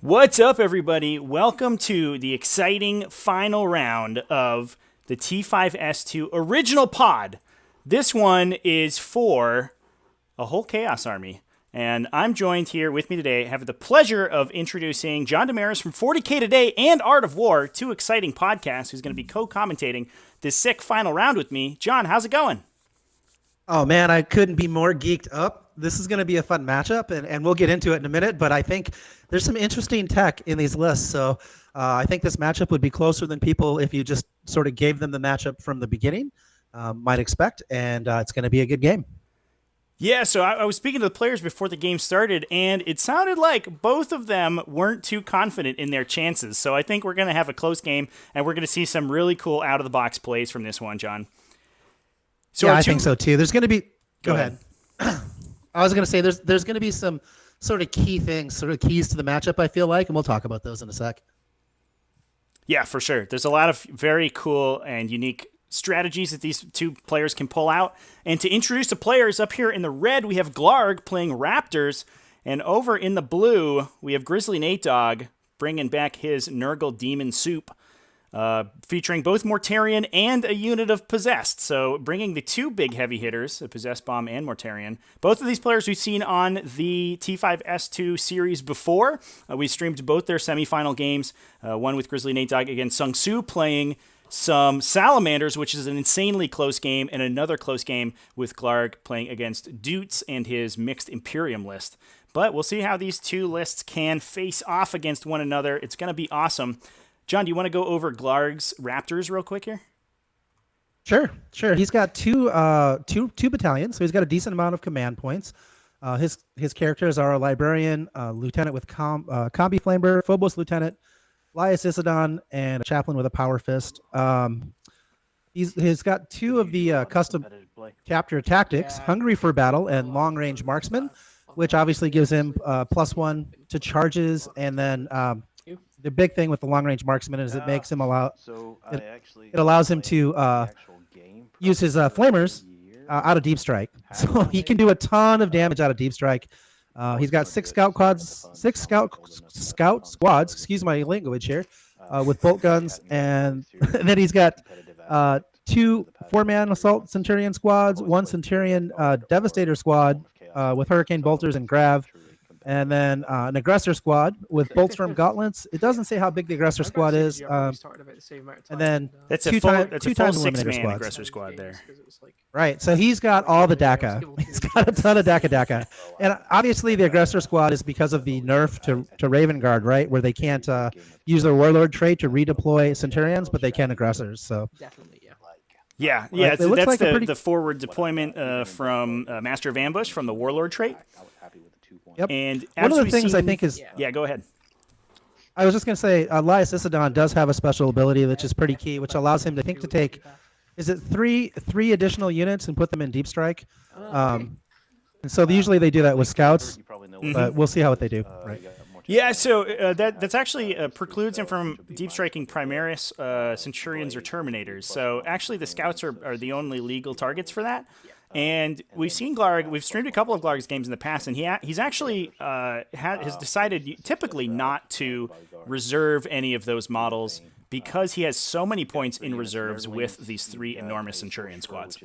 What's up, everybody? Welcome to the exciting final round of the T5S2 original pod. This one is for a whole Chaos Army. And I'm joined here with me today. I have the pleasure of introducing John Damaris from 40K Today and Art of War, two exciting podcasts, who's going to be co-commentating this sick final round with me. John, how's it going? Oh, man, I couldn't be more geeked up. This is going to be a fun matchup, and we'll get into it in a minute, but I think there's some interesting tech in these lists, so I think this matchup would be closer than people, if you just sort of gave them the matchup from the beginning, might expect, and it's going to be a good game. Yeah, so I was speaking to the players before the game started, and it sounded like both of them weren't too confident in their chances, so I think we're going to have a close game, and we're going to see some really cool out-of-the-box plays from this one, John. So yeah, I think so, too. There's going to be... Go ahead. I was going to say there's going to be some sort of key things, sort of keys to the matchup, I feel like, and we'll talk about those in a sec. Yeah, for sure. There's a lot of very cool and unique strategies that these two players can pull out. And to introduce the players, up here in the red, we have Glarrg playing Raptors. And over in the blue, we have GrizzlyNateDog bringing back his Nurgle Demon Soup, featuring both Mortarion and a unit of Possessed. So bringing the two big heavy hitters, a Possessed Bomb and Mortarion. Both of these players we've seen on the T5S2 series before. We streamed both their semifinal games, one with GrizzlyNateDog against Sung Soo playing some Salamanders, which is an insanely close game, and another close game with Glarrg playing against Dutes and his mixed Imperium list. But we'll see how these two lists can face off against one another. It's going to be awesome. John, do you want to go over Glarg's Raptors real quick here? Sure. He's got two battalions, so he's got a decent amount of command points. His characters are a Librarian, a Lieutenant with Combi Flamer, Phobos Lieutenant, Lias Isidon, and a Chaplain with a Power Fist. He's got two of the custom chapter tactics, Hungry for Battle and Long Range Marksman, which obviously gives him +1 to charges, and then the big thing with the long-range marksman is it makes him it allows him to use his flamers out of deep strike. So he can do a ton of damage out of deep strike. He's got six scout squads. Excuse my language here, with bolt guns, and then he's got two 4-man assault Centurion squads, one Centurion Devastator squad with Hurricane Bolters and Grav. And then an Aggressor squad with Boltstorm Gauntlets. It doesn't say how big the Aggressor squad is. And then that's two a full times 6-man Aggressor squad there. Right, so he's got all the DACA. He's got a ton of DACA. And obviously the Aggressor squad is because of the nerf to Raven Guard, right? Where they can't use their Warlord trait to redeploy Centurions, but they can Aggressors. So definitely, yeah. Yeah, that's the forward deployment from Master of Ambush from the Warlord trait. Yep. And one of the things I think is... Yeah, go ahead. I was just going to say, Lias Isidon does have a special ability, which is pretty key, which allows him to take, is it three additional units and put them in deep strike? And so usually they do that with scouts, but we'll see how they do. Right. Yeah, so that's actually precludes him from deep striking Primaris, Centurions, or Terminators. So actually the scouts are the only legal targets for that. And we've seen Glarrg. We've streamed a couple of Glarg's games in the past, and he's actually has decided typically not to reserve any of those models because he has so many points in reserves with these three enormous Centurion squads.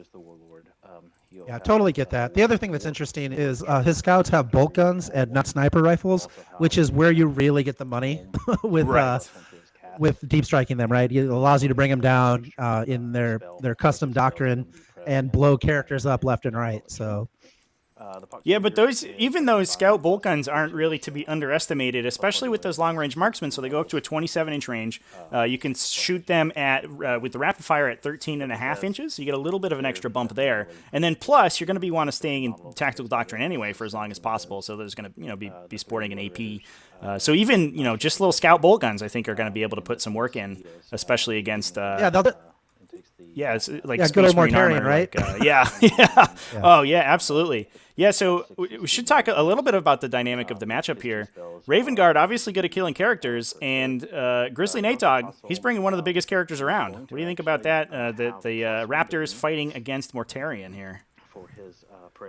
Yeah, I totally get that. The other thing that's interesting is his scouts have bolt guns and not sniper rifles, which is where you really get the money with deep striking them. Right, it allows you to bring them down in their custom doctrine and blow characters up left and right. So yeah, but even those scout bolt guns aren't really to be underestimated, especially with those long-range marksmen. So they go up to a 27-inch range. You can shoot them with the rapid fire at 13.5 inches. You get a little bit of an extra bump there, and then plus you're going to want to stay in tactical doctrine anyway for as long as possible. So there's going to be sporting an AP. So even just little scout bolt guns, I think, are going to be able to put some work in, especially against Yeah, it's like good old Mortarion, right? Like, yeah. Oh, yeah, absolutely. Yeah, so we should talk a little bit about the dynamic of the matchup here. Raven Guard, obviously good at killing characters, and GrizzlyNateDog, he's bringing one of the biggest characters around. What do you think about that? The Raptors fighting against Mortarion here.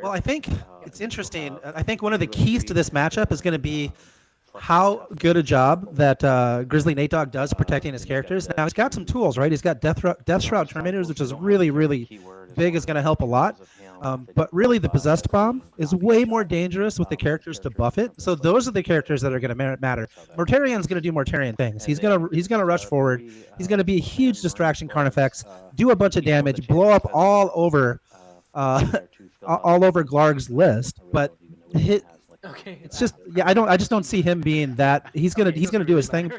Well, I think it's interesting. I think one of the keys to this matchup is going to be how good a job that GrizzlyNateDog does protecting his characters. Now he's got some tools, right? He's got Death Shroud Terminators, which is really, really big, is going to help a lot. But really, the Possessed Bomb is way more dangerous with the characters to buff it. So those are the characters that are going to matter. Mortarion's going to do Mortarion things. He's gonna rush forward. He's going to be a huge distraction Carnifex, do a bunch of damage, blow up all over Glarg's list. But it's just I just don't see him being that. He's gonna do his thing,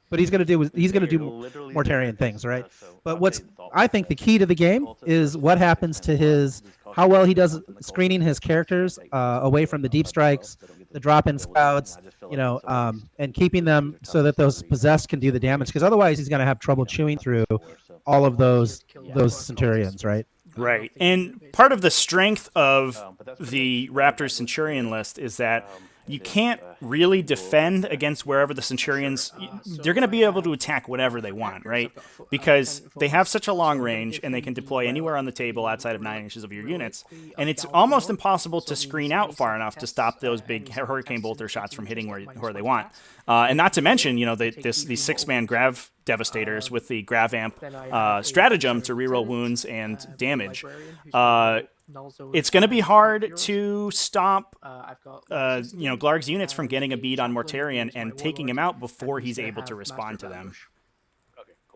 but he's gonna do Mortarion things, right? But I think the key to the game is what happens to how well he does screening his characters away from the deep strikes, the drop-in scouts, and keeping them so that those possessed can do the damage. Because otherwise, he's gonna have trouble chewing through all of those Centurions, right? Right. And part of the strength of the Raptors Centurion list is that you can't really defend against wherever the Centurions, they're going to be able to attack whatever they want, right? Because they have such a long range and they can deploy anywhere on the table outside of 9 inches of your units. And it's almost impossible to screen out far enough to stop those big Hurricane Bolter shots from hitting where they want. And not to mention, these 6-man Grav Devastators with the Grav Amp stratagem to reroll wounds and damage. It's going to be hard to stop, Glarg's units from getting a bead on Mortarion and taking him out before he's able to respond to them.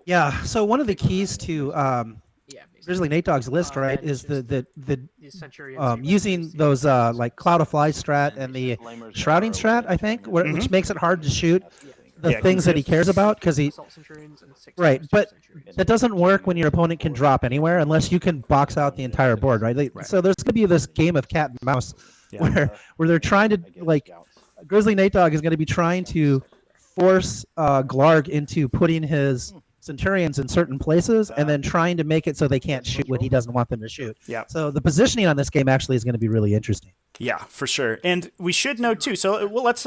Yeah. So one of the keys to GrizzlyNateDog's list, right, is the using those like Cloud of Flies strat and the Shrouding strat, I think, which makes it hard to shoot the things that he cares about because right, but that doesn't work when your opponent can drop anywhere unless you can box out the entire board, right? So there's going to be this game of cat and mouse where they're trying to GrizzlyNateDog is going to be trying to force Glarrg into putting his Centurions in certain places and then trying to make it so they can't shoot what he doesn't want them to shoot. Yeah. So the positioning on this game actually is going to be really interesting. Yeah, for sure. And we should note, too, so let's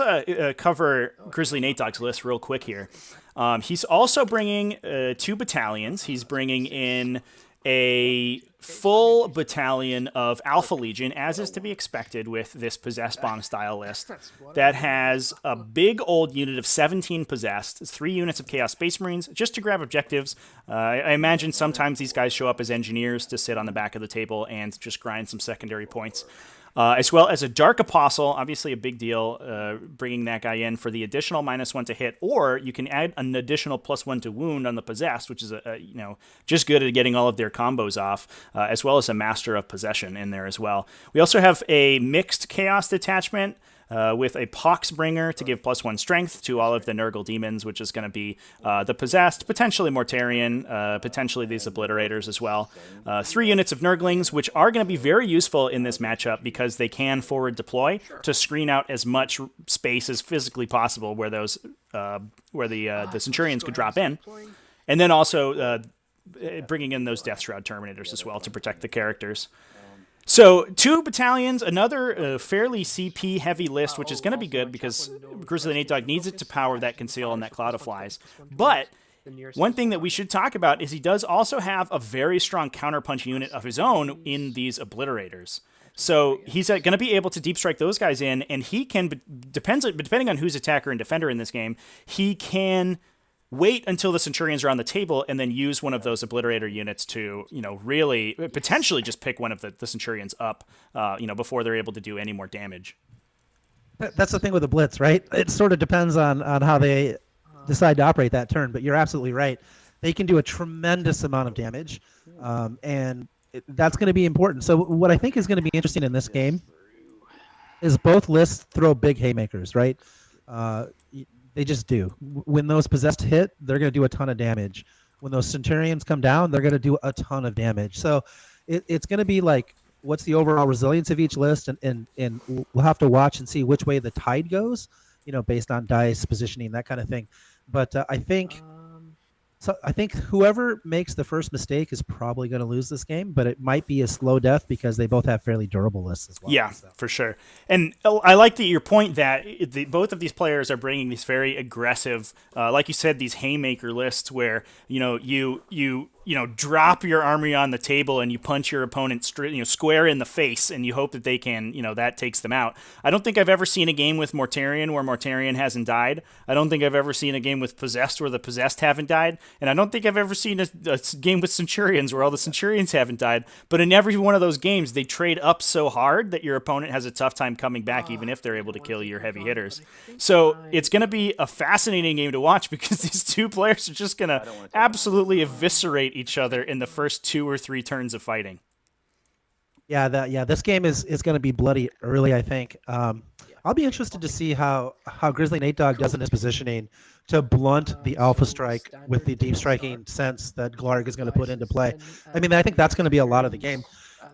cover GrizzlyNateDog's list real quick here. He's also bringing 2 battalions. He's bringing in a full battalion of Alpha Legion, as is to be expected with this Possessed Bomb style list, that has a big old unit of 17 Possessed, 3 units of Chaos Space Marines, just to grab objectives. I imagine sometimes these guys show up as engineers to sit on the back of the table and just grind some secondary points. As well as a Dark Apostle, obviously a big deal, bringing that guy in for the additional -1 to hit, or you can add an additional +1 to wound on the Possessed, which is just good at getting all of their combos off, as well as a Master of Possession in there as well. We also have a mixed Chaos Detachment with a Poxbringer to give +1 strength to all of the Nurgle demons, which is going to be the Possessed, potentially Mortarion, potentially these Obliterators as well. 3 units of Nurglings, which are going to be very useful in this matchup because they can forward deploy to screen out as much space as physically possible where those where the Centurions could drop in. And then also bringing in those Death Shroud Terminators as well to protect the characters. So 2 battalions, another fairly CP-heavy list, which is going to be good because GrizzlyNateDog needs it to power that Conceal and that Cloud of Flies. But one thing that we should talk about is he does also have a very strong counterpunch unit of his own in these Obliterators. So he's going to be able to deep strike those guys in, and he can, depending on who's attacker and defender in this game, he can wait until the Centurions are on the table and then use one of those Obliterator units to, really potentially just pick one of the Centurions up, before they're able to do any more damage. That's the thing with the Blitz, right? It sort of depends on how they decide to operate that turn, but you're absolutely right. They can do a tremendous amount of damage, and that's going to be important. So what I think is going to be interesting in this game is both lists throw big haymakers, right? They just do. When those Possessed hit, they're going to do a ton of damage. When those Centurions come down, they're going to do a ton of damage. So it's going to be like, what's the overall resilience of each list? And we'll have to watch and see which way the tide goes, based on dice, positioning, that kind of thing. But I think whoever makes the first mistake is probably going to lose this game, but it might be a slow death because they both have fairly durable lists as well. Yeah, for sure. And I like your point that both of these players are bringing these very aggressive, like you said, these haymaker lists where, you drop your army on the table and you punch your opponent square in the face and you hope that they can, that takes them out. I don't think I've ever seen a game with Mortarion where Mortarion hasn't died. I don't think I've ever seen a game with Possessed where the Possessed haven't died. And I don't think I've ever seen a game with Centurions where all the Centurions haven't died. But in every one of those games, they trade up so hard that your opponent has a tough time coming back, even if they're able to kill your heavy hitters. So it's going to be a fascinating game to watch because these two players are just going to absolutely eviscerate each other in the first 2 or 3 turns of fighting. Yeah, this game is going to be bloody early, I think. I'll be interested to see how GrizzlyNateDog does in his positioning to blunt the alpha strike with the deep striking sense that Glarrg is going to put into play. I mean, I think that's going to be a lot of the game.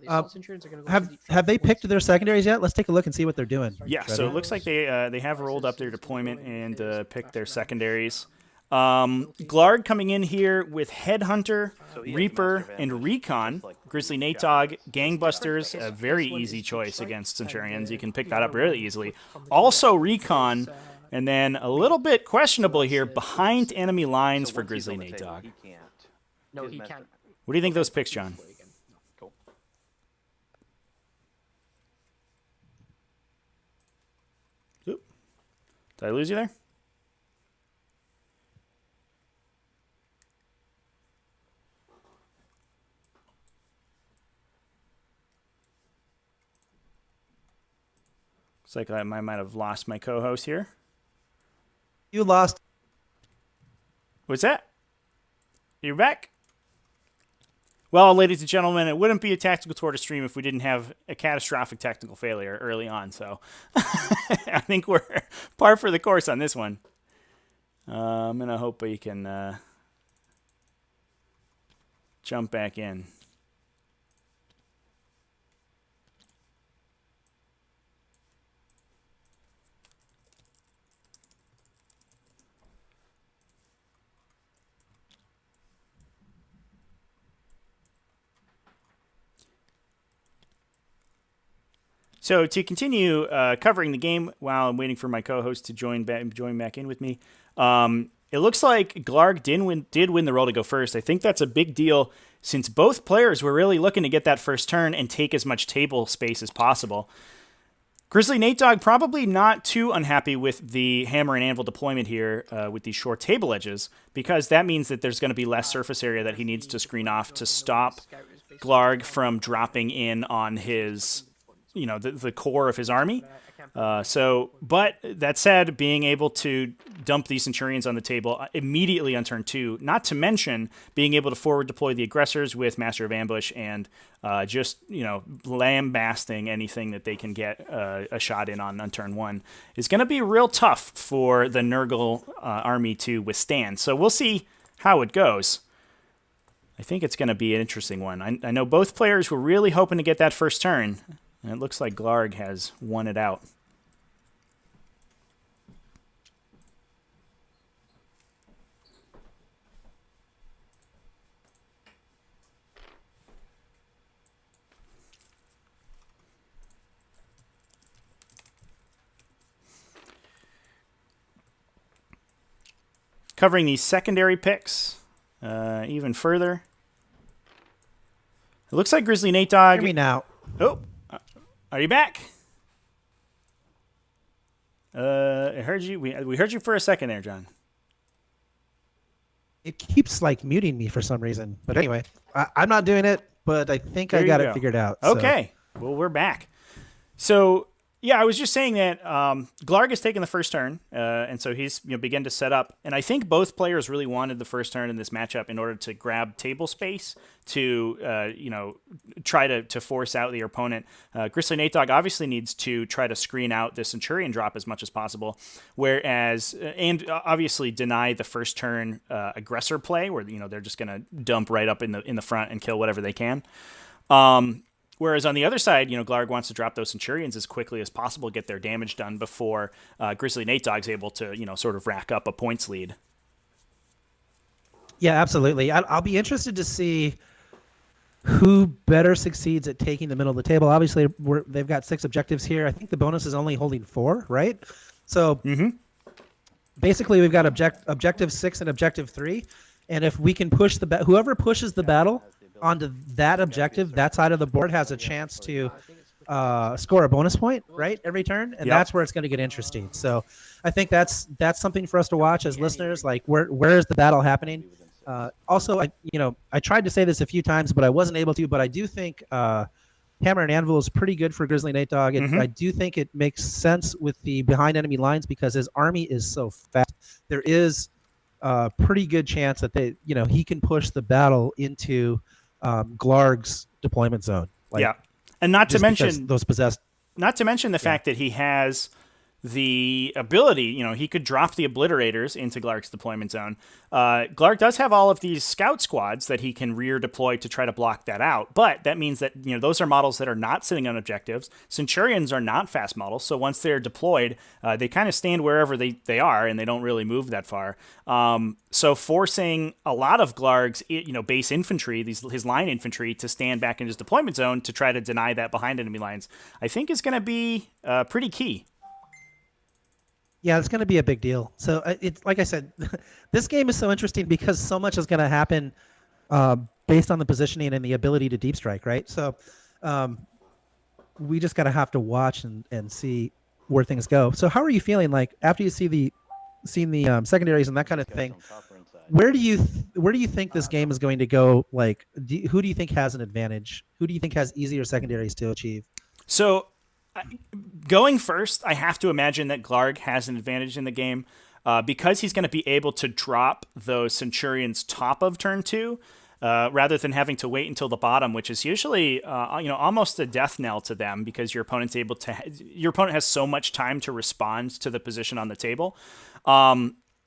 Have they picked their secondaries yet? Let's take a look and see what they're doing. Yeah, so it looks like they have rolled up their deployment and picked their secondaries. Glarrg coming in here with Headhunter, Reaper, and Recon. GrizzlyNateDog, Gangbusters, a very easy choice against Centurions. You can pick that up really easily. Also Recon, and then a little bit questionable here, behind enemy lines for GrizzlyNateDog. No, he can't. What do you think of those picks, John? Oop. Did I lose you there? Looks like I might have lost my co-host here. You lost. What's that? You're back? Well, ladies and gentlemen, it wouldn't be a Tactical Tour to stream if we didn't have a catastrophic technical failure early on. So I think we're par for the course on this one. I'm going to hope we can jump back in. So to continue covering the game while I'm waiting for my co-host to join back in with me, it looks like Glarrg did win the roll to go first. I think that's a big deal since both players were really looking to get that first turn and take as much table space as possible. GrizzlyNateDog probably not too unhappy with the hammer and anvil deployment here with these short table edges, because that means that there's going to be less surface area that he needs to screen off to stop Glarrg from dropping in on his... the core of his army. But that said, being able to dump these Centurions on the table immediately on turn 2, not to mention being able to forward deploy the Aggressors with Master of Ambush and lambasting anything that they can get a shot in on turn 1 is going to be real tough for the Nurgle army to withstand. So we'll see how it goes. I think it's going to be an interesting one. I know both players were really hoping to get that first turn. And it looks like Glarrg has won it out. Covering these secondary picks even further. It looks like GrizzlyNateDog... Hear me now. Oh. Are you back? I heard you. We heard you for a second there, John. It keeps muting me for some reason. But anyway, I'm not doing it, but I think I got it figured out. Okay. So. Well, we're back. So, yeah, I was just saying that Glarrg has taken the first turn, and so he's begun to set up. And I think both players really wanted the first turn in this matchup in order to grab table space to try to force out their opponent. GrizzlyNateDog obviously needs to try to screen out the Centurion drop as much as possible, whereas and obviously deny the first turn aggressor play where they're just going to dump right up in the front and kill whatever they can. Whereas on the other side, Glarrg wants to drop those Centurions as quickly as possible, get their damage done before GrizzlyNateDog's able to, sort of rack up a points lead. Yeah, absolutely. I'll be interested to see who better succeeds at taking the middle of the table. Obviously, they've got 6 objectives here. I think the bonus is only holding 4, right? So basically, we've got objective 6 and objective 3. And if we can push whoever pushes the battle onto that objective, that side of the board has a chance to score a bonus point, right, every turn, and that's where it's going to get interesting. So I think that's something for us to watch as listeners. Like, where is the battle happening? Also, I tried to say this a few times, but I wasn't able to. But I do think Hammer and Anvil is pretty good for GrizzlyNateDog. I do think it makes sense with the behind enemy lines because his army is so fast. There is a pretty good chance that he can push the battle into Glarg's deployment zone. And not to mention those possessed. Not to mention the fact that he has the ability, he could drop the Obliterators into Glarg's deployment zone. Glarg does have all of these scout squads that he can rear deploy to try to block that out, but that means that, those are models that are not sitting on objectives. Centurions are not fast models, so once they're deployed, they kind of stand wherever they are, and they don't really move that far. So forcing a lot of Glarg's, base infantry, his line infantry, to stand back in his deployment zone to try to deny that behind enemy lines, I think is going to be pretty key. Yeah, it's going to be a big deal. So it's like I said, this game is so interesting because so much is going to happen based on the positioning and the ability to deep strike, right? So we just got to have to watch and see where things go. So how are you feeling like after you seen the secondaries and that kind of thing? Where do you think this game is going to go? Like, who do you think has an advantage? Who do you think has easier secondaries to achieve? So going first, I have to imagine that Glarg has an advantage in the game because he's going to be able to drop those Centurions top of turn 2 rather than having to wait until the bottom, which is usually almost a death knell to them because your opponent has so much time to respond to the position on the table.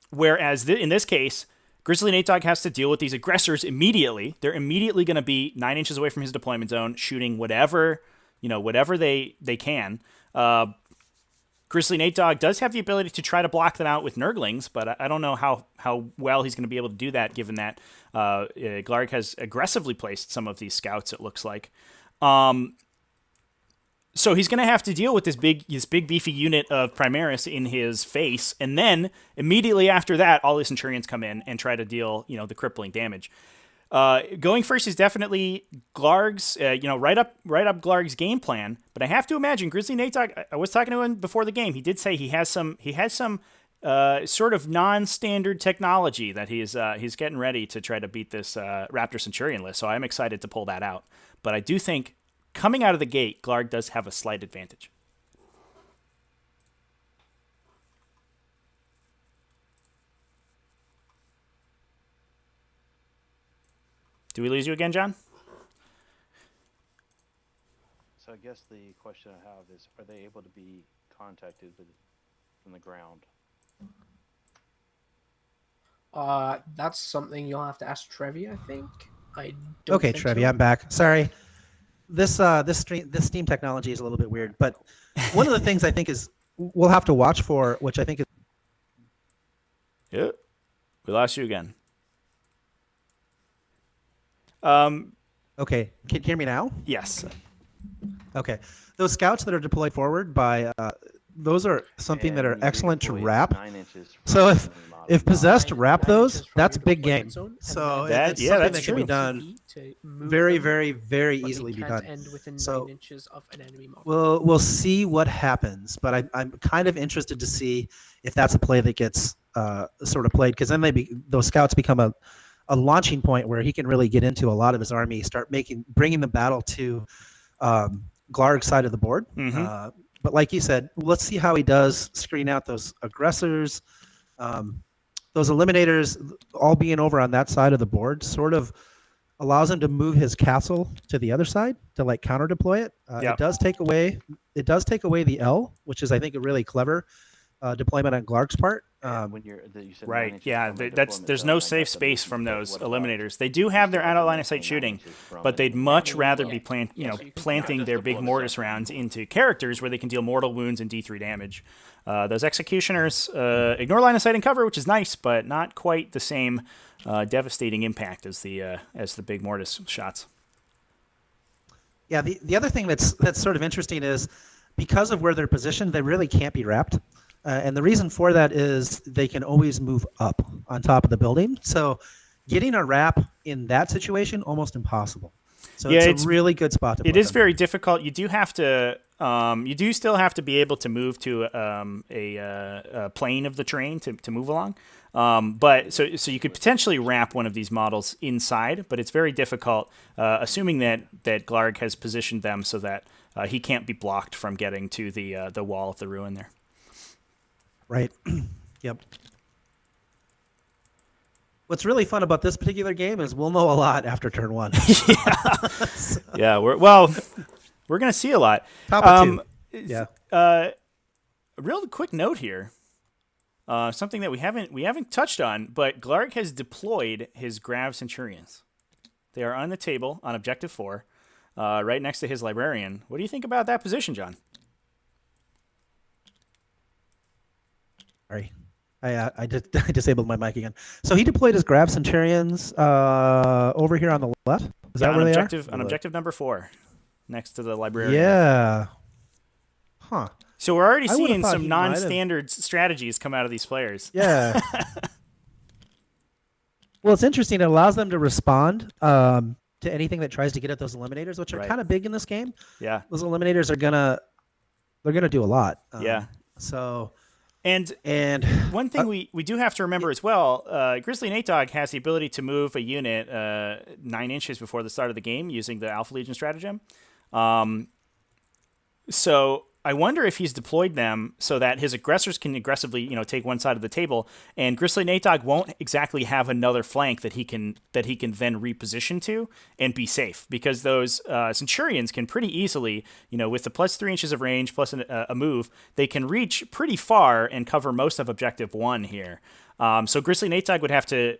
Whereas in this case, GrizzlyNateDog has to deal with these aggressors immediately. They're immediately going to be 9 inches away from his deployment zone, shooting whatever they can. GrizzlyNateDog does have the ability to try to block them out with Nurglings, but I don't know how well he's going to be able to do that, given that Glarg has aggressively placed some of these scouts, it looks like. So he's going to have to deal with this big beefy unit of Primaris in his face, and then immediately after that, all the Centurions come in and try to deal the crippling damage. Going first is definitely Glarg's, right up Glarg's game plan. But I have to imagine GrizzlyNateDog. I was talking to him before the game. He did say he has some sort of non-standard technology that he's getting ready to try to beat this Raptor Centurion list. So I'm excited to pull that out. But I do think coming out of the gate, Glarg does have a slight advantage. Do we lose you again, John? So I guess the question I have is, are they able to be contacted from the ground? That's something you'll have to ask Trevi, I think. Okay, Trevi, I'm back. Sorry. This Steam technology is a little bit weird, but one of the things I think is we'll have to watch for, which I think is... Yep. We lost you again. Okay, can you hear me now? Yes. Okay, those scouts that are deployed forward by those are something that are excellent to wrap. So if possessed wrap those, that's big game. So it's something that can be done very, very, very easily be done. So we'll see what happens, but I'm kind of interested to see if that's a play that gets sort of played, because then those scouts become a launching point where he can really get into a lot of his army, start bringing the battle to Glarg's side of the board. Mm-hmm. But like you said, let's see how he does screen out those aggressors. Those eliminators all being over on that side of the board sort of allows him to move his castle to the other side to like counter deploy it. Yep. It does take away the L, which is I think a really clever deployment on Glarg's part. When you said right, yeah, there's no safe space from those eliminators. They do have their out of line of sight shooting, but they'd much rather be planting their big mortis rounds into characters where they can deal mortal wounds and D3 damage. Those executioners ignore line of sight and cover, which is nice, but not quite the same devastating impact as the big mortis shots. Yeah, the other thing that's sort of interesting is because of where they're positioned, they really can't be wrapped. And the reason for that is they can always move up on top of the building. So getting a wrap in that situation almost impossible. So Yeah, it's a really good spot to put It is them. very difficult. You do have to. You do still have to be able to move to a plane of the terrain to move along. But so you could potentially wrap one of these models inside, but it's very difficult, assuming that Glarrg has positioned them so that he can't be blocked from getting to the wall of the ruin there. Right. Yep. What's really fun about this particular game is we'll know a lot after turn 1. Yeah, we're gonna see a lot. Top of 2. Yeah. A real quick note here. Something that we haven't touched on, but Glarrg has deployed his Grav Centurions. They are on the table on objective 4, right next to his librarian. What do you think about that position, John? Sorry. I disabled my mic again. So he deployed his Grav Centurions over here on the left. Is that where they are? On objective number 4, next to the librarian. Yeah. Huh. So we're already I would've seeing thought some he might have- non-standard strategies come out of these players. Yeah. Well, it's interesting. It allows them to respond to anything that tries to get at those eliminators, which are Right. kind of big in this game. Yeah. Those eliminators are gonna do a lot. Yeah. So And one thing we do have to remember as well, GrizzlyNateDog has the ability to move a unit 9 inches before the start of the game using the Alpha Legion stratagem. So I wonder if he's deployed them so that his aggressors can aggressively, take one side of the table, and GrizzlyNateDog won't exactly have another flank that he can then reposition to and be safe, because those Centurions can pretty easily, with the plus 3 inches of range plus a move, they can reach pretty far and cover most of objective 1 here. So GrizzlyNateDog would have to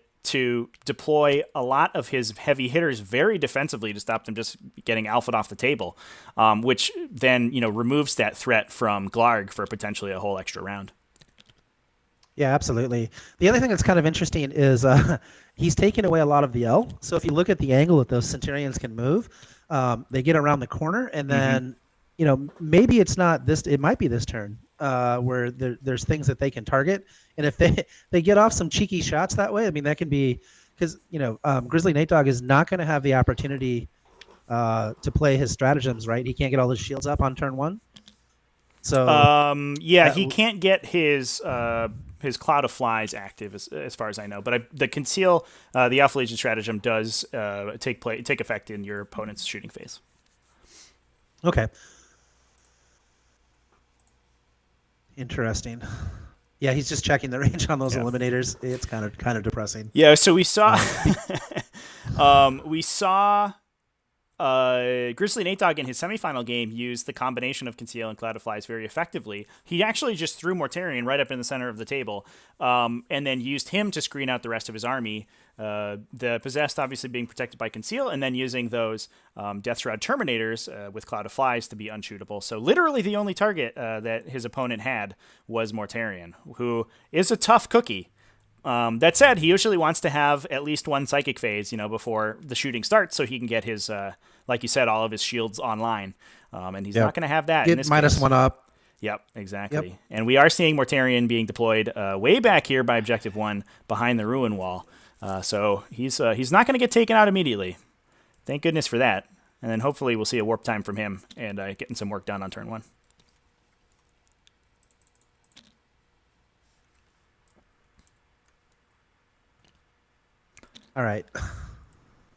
deploy a lot of his heavy hitters very defensively to stop them just getting alphaed off the table, which then, removes that threat from Glarrg for potentially a whole extra round. yeah, absolutely. The other thing that's kind of interesting is he's taken away a lot of the L. So if you look at the angle that those Centurions can move, they get around the corner, and then maybe it's not this. It might be this turn where there's things that they can target, and if they get off some cheeky shots that way, I mean that can be because GrizzlyNateDog is not going to have the opportunity to play his stratagems, right? He can't get all his shields up on turn 1. So he can't get his Cloud of Flies active as far as I know, but the conceal the Alpha Legion stratagem does take effect in your opponent's shooting phase. Okay. Interesting. Yeah, he's just checking the range on those eliminators. It's kind of depressing. Yeah, so we saw GrizzlyNateDog in his semifinal game used the combination of Conceal and Cloud of Flies very effectively. He actually just threw Mortarion right up in the center of the table, and then used him to screen out the rest of his army. The Possessed obviously being protected by Conceal, and then using those Death Shroud Terminators with Cloud of Flies to be unshootable. So literally the only target that his opponent had was Mortarion, who is a tough cookie. That said, he usually wants to have at least one psychic phase, before the shooting starts, so he can get his, like you said, all of his shields online. And he's not going to have that. Get in this minus case. 1 up. Yep, exactly. Yep. And we are seeing Mortarion being deployed way back here by Objective 1 behind the Ruin Wall. So he's not going to get taken out immediately. Thank goodness for that. And then hopefully we'll see a warp time from him and getting some work done on turn 1. All right.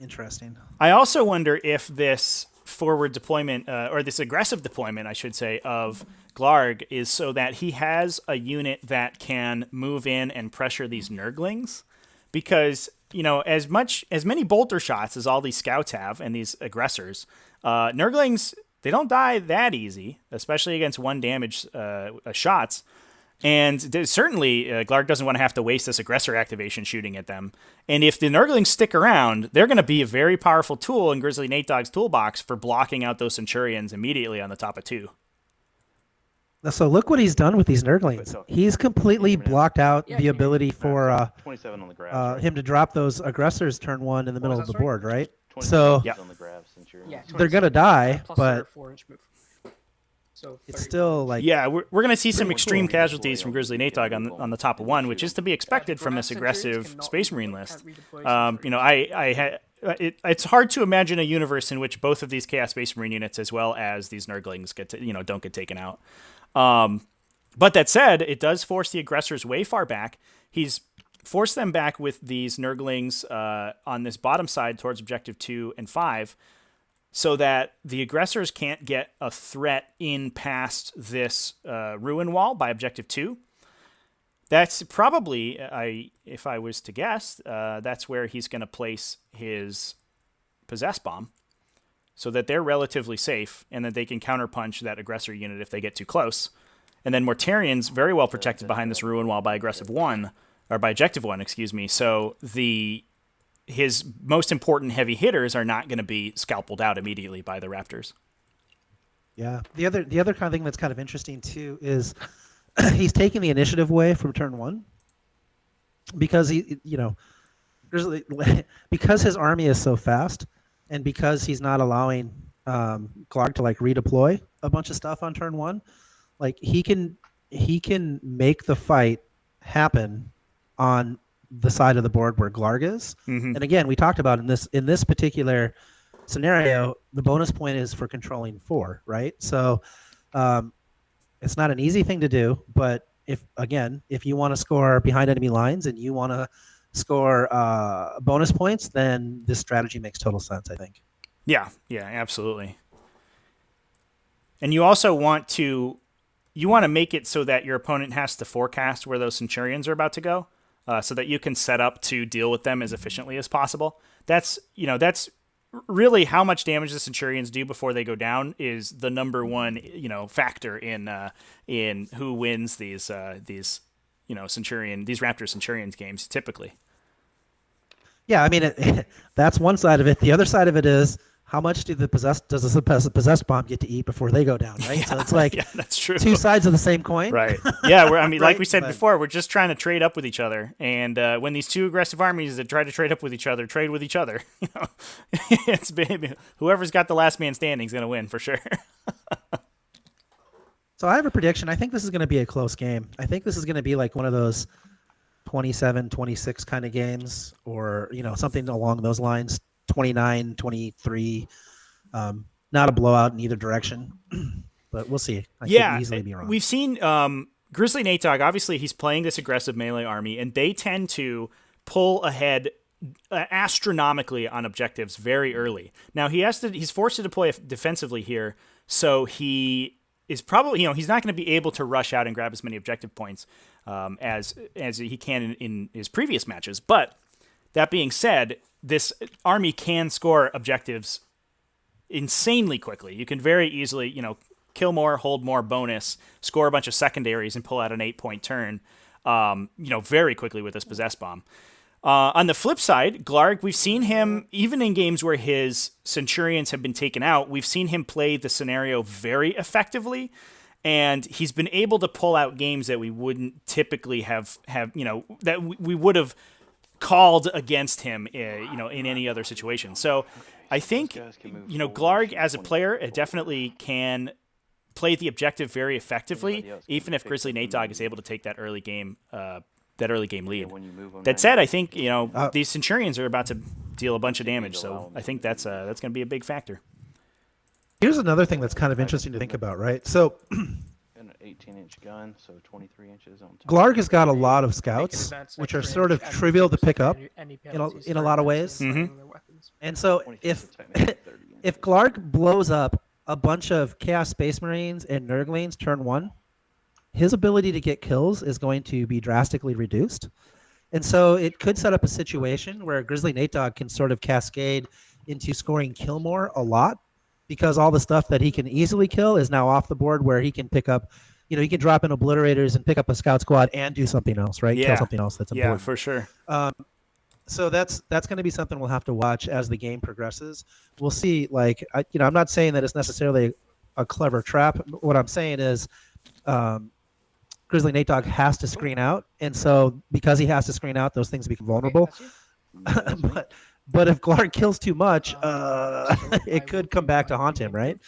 Interesting. I also wonder if this forward deployment, or this aggressive deployment, I should say, of Glarrg is so that he has a unit that can move in and pressure these Nurglings. Because, as many bolter shots as all these scouts have and these aggressors, Nurglings, they don't die that easy, especially against 1 damage shots. And certainly, Glarrg doesn't want to have to waste this aggressor activation shooting at them. And if the Nurglings stick around, they're going to be a very powerful tool in GrizzlyNateDog's toolbox for blocking out those Centurions immediately on the top of 2. So look what he's done with these Nurglings. He's completely blocked out the ability for 27 on the grabs, him to drop those aggressors turn 1 in the middle of the board, right? 27 So on the grabs, Centurions. Yeah, they're going to die, plus but 4-inch move. So it's 30 still damage. like Yeah, we're going to see some Pretty extreme cool. casualties from Cool. GrizzlyNateDog on the top of one, which is to be expected from this Centurions aggressive cannot Space redeploy- Marine can't list. redeploy You know, Centurions. it's hard to imagine a universe in which both of these Chaos Space Marine units, as well as these Nurglings, don't get taken out. But that said, it does force the aggressors way far back. He's forced them back with these Nurglings on this bottom side towards objective 2 and 5, so that the aggressors can't get a threat in past this ruin wall by objective 2. That's probably, if I was to guess, that's where he's going to place his Possess Bomb, so that they're relatively safe and that they can counterpunch that aggressor unit if they get too close. And then Mortarion's very well protected behind this ruin wall by objective 1, excuse me. So his most important heavy hitters are not going to be scalpeled out immediately by the Raptors. Yeah. The other kind of thing that's kind of interesting too is he's taking the initiative away from turn 1 because because his army is so fast and because he's not allowing Glarrg to like redeploy a bunch of stuff on turn 1. Like he can make the fight happen on the side of the board where Glarrg is. Mm-hmm. And again, we talked about in this particular scenario, the bonus point is for controlling 4, right? So it's not an easy thing to do, but if you want to score behind enemy lines and you want to score bonus points, then this strategy makes total sense, I think. Yeah, absolutely. And you also want to make it so that your opponent has to forecast where those Centurions are about to go, so that you can set up to deal with them as efficiently as possible. That's really how much damage the Centurions do before they go down is the number one factor in who wins these Raptor Centurions games typically. Yeah, I mean that's one side of it. The other side of it is how much does the possessed bomb get to eat before they go down, right? Yeah, so it's like that's true. Two sides of the same coin. Right. Yeah, Right? like we said before, we're just trying to trade up with each other. And when these two aggressive armies that try to trade up with each other, trade with each other, it's whoever's got the last man standing is going to win for sure. So I have a prediction. I think this is going to be a close game. I think this is going to be like one of those 27-26 kind of games, or something along those lines. 29-23, not a blowout in either direction, but we'll see. I could easily be wrong. We've seen GrizzlyNateDog, obviously he's playing this aggressive melee army, and they tend to pull ahead astronomically on objectives very early. Now he's forced to deploy defensively here, so he is probably, he's not going to be able to rush out and grab as many objective points as he can in his previous matches. But that being said, this army can score objectives insanely quickly. You can very easily, kill more, hold more, bonus, score a bunch of secondaries, and pull out an 8-point turn, very quickly with this Possess Bomb. On the flip side, Glarrg, we've seen him, even in games where his Centurions have been taken out, we've seen him play the scenario very effectively, and he's been able to pull out games that we wouldn't typically have that we would have called against him, in any other situation. So I think, Glarrg as a player definitely can play the objective very effectively, even if GrizzlyNateDog is able to take that early game lead. That said, I think these Centurions are about to deal a bunch of damage, so I think that's going to be a big factor. Here's another thing that's kind of interesting to think about, right? So An 18-inch gun, so 23 inches on top. Glarrg has got a lot of scouts, which are sort of trivial to pick up in a lot of ways. Mhm. And so if Glarrg blows up a bunch of Chaos Space Marines and Nurglings turn 1, his ability to get kills is going to be drastically reduced. And so it could set up a situation where GrizzlyNateDog can sort of cascade into scoring kill more a lot, because all the stuff that he can easily kill is now off the board, where he can pick up, he can drop in obliterators and pick up a scout squad and do something else, right? Yeah. Kill something else that's important. Yeah, for sure. So that's going to be something we'll have to watch as the game progresses. We'll see. I'm not saying that it's necessarily a clever trap. What I'm saying is, GrizzlyNateDog has to screen out, and so because he has to screen out, those things become vulnerable. But if Glarrg kills too much, it could come back to haunt him, right?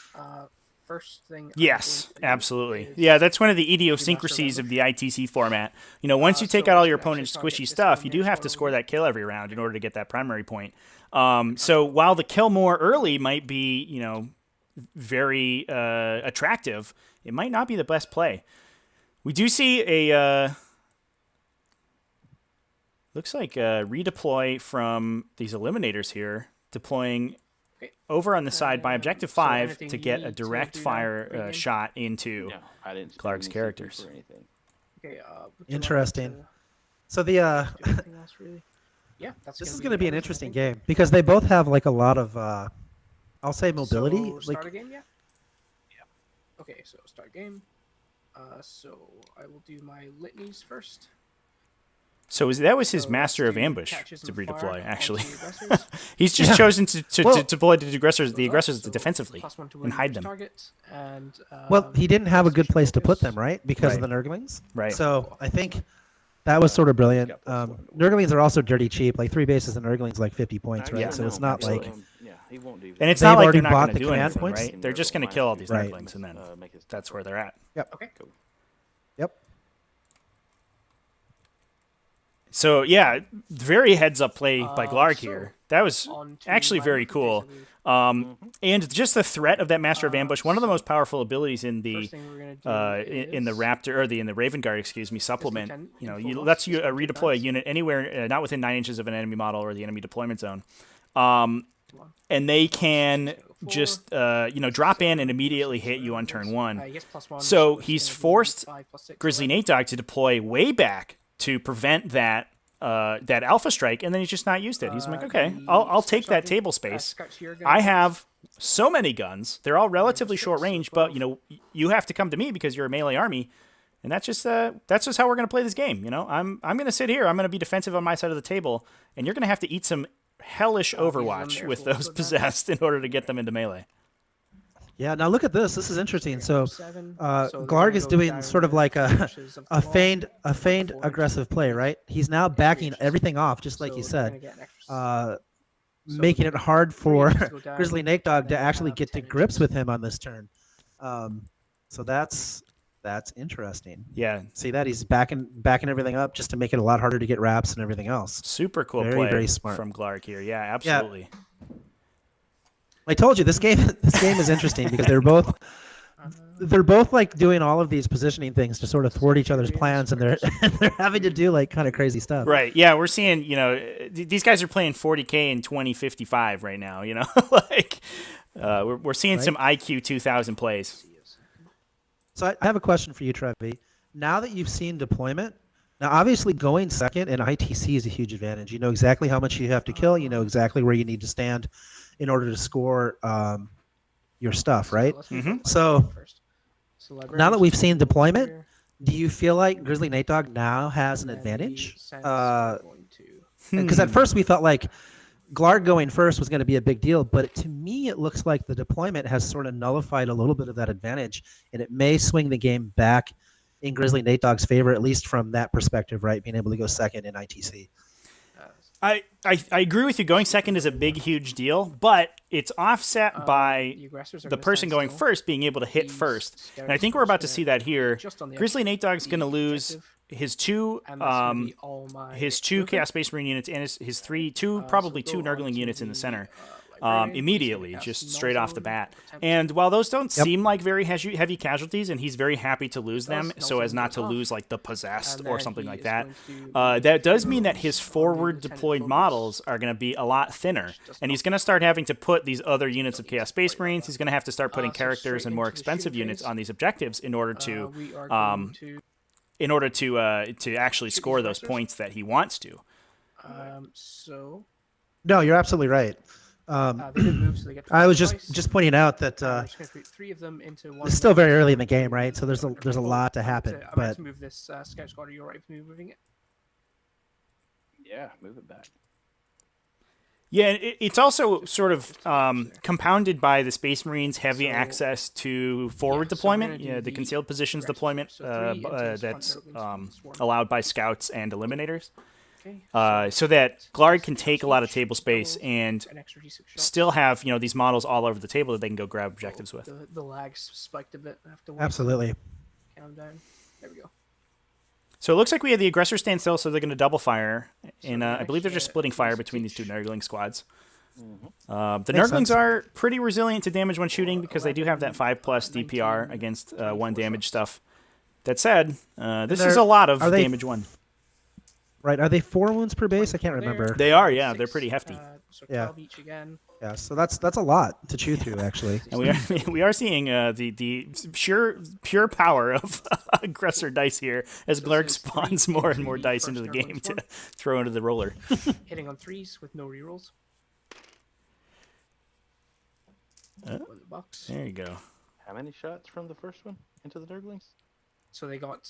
first thing. Yes, I'm going to do absolutely. is Yeah, that's one of the Master idiosyncrasies of Ambush. the ITC format. You know, once you take So out all it's your gonna actually opponent's target squishy this stuff, you do culmination have to over score here. that kill every round in order to get that primary point. So while the kill more early might be, you know, very attractive, it might not be the best play. We do see a looks like a redeploy from these eliminators here, deploying Okay. over on the side by objective So 5 anything to you get a need to direct do now, fire pregame? shot into No, I didn't. Glargg's I didn't characters. CP for anything. Okay. Would you like Interesting. to So the do anything else, really? Yeah, that's. this is gonna going to be an everything, I interesting think. game because they both have like a lot of I'll say mobility. So start a Like game, yeah. Okay, so start game. So I will do my litanies first. So that was his So master let's of do ambush catches to and fire redeploy, actually. onto aggressors. He's just Yeah. chosen to Well- deploy the aggressors So defensively +1 to and hide first them. Target, and, well, he didn't have a good concentration place to put focus. them, right? Because Right. of the Nurglings. Right. So I think that was sort of brilliant. got +1. Nurglings are also dirty cheap. Like 3 bases of Nurglings like 50 points, right? Yeah, so it's no, not absolutely. like Yeah, he won't do. And it's They've not like already they're not bought going to the do command anything, points? right? They're just going to kill all these Right. Nurglings, and then that's where they're at. Okay. Cool. So yeah, very heads-up play by Glarrg so here. That was On to actually my very other cool. phase, I believe. And just the threat of that Master of Ambush, one of the so most powerful abilities in the First thing we're gonna do in the is Raptor or in the Raven Guard, excuse me, supplement. Lieutenant You know, in full you loss, lets you just one to redeploy a advance. unit anywhere not within 9 inches of an enemy model or the enemy deployment zone, Come on. and they can Let's go just four, drop in and 7, immediately versus hit you on turn this. one. Yes, +1, So it's he's gonna be forced 5 + 6, Grizzly 11. Nate Dog to deploy way back to prevent that Alpha Strike, and then he's just not used it. He's like, okay, The I'll take that Sergeant, table space. Scouts here are I gonna have so many guns. They're all relatively 6, short range, so but you know you have to come to me because you're a melee army, and that's just how we're gonna play this game. You know, I'm gonna sit here. I'm gonna be defensive on my side of the table, and you're gonna have to eat some hellish Overwatch there with for those advantage. possessed in order to get them into melee. Yeah, now look at this. This is interesting. So, 7, so they're Glarg gonna is go doing down sort of the like a pushes of the wall, a feigned forward. aggressive play, right? He's now backing inches. everything off, just like So you they're gonna said, get an extra So making it hard 3 for inches go down, Grizzly Nate Dog and to then they actually have get to 10 grips inches. with him on this turn. So that's interesting. Yeah, See that he's backing everything up just to make it a lot harder to get wraps and everything else. super cool Very, play very smart. from Glarg here. Yeah, absolutely. I told you this game is interesting because they're both like doing all of these positioning things to sort of thwart each other's plans, and they're they're having to do like kind of crazy stuff. Right. Yeah, we're seeing, you know, these guys are playing 40K in 2055 right now, you know? like we're seeing Right. some IQ 2000 plays. So I have a question for you, Trevi. Now that you've seen deployment, now obviously going second in ITC is a huge advantage. You know exactly how much you have to kill. You know exactly where you need to stand in order to score your stuff, right? Let's move Mhm. on to So, first. So now that librarians we've will seen go deployment, here, do you feel like Grizzly Nate Dog now has an and the advantage? Sens are going to- Because at first we felt like Glarg going first was going to be a big deal, but to me it looks like the deployment has sort of nullified a little bit of that advantage, and it may swing the game back in Grizzly Nate Dog's favor, at least from that perspective, right? Being able to go second in ITC. I agree with you. Going second is a big, huge deal, but it's offset by the aggressors are the gonna person stand going still. first being able to hit These first. And I scouts think are we're about to just see gonna that here. just on the Grizzly edge Nate Dog's of going to the lose objective, his two and that's gonna be all my his two movement. Chaos Space Marine units and his So probably go two on Nurgling to units in the the, center. librarian. He's Immediately, gonna just cast straight Null off the Zone, bat. attempt And while those don't Yep. seem like very heavy casualties, and he's very happy to lose them Null so as Zone not goes to off, lose like the possessed and or then something he like is that, going to do that does the mean that moves his on the forward lieutenant deployed focus. models are going to be a lot thinner, does and not he's going to start having to put these other units of he's Chaos Space quite Marines. He's going to have to start putting so characters straight and more into the expensive shoot units phase. on these objectives in order to We are going to actually Shoot score these those Raptors. points that he wants to. so No, you're absolutely right. they did move, so they get to I was twice. just pointing out that We're just gonna put 3 of them into one. it's still very round. early in the game, right? So there's a lot to I'm happen. about But to move this scout squad. Are you alright with me moving it? Yeah, move it back. Yeah, it's also sort of compounded by the Space Marines' heavy So- access to forward so we're deployment, gonna do the the concealed positions aggressive deployment first. So 3 into this front that's Nurglings from the swarm. allowed by scouts and eliminators. Okay. so that Glarrg can take a lot of table space and an extra D6 shots. still have these models all over the table that they can go grab objectives with. The lag spiked a bit. I have to wait Absolutely. Count down. There we go. So it looks like we have the aggressors stand still, so they're going to double fire, and we're I gonna believe they're just hit splitting fire these between these two each. Nurgling squads. The Makes Nurglings sense. are pretty resilient to damage when shooting because they do have that 5+ DPR against 1 damage stuff. That said, this is a lot of are they- damage one. Right. Are they 4 wounds per base? I can't remember. They are, yeah, they're 6, pretty hefty. So Yeah. 12 each again. Yeah. So that's a lot to chew through, actually. And we are seeing the pure power of aggressor dice here as So Glarrg this is spawns 3 more and more for dice first into the Nurgling game to spawn. throw into the roller. Hitting on 3s with no rerolls. Uh, On the box. There you go. How many shots from the first one into the Nurglings? So they got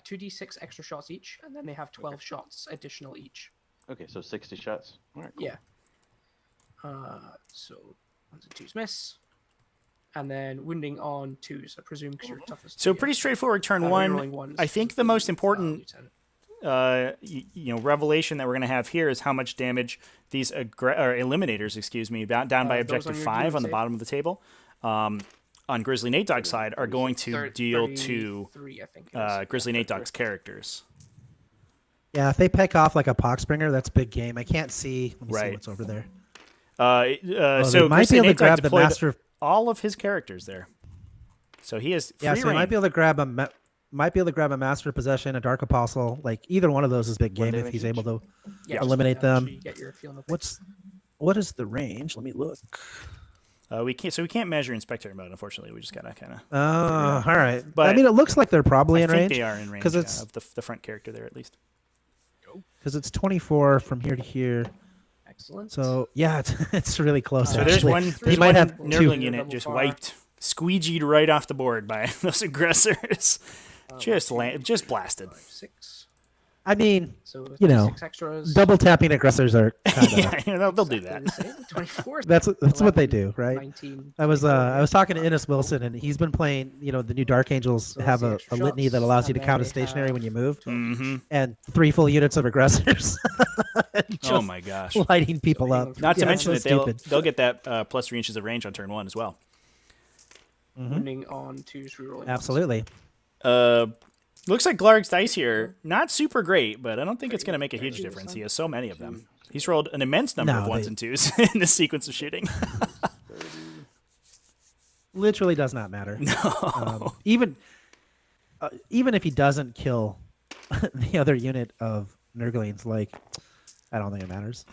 2d6 extra shots each, and then they have 12 shots additional each. Okay, so 60 shots. All right, cool. Yeah. So 1s and 2s miss. And then wounding on 2s, I presume, because you're toughest. So to pretty hit. straightforward turn Rerolling one. ones I think with the most important lieutenant. revelation that we're going to have here is how much damage these eliminators, down by Those objective on your 5 on the save? bottom of the table, on GrizzlyNateDog's side, are going to deal to 33, I think. it is. GrizzlyNateDog's characters. Yeah. If they pick off like a Poxbringer, that's big game. I can't see. Let me see Right. what's over there. So they might be able to GrizzlyNateDog grab the deployed master. all of his characters there. So he is free Yeah. So they reign. might be able to grab a master of possession, a dark apostle. Like either one of those is big game if damage he's each. able to. Yeah, just eliminate to make sure them. you get your feel in the What is the range? Let me look. we can't measure in spectator mode, unfortunately. We just gotta kind of. Oh, all right. But I mean, it looks like they're probably I in think range they are in range 'cause it's- of the front character there at least. because it's 24 from here to here. Excellent. So yeah, it's really close. So there's actually. one. He There's might one have Nurgling two. unit Double just fire. wiped, squeegeed right off the board by those aggressors. Just blasted. 5, 6. I mean, So You know, 6 extras. double tapping aggressors are kind of. Yeah, they'll do that. Exactly the same. 24. That's what they 11, do, right? 19. I was talking to Innes Wilson, and he's been playing. The new Dark Angels So have that's a the extra litany shots, that allows you to and count then as they stationary when you move, hmm and 3 full units of aggressors. Just Oh my gosh! lighting people So up. Not to Yeah, mention it's that so stupid. they'll get that +3 inches of range on turn 1 as well. Wounding on 2s, rerolling. ones. Absolutely. Looks like Glarg's dice here not super great, but I don't think it's going to make a huge difference. He has so many of them. He's rolled an immense number No, of 1s they- and 2s in this sequence of shooting. Literally does not matter. No. Even if he doesn't kill the other unit of Nurglings, like I don't think it matters.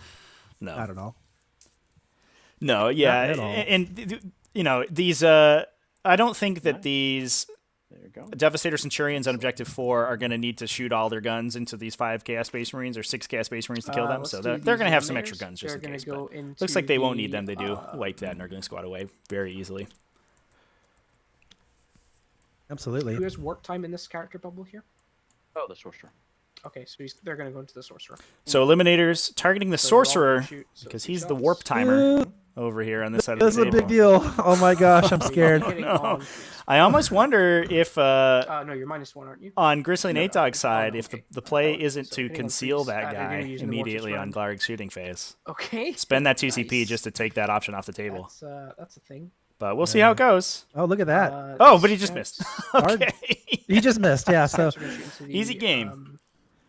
No. Not at all. No, yeah, Not at all. and these. I don't think that these There you go. Devastator Centurions on Objective 4 are going to need to shoot all their guns into these 5 Chaos Space Marines or 6 Chaos Space Marines to kill them. Let's So do they're these going to have some eliminators. extra guns just They're in gonna case. go But into looks like they won't the, need them. They do wipe that Nurgling squad away very easily. Absolutely. Who has warp time in this character bubble here? Oh, the sorcerer. Okay, so they're going to go into the sorcerer. So Eliminators targeting the So they're all gonna Sorcerer shoot, so because 3 he's the shots. warp timer over here on this side of This the is a table. big deal. Oh my gosh, I'm scared. Hitting No. on 3s. I almost wonder if No, you're -1, aren't you? on GrizzlyNateDog's side, no, if okay. the play So isn't to hitting on conceal 3s, that they're gonna guy use the mortars immediately on round. Glarg's shooting phase. Okay. Spend that 2 CP Nice. just to take that option off the table. That's a thing. But we'll see how it goes. Oh, look at that. Oh, but he just missed. Hard. Okay. He just missed. Yeah. So Easy game.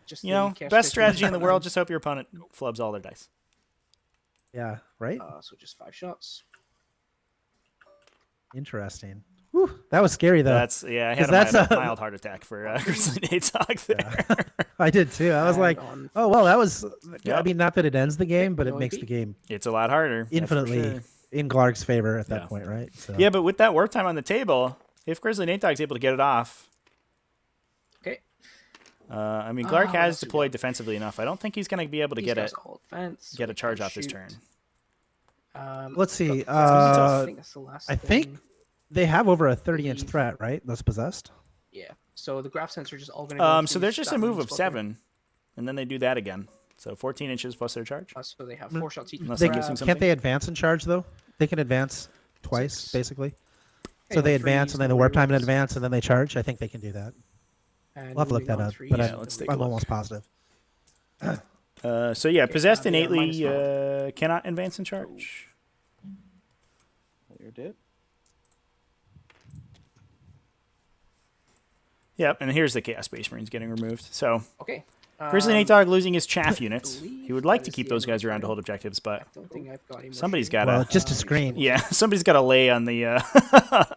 Just You know, best strategy in the world, just hope your opponent flubs all their dice. yeah. Right. So just 5 shots. Interesting. Whew, that was scary though. I had 'Cause a that's mild heart attack for GrizzlyNateDog there. I did too. I was And like, on oh well, that was. Yeah. I mean, not that it ends the game, but it Going makes B. the game It's a lot harder. that's for infinitely sure. in Glarg's favor at that Yeah. point, right? So. Yeah, but with that warp time on the table, if GrizzlyNateDog's able to get it off, Okay. I mean, Glarrg has that's too deployed defensively enough. I don't think he's going to be able to These get guys it, all advance, so get they a charge can off this shoot. turn. Let's see. I think that's the last I think thing. they have over a 30-inch threat, right? That's possessed. Yeah. So the graph sensor just all going to go. So through there's just a that move one of spot 7, and then they do that again. So 14 inches plus their charge. there. So they have 4 shots each. Unless They I'm can, missing can't something. they advance and charge though? They can advance twice, 6. basically. Okay, So they no advance threes, and then no the warp time in rerolls. advance and then they charge. I think they can do that. And We'll have to look moving that on up, 3s, but Yeah, I'm, let's take a I'm look. almost positive. So yeah, possessed they are innately -1. cannot advance in charge. You're dead. Yep, and here's the Chaos Space Marines getting removed. So Okay. GrizzlyNateDog losing his chaff units. believe He would like that to is keep the those end of guys the around to turn. hold objectives, I but don't think I've got any more somebody's shooting. got Well, to. just a screen. Yeah, somebody's got to lay on the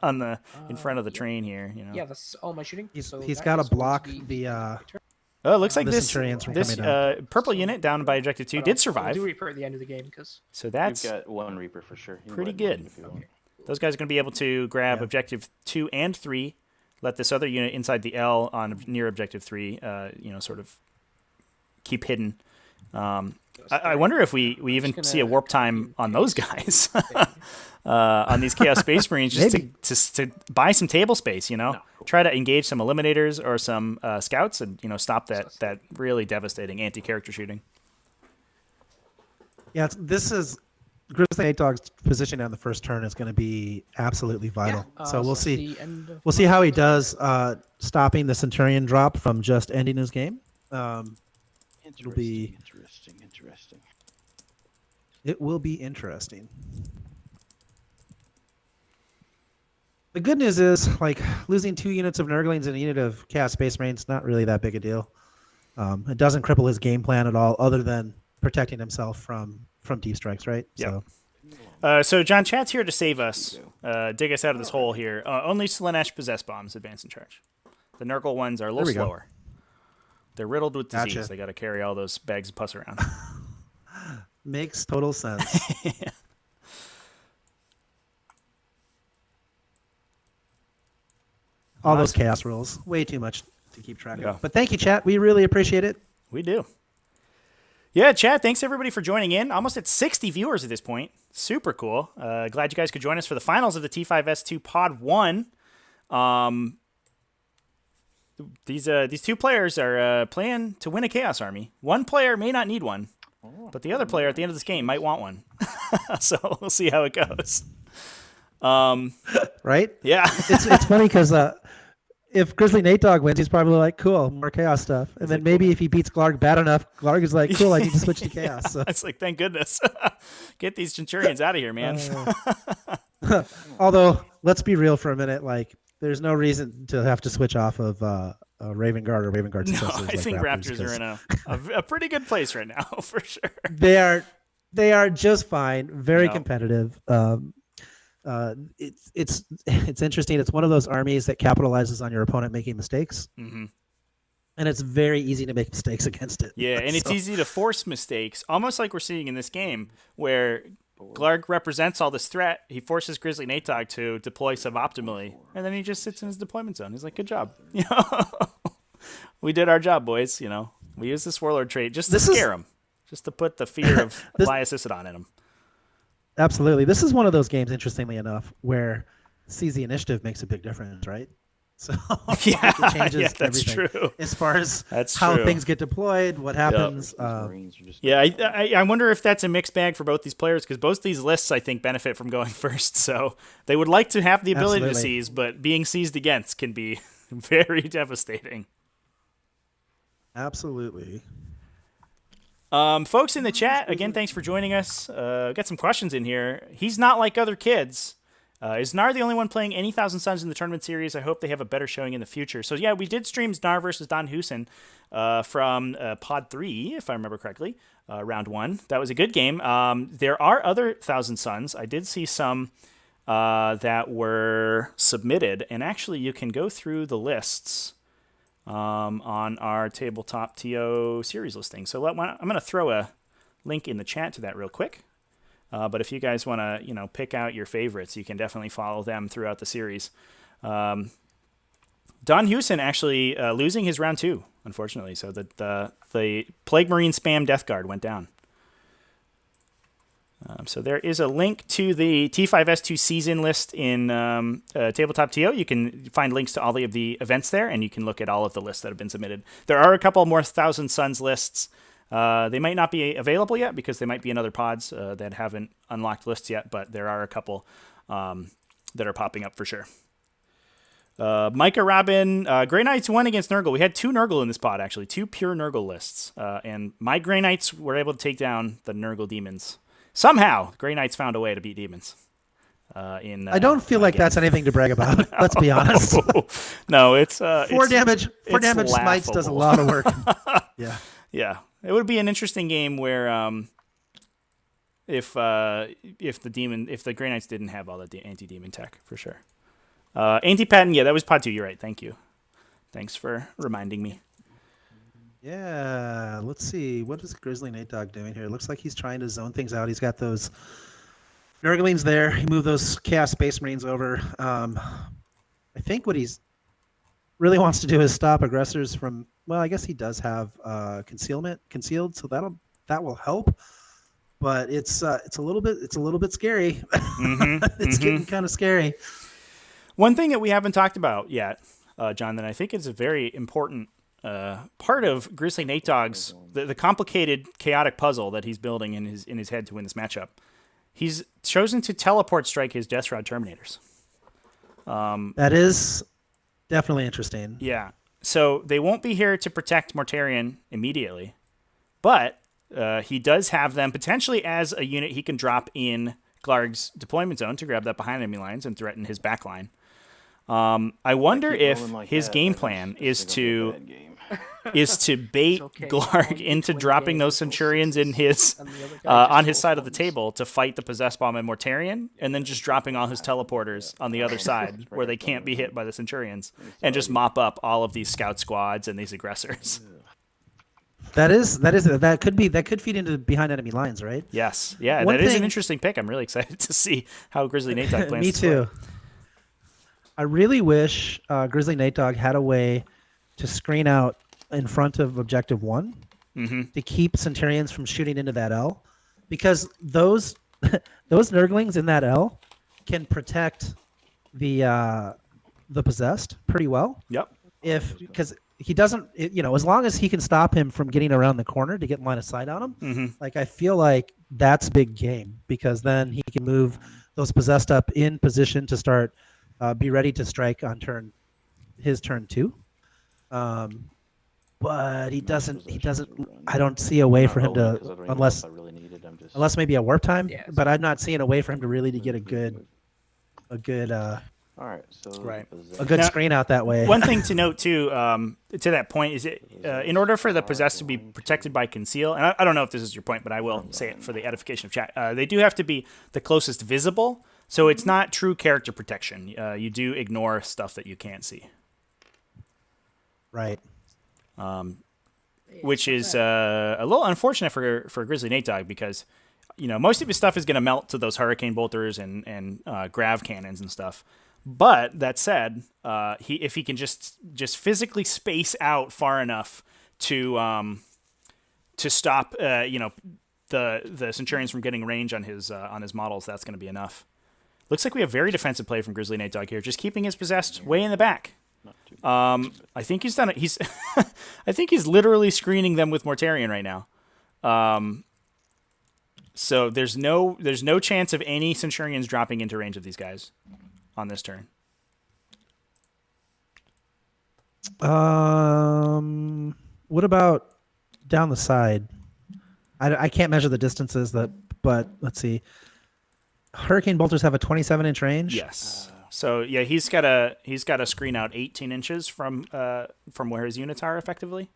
on the in front of the yeah. train here. You know. Yeah, that's all my shooting. He's So he's that got to is going block be the turn. Oh, it looks like the this Centurions from this coming down. purple So- unit down by objective 2 But did I'll survive. do Reaper at the end of the game because So You've that's got one Reaper for sure. You can pretty go ahead good. and if you want. okay. those guys are going to be able to grab Yeah. objective 2 and 3. Let this other unit inside the L on near objective 3, sort of keep hidden. I wonder if we even just see a gonna warp time on those guys. thing. On these Chaos Space Marines, just Maybe. to buy some table space, try to engage some Eliminators or some Scouts, and stop that really devastating anti-character shooting. Yeah, this is GrizzlyNateDog's position on the first turn is going to be absolutely vital. So we'll that's see. the end of We'll see my how he turn. does stopping the Centurion drop from just ending his game. It'll be Interesting. it will be interesting. The good news is, like, losing 2 units of Nurglings and a unit of Chaos Space Marines, not really that big a deal. It doesn't cripple his game plan at all, other than protecting himself from deep strikes, right? Yep. So So John Chat's here to save us, dig us out of this hole here. Only Slaanesh Possessed Bombs advance in charge. The Nurgle ones are a little There we go. slower. They're riddled with disease. Gotcha. They got to carry all those bags of pus around. makes total sense. All those chaos rules, way too much to keep track Yeah. of. But thank you, chat. We really appreciate it. We do. Yeah, Chad, thanks everybody for joining in. Almost at 60 viewers at this point. Super cool. Glad you guys could join us for the finals of the T5S2 Pod 1. These two players are playing to win a Chaos Army. One player may not need one, but the other player at the end of this game might want one. So we'll see how it goes. Right? Yeah. It's funny because if GrizzlyNateDog wins, he's probably like, cool, more chaos stuff. And then maybe if he beats Glarrg bad enough, Glarrg is like, cool, I need to switch to chaos. So. It's like, thank goodness. Get these Centurions out of here, man. Although, let's be real for a minute. Like, there's no reason to have to switch off of Raven Guard or Raven Guard No, successors. I like think Raptors are 'cause in a pretty good place right now, for sure. they are just fine, very No. competitive. It's interesting. It's one of those armies that capitalizes on your opponent making mistakes, Hmm. and it's very easy to make mistakes against it. Yeah, and it's So- easy to force mistakes, almost like we're seeing in this game, where Glarrg represents all this threat. He forces GrizzlyNateDog to deploy suboptimally, and then he just sits in his deployment zone. He's like, "Good job, we did our job, boys." We used this Warlord trait just to This is- scare him, just to put the fear of This- Lysicidon in him. Absolutely. This is one of those games, interestingly enough, where CZ initiative makes a big difference, right? So Yeah, it changes yeah, that's everything true. as far as That's how true. things get deployed, what happens. Marines are just Yeah, I wonder if that's a mixed bag for both these players, because both these lists, I think, benefit from going first. So they would like to have the ability to Absolutely. seize, but being seized against can be very devastating. Absolutely. Folks in the chat, again, thanks for joining us. Got some questions in here. He's not like other kids. Is Gnar the only one playing any Thousand Suns in the tournament series? I hope they have a better showing in the future. So yeah, we did stream Gnar versus Don Husin from Pod 3, if I remember correctly, round 1. That was a good game. There are other Thousand Suns. I did see some that were submitted, and actually you can go through the lists on our tabletop TO series listing. So I'm going to throw a link in the chat to that real quick. But if you guys want to, pick out your favorites, you can definitely follow them throughout the series. Don Husin actually losing his round 2, unfortunately. So that the Plague Marine spam Death Guard went down. So there is a link to the T5S2 season list in Tabletop TO. You can find links to all of the events there, and you can look at all of the lists that have been submitted. There are a couple more Thousand Suns lists. They might not be available yet because they might be in other pods that haven't unlocked lists yet, but there are a couple that are popping up for sure. Micah Robin, Grey Knights won against Nurgle. We had 2 Nurgle in this pod, actually. 2 pure Nurgle lists. And my Grey Knights were able to take down the Nurgle demons. Somehow, Grey Knights found a way to beat demons. I don't feel like that's anything to brag about. Let's be honest. No, it's... 4 damage smites does a lot of work. Yeah. Yeah. It would be an interesting game where... if the Grey Knights didn't have all the anti-demon tech, for sure. Anti-patent, yeah, that was pod 2. You're right. Thank you. Thanks for reminding me. Yeah, let's see. What is GrizzlyNateDog doing here? It looks like he's trying to zone things out. He's got those Nurglings there. He moved those Chaos Space Marines over. I think what he's really wants to do is stop aggressors from. Well, I guess he does have concealed, so that will help. But it's a little bit scary. It's getting kind of scary. One thing that we haven't talked about yet, John, that I think is a very important part of GrizzlyNateDog's the complicated, chaotic puzzle that he's building in his head to win this matchup. He's chosen to teleport strike his Death Rod Terminators. That is definitely interesting. Yeah. So they won't be here to protect Mortarion immediately, but he does have them potentially as a unit he can drop in Glarg's deployment zone to grab that behind enemy lines and threaten his back line. I wonder if his game plan is to bait Glarg into dropping those Centurions in his on his side of the table to fight the Possess Bomb and Mortarion, and then just dropping all his teleporters on the other side where they can't be hit by the Centurions, and just mop up all of these scout squads and these aggressors. That could feed into behind enemy lines, right? Yes, yeah, that is an interesting pick. I'm really excited to see how GrizzlyNateDog plans. Me too. I really wish GrizzlyNateDog had a way to screen out in front of Objective 1 to keep Centurions from shooting into that L, because those Nurglings in that L can protect the possessed pretty well. Yep. Because he doesn't, as long as he can stop him from getting around the corner to get line of sight on him, like I feel like that's big game, because then he can move those possessed up in position to start be ready to strike on his turn 2. But he doesn't. I don't see a way for him to, unless maybe a warp time. Yeah, but I'm not seeing a way for him to really get a good. All right, so right. A good screen out that way. One thing to note too, to that point, is in order for the possessed to be protected by conceal, and I don't know if this is your point, but I will say it for the edification of chat. They do have to be the closest visible, so it's not true character protection. You do ignore stuff that you can't see. Right. Which is a little unfortunate for GrizzlyNateDog, because most of his stuff is going to melt to those hurricane bolters and grav cannons and stuff. But that said, if he can just physically space out far enough to stop the Centurions from getting range on his models, that's going to be enough. Looks like we have very defensive play from GrizzlyNateDog here, just keeping his possessed way in the back. I think he's done it. I think he's literally screening them with Mortarion right now. So there's no chance of any Centurions dropping into range of these guys on this turn. What about down the side? I can't measure the distances but let's see. Hurricane bolters have a 27-inch range. Yes. So yeah, he's got to screen out 18 inches from where his units are effectively.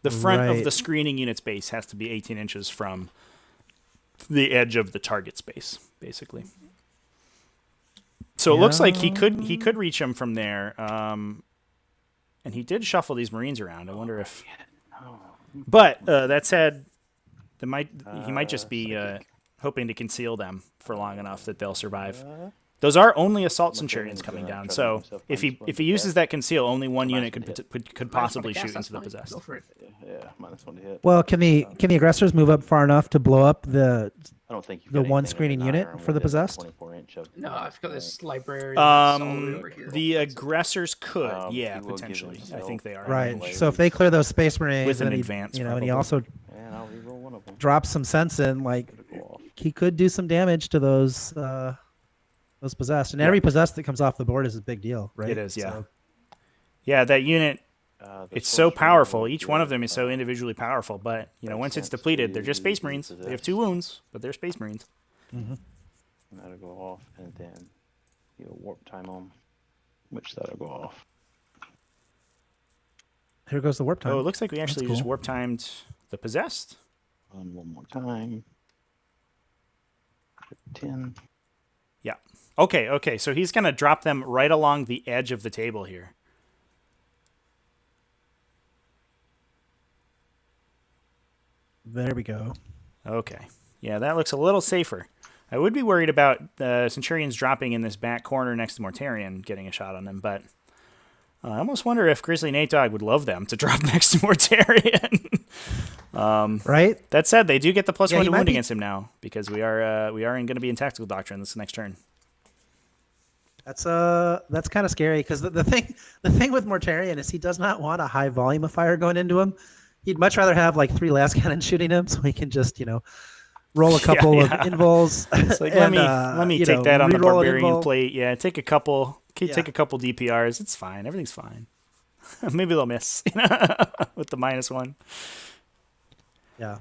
The front of the screening unit's base has to be 18 inches from the edge of the target space, basically. So it looks like he could reach him from there. And he did shuffle these Marines around. I wonder if. But that said, he might just be hoping to conceal them for long enough that they'll survive. Those are only assault Centurions coming down, so if he uses that conceal, only one unit could possibly shoot into the possessed. Yeah, -1 to hit. Well, can the aggressors move up far enough to blow up the I don't think the one screening unit for the possessed? No, I've got this librarian over here. The aggressors could, potentially. I think they are. Right. So if they clear those Space Marines, with an advance, and he also And I'll reroll one of them. drops some sense in, like he could do some damage to those those possessed, and every possessed that comes off the board is a big deal, right? It is, yeah. So, Yeah, that unit, The it's so sorcerer powerful. will Each one of give, them is so individually powerful, but, makes once it's sense depleted, they're just to Space the Marines. They have possessed. 2 wounds, but they're Space Marines. And that'll go off, and then you'll warp time on, which that'll go off. here goes the warp time. Oh, it looks like we actually just cool. warp timed the possessed. One more time. 10. Yeah. Okay, so he's going to drop them right along the edge of the table here. There we go. Okay. Yeah, that looks a little safer. I would be worried about the Centurions dropping in this back corner next to Mortarion, getting a shot on them, but I almost wonder if GrizzlyNateDog would love them to drop next to Mortarion. Right? That said, they do get the +1 he to might wound be- against him now, because we are going to be in Tactical Doctrine this next turn. That's kind of scary because the thing with Mortarion is he does not want a high volume of fire going into him. He'd much rather have like 3 last cannons shooting him, so he can just roll a couple of invols. It's like, let me take that on the Barbarian plate. Yeah, take a couple DPRs. It's fine. Everything's fine. Maybe they'll miss with the -1. Yeah.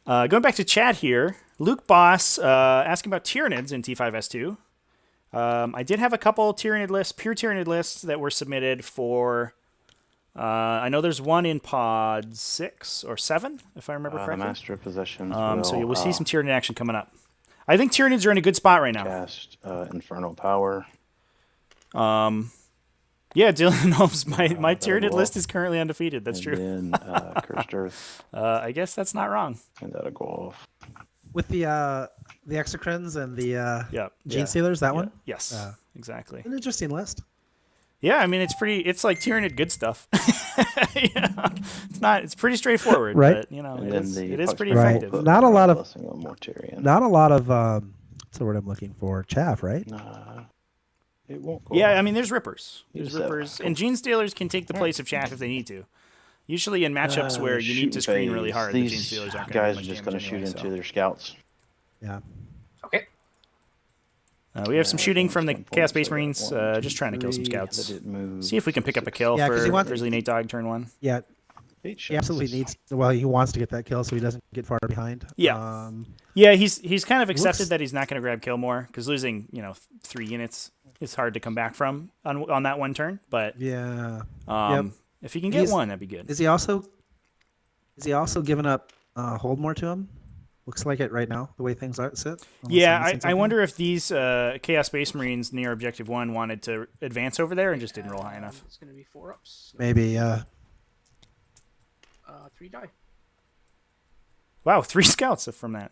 Going back to chat here, Luke Boss asking about Tyranids in T5S2. I did have a couple Tyranid lists, pure Tyranid lists that were submitted for. I know there's one in Pod 6 or 7, if I remember The correctly. Master of Possessions So will we'll see some Tyranid action coming up. I think Tyranids are in a good spot right now. cast Infernal Power. Yeah, Dylan knows my that'll Tyranid go list off. is currently undefeated. That's And true. then Cursed Earth, I guess that's not wrong. and that'll go off. With the Exocrines and the Yeah. Gene Stealers, that one? Yes, Uh, exactly. An interesting list. Yeah, I mean it's like Tyranid good stuff. It's pretty straightforward, Right. but And it then is, the it is Hux pretty Priest will Right. effective. put Not a lot of- Blessing on Mortarion. Not a lot of what's the word I'm looking for? Chaff, right? It won't go Yeah, off. I mean there's Rippers. You There's just have- Rippers. And Gene Stealers can take the place of Chaff if they need to. Usually in matchups where you need to Shooting screen really phase. hard, the Gene These Stealers aren't going to guys do are much just going to damage shoot anyway, into so. their scouts. Yeah. Okay. We have some shooting from the 10 Chaos points. Space I got Marines, 1, just trying to kill some 3, scouts. that it moves See if we can pick up a kill Yeah, 'cause for he wants- GrizzlyNateDog turn 1. Yeah, 8 he absolutely shots. needs. Well, he wants to get that kill so he doesn't get far behind. Yeah. Yeah, he's kind of accepted Looks- that he's not going to grab kill more because losing 3 units is hard to come back from on that one turn. But Yeah. if he can get He's- one, that'd be good. Is he also giving up hold more to him? Looks like it right now, the way things are sit. Yeah, I wonder if these Chaos Space Marines near Objective 1 wanted to advance over there and just didn't roll high enough. It's going to be 4 ups. Maybe. 3 die. Wow, 3 scouts from that.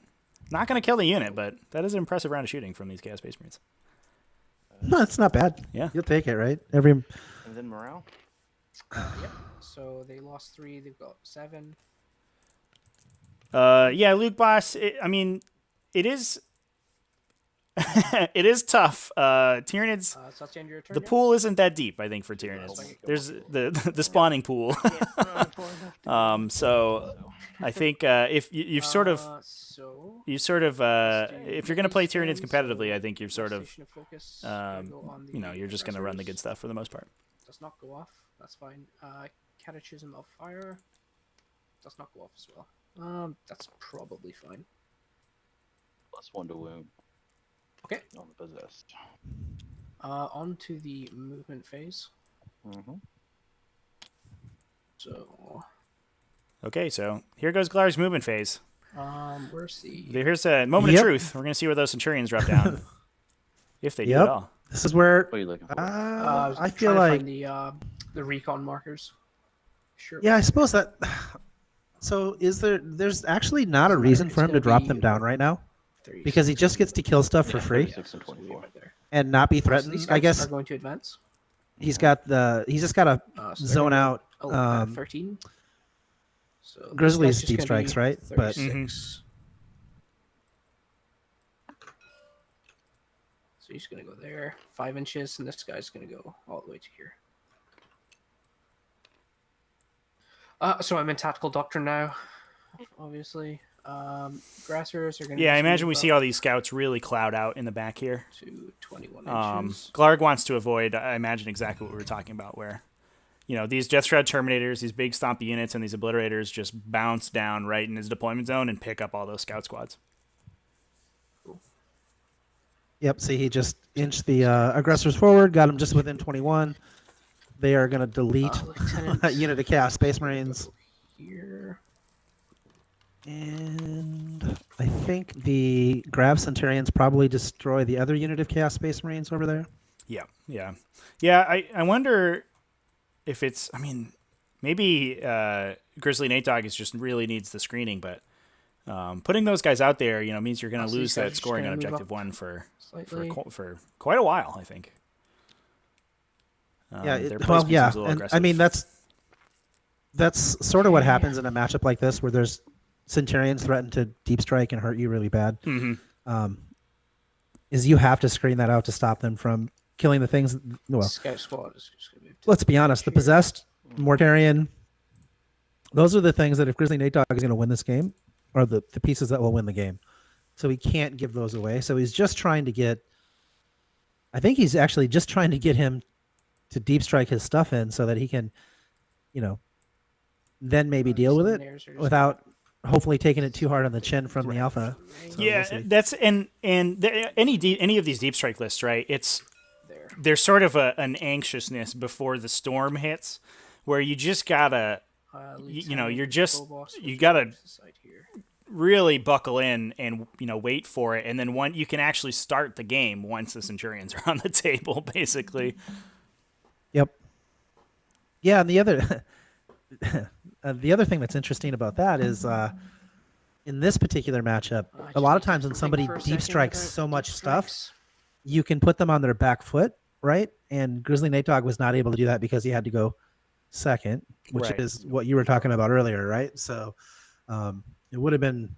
Not going to kill the unit, but that is an impressive round of shooting from these Chaos Space Marines. No, it's not bad. Yeah. You'll take it, right? Every. And then morale. Yep. So they lost 3. They've got 7. Yeah, Luke Boss. I mean, it is. It is tough. Tyranids. So that's the end of your turn. The yeah? pool isn't that deep, I think, for Tyranids. There's the spawning pool. So I think if you've sort of So if you're going to play Tyranids competitively, I think you're sort of Station Focus, gonna go on the you're just going to run the good Aggressors. stuff for the most part. Does not go off. That's fine. Catechism of Fire does not go off as well. That's probably fine. +1 to wound. Okay. On the possessed. On to the movement phase. Mm-hmm. So, Okay, so here goes Glarrg's movement phase. where's the? Here's a moment Yep. of truth. We're going to see where those Centurions drop down, if they do Yep. at all. This is where What are you looking for? I feel trying to like. find the recon markers. Sure. Yeah, I suppose that. So is there's actually not a reason It's for him to gonna drop be them down right now 30. because he just gets to kill stuff for free 36 and So we'll leave 24. it there. and not be So threatened. these I guys guess are going to advance. he's just got to Starting zone at- out. at 13. So this Grizzly's guy's just deep gonna strikes, be right? But- 36. So he's gonna go there, 5 inches, and this guy's gonna go all the way to here. So I'm in tactical doctrine now, obviously. Aggressors are going to. Yeah, I imagine we see all these scouts really cloud out in the back here. To 21 inches. Glarrg wants to avoid, I imagine, exactly what we were talking about, where, these Death Shroud Terminators, these big stompy units, and these Obliterators just bounce down right in his deployment zone and pick up all those scout squads. Yep. See, he just inched the aggressors forward, got him just within 21. They are going to delete that unit of Chaos Space Marines. Here. And I think the Grab Centurions probably destroy the other unit of Chaos Space Marines over there. Yeah. I wonder if it's. I mean, maybe GrizzlyNateDog just really needs the screening, but putting those guys out there, means you're going to lose that scoring on Objective 1 for quite a while, I think. And I mean that's sort of what happens in a matchup like this, where there's Centurions threaten to deep strike and hurt you really bad. Mm-hmm. Is you have to screen that out to stop them from killing the things. Well, Scout Squad is just gonna move to let's be honest. The possessed Mortarion, those are the things that if GrizzlyNateDog is going to win this game, are the pieces that will win the game. So he can't give those away. So he's just trying to get. I think he's actually just trying to get him to deep strike his stuff in so that he can, then maybe deal with it without hopefully taking it too hard on the chin from the alpha. So yeah, that's any of these deep strike lists, right? There's sort of an anxiousness before the storm hits, where you just gotta, you gotta really buckle in and wait for it, and then you can actually start the game once the Centurions are on the table, basically. Yep. Yeah, and the other thing that's interesting about that is in this particular matchup, a lot of times when somebody deep strikes so much stuff, you can put them on their back foot, right? And GrizzlyNateDog was not able to do that because he had to go second, which is what you were talking about earlier, right? So it would have been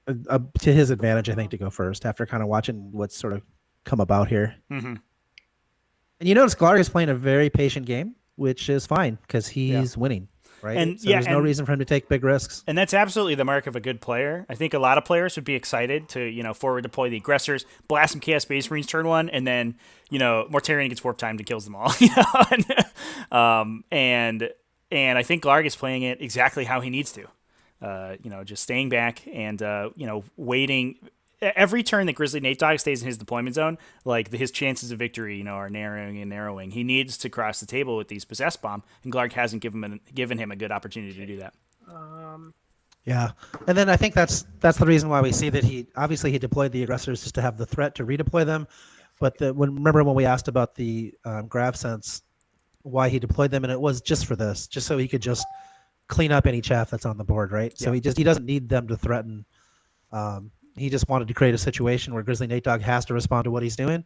to his advantage, I think, to go first after kind of watching what's sort of come about here. Mm-hmm. And you notice Glarrg is playing a very patient game, which is fine because he's winning, right? And so there's no reason for him to take big risks. And that's absolutely the mark of a good player. I think a lot of players would be excited to, forward deploy the aggressors, blast some Chaos Space Marines turn one, and then, Mortarion gets warp timed and kills them all. And I think Glarrg is playing it exactly how he needs to. Just staying back and waiting. Every turn that GrizzlyNateDog stays in his deployment zone, his chances of victory, are narrowing and narrowing. He needs to cross the table with these possessed bomb, and Glarrg hasn't given him a good opportunity to do that. Yeah, and then I think that's the reason why we see that he deployed the aggressors just to have the threat to redeploy them. But remember when we asked about the grav sense, why he deployed them, and it was just for this, just so he could just clean up any chaff that's on the board, right? So he doesn't need them to threaten. He just wanted to create a situation where GrizzlyNateDog has to respond to what he's doing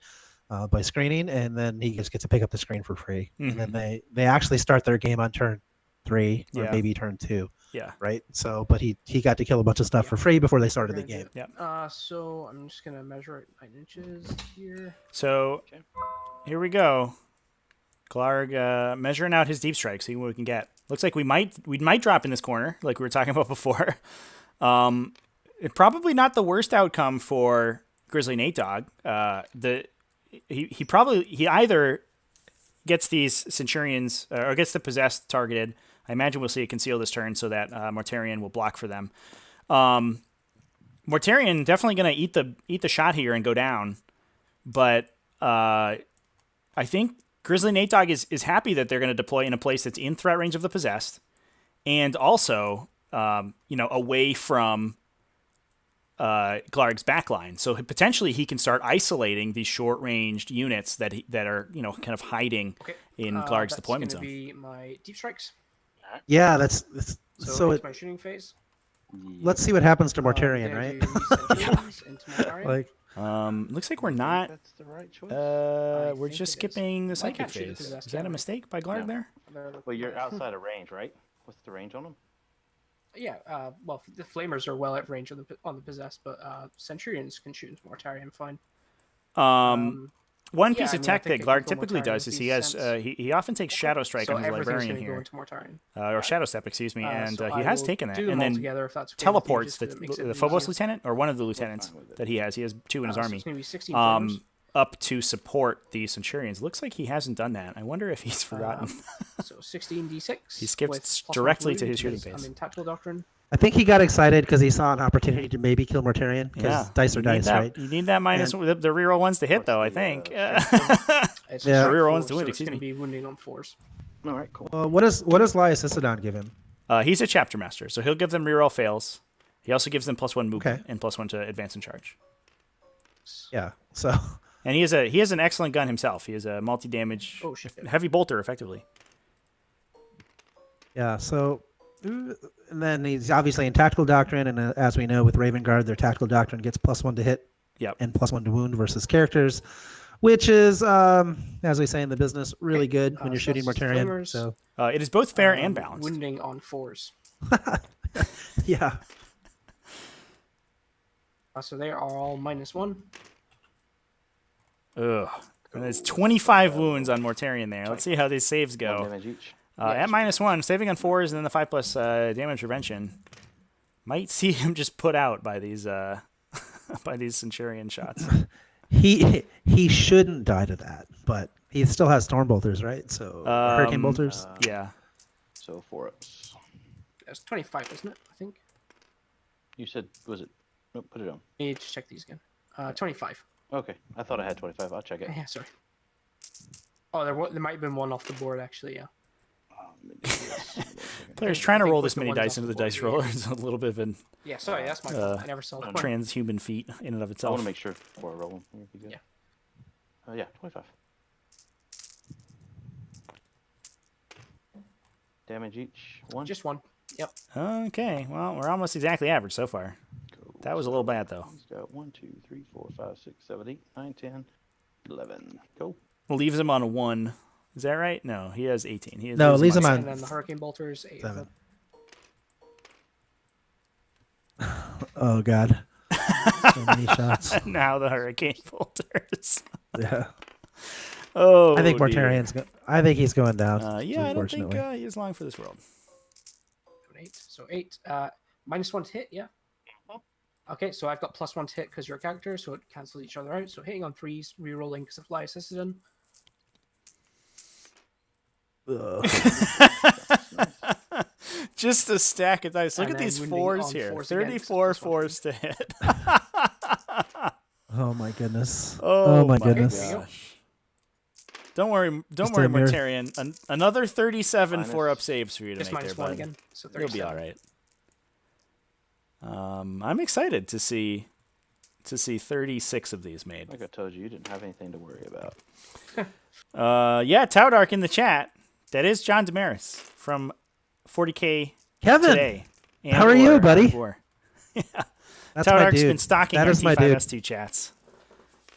by screening, and then he just gets to pick up the screen for free. Mm-hmm. And then they actually start their game on turn 3 or maybe turn 2. Yeah. Right. So, but he got to kill a bunch of stuff for free before they started the game. Yeah. So I'm just gonna measure it 9 inches here. So here we go. Glarrg measuring out his deep strike, seeing what we can get. Looks like we might drop in this corner, like we were talking about before. Probably not the worst outcome for GrizzlyNateDog. He either gets these Centurions or gets the possessed targeted. I imagine we'll see it conceal this turn so that Mortarion will block for them. Mortarion definitely going to eat the shot here and go down, but I think GrizzlyNateDog is happy that they're going to deploy in a place that's in threat range of the possessed, and also away from Glarg's backline. So potentially he can start isolating these short-ranged units that are kind of hiding in Glarg's deployment zone. That's going to be my deep strikes. Yeah, that's so it's my shooting phase. Let's see what happens to Mortarion, right? Looks like we're not. That's the right choice. We're just skipping the psychic phase. Is that a mistake by Glarrg there? Well, you're outside of range, right? What's the range on them? Yeah, well, the flamers are well at range on the possessed, but Centurions can shoot into Mortarion fine. one Yeah, piece I of mean, I tech think that it can Glarrg go typically Mortarion does in is these he often takes Shadow Strike So on his everything's Librarian going to go here. into Mortarion. Or Shadow Step, excuse me, and So he I has will taken that, do them and all then together if that's okay with you, teleports just 'cause it makes it the Phobos easier. Lieutenant, or one of the fine lieutenants with it. that he has. He has 2 in his So army. it's going to be 16 flamers. Up to support the Centurions. Looks like he hasn't done that. I wonder if he's forgotten. So 16 d6. He skipped with +1 directly to wound his shooting because phase. I'm in Tactical Doctrine. I think he got excited because he saw an opportunity to maybe kill Mortarion. Because dice are you need dice, that, right? You need that minus the reroll ones to hit, What's though. I the, think. It's Yeah. strike Reroll 4, ones to win, so it's excuse going to me. be wounding on 4s. All right, cool. Well, what does Lyasissadon give him? He's a chapter master, so he'll give them reroll fails. He also gives them +1 movement Okay. and +1 to advance and charge. Yeah. So And he has an excellent gun himself. He is a multi-damage Oh, shit. heavy bolter, effectively. yeah. So and then he's obviously in Tactical Doctrine, and as we know with Raven Guard, their Tactical Doctrine gets +1 to hit Yep. and +1 to wound versus characters, which is, as we say in the business, really good when you're so shooting that's Mortarion. flamers. So It is both fair and balanced. Wounding on 4s. yeah. So they are all -1. Ugh. And there's 25 wounds on Mortarion there. Let's see how these saves 1 go. damage each. At -1, saving on 4s and then the 5+ damage prevention. Might see him just put out by these by these Centurion shots. He shouldn't die to that, but he still has Storm Bolters, right? So Hurricane Bolters. Yeah. So 4 ups. That's 25, isn't it? I think. You said, was it? Nope, put it on. I need to check these again. 25. Okay, I thought I had 25. I'll check it. Yeah, sorry. Oh, there might have been one off the board, actually, yeah. Players trying to think roll with this the many ones dice off into the the board, dice yeah. roller is a little bit of an Yeah, sorry, that's my fault. I never saw that one. transhuman feat in and of I itself. want to make sure before I roll them. Here we go. Yeah. Yeah, 25. Damage each. 1. Just one. Yep. Okay, well, we're almost exactly average so far. Go. That was a little bad, though. He's got 1, 2, 3, 4, 5, 6, 7, 8, 9, 10, 11. Go. Leaves him on a 1. Is that right? No, he has 18. He No, leaves him on- And then the Hurricane Bolters, 8 of 7. them. Oh God. So many shots. Now the Hurricane bolters. Yeah. Oh, I think dear. Mortarion's. I think he's going down. Yeah, I don't think unfortunately. he is long for this world. 8. So 8. -1 to hit, yeah. Okay, so I've got +1 to hit because you're a character, so it cancels each other out. So hitting on 3s, rerolling because of Lyasissadon. Just a stack of dice. Look And at then these wounding 4s on here. 4s 34 against +1 4s to hit. Oh my goodness. Oh my my goodness. gosh. Don't worry, Just worry, a mere- Mortarion. Another 37 Minus- 4-up saves for you to Just make there, -1 bud. again. So You'll be 37. all right. I'm excited to see 36 of these made. Like I told you, you didn't have anything to worry about. Yeah, Taudark in the chat. That is John Damaris from 40K Kevin, today. and how are you, or buddy? before. that's my Taudark's dude. been stalking That our is my dude. T5S2 chats.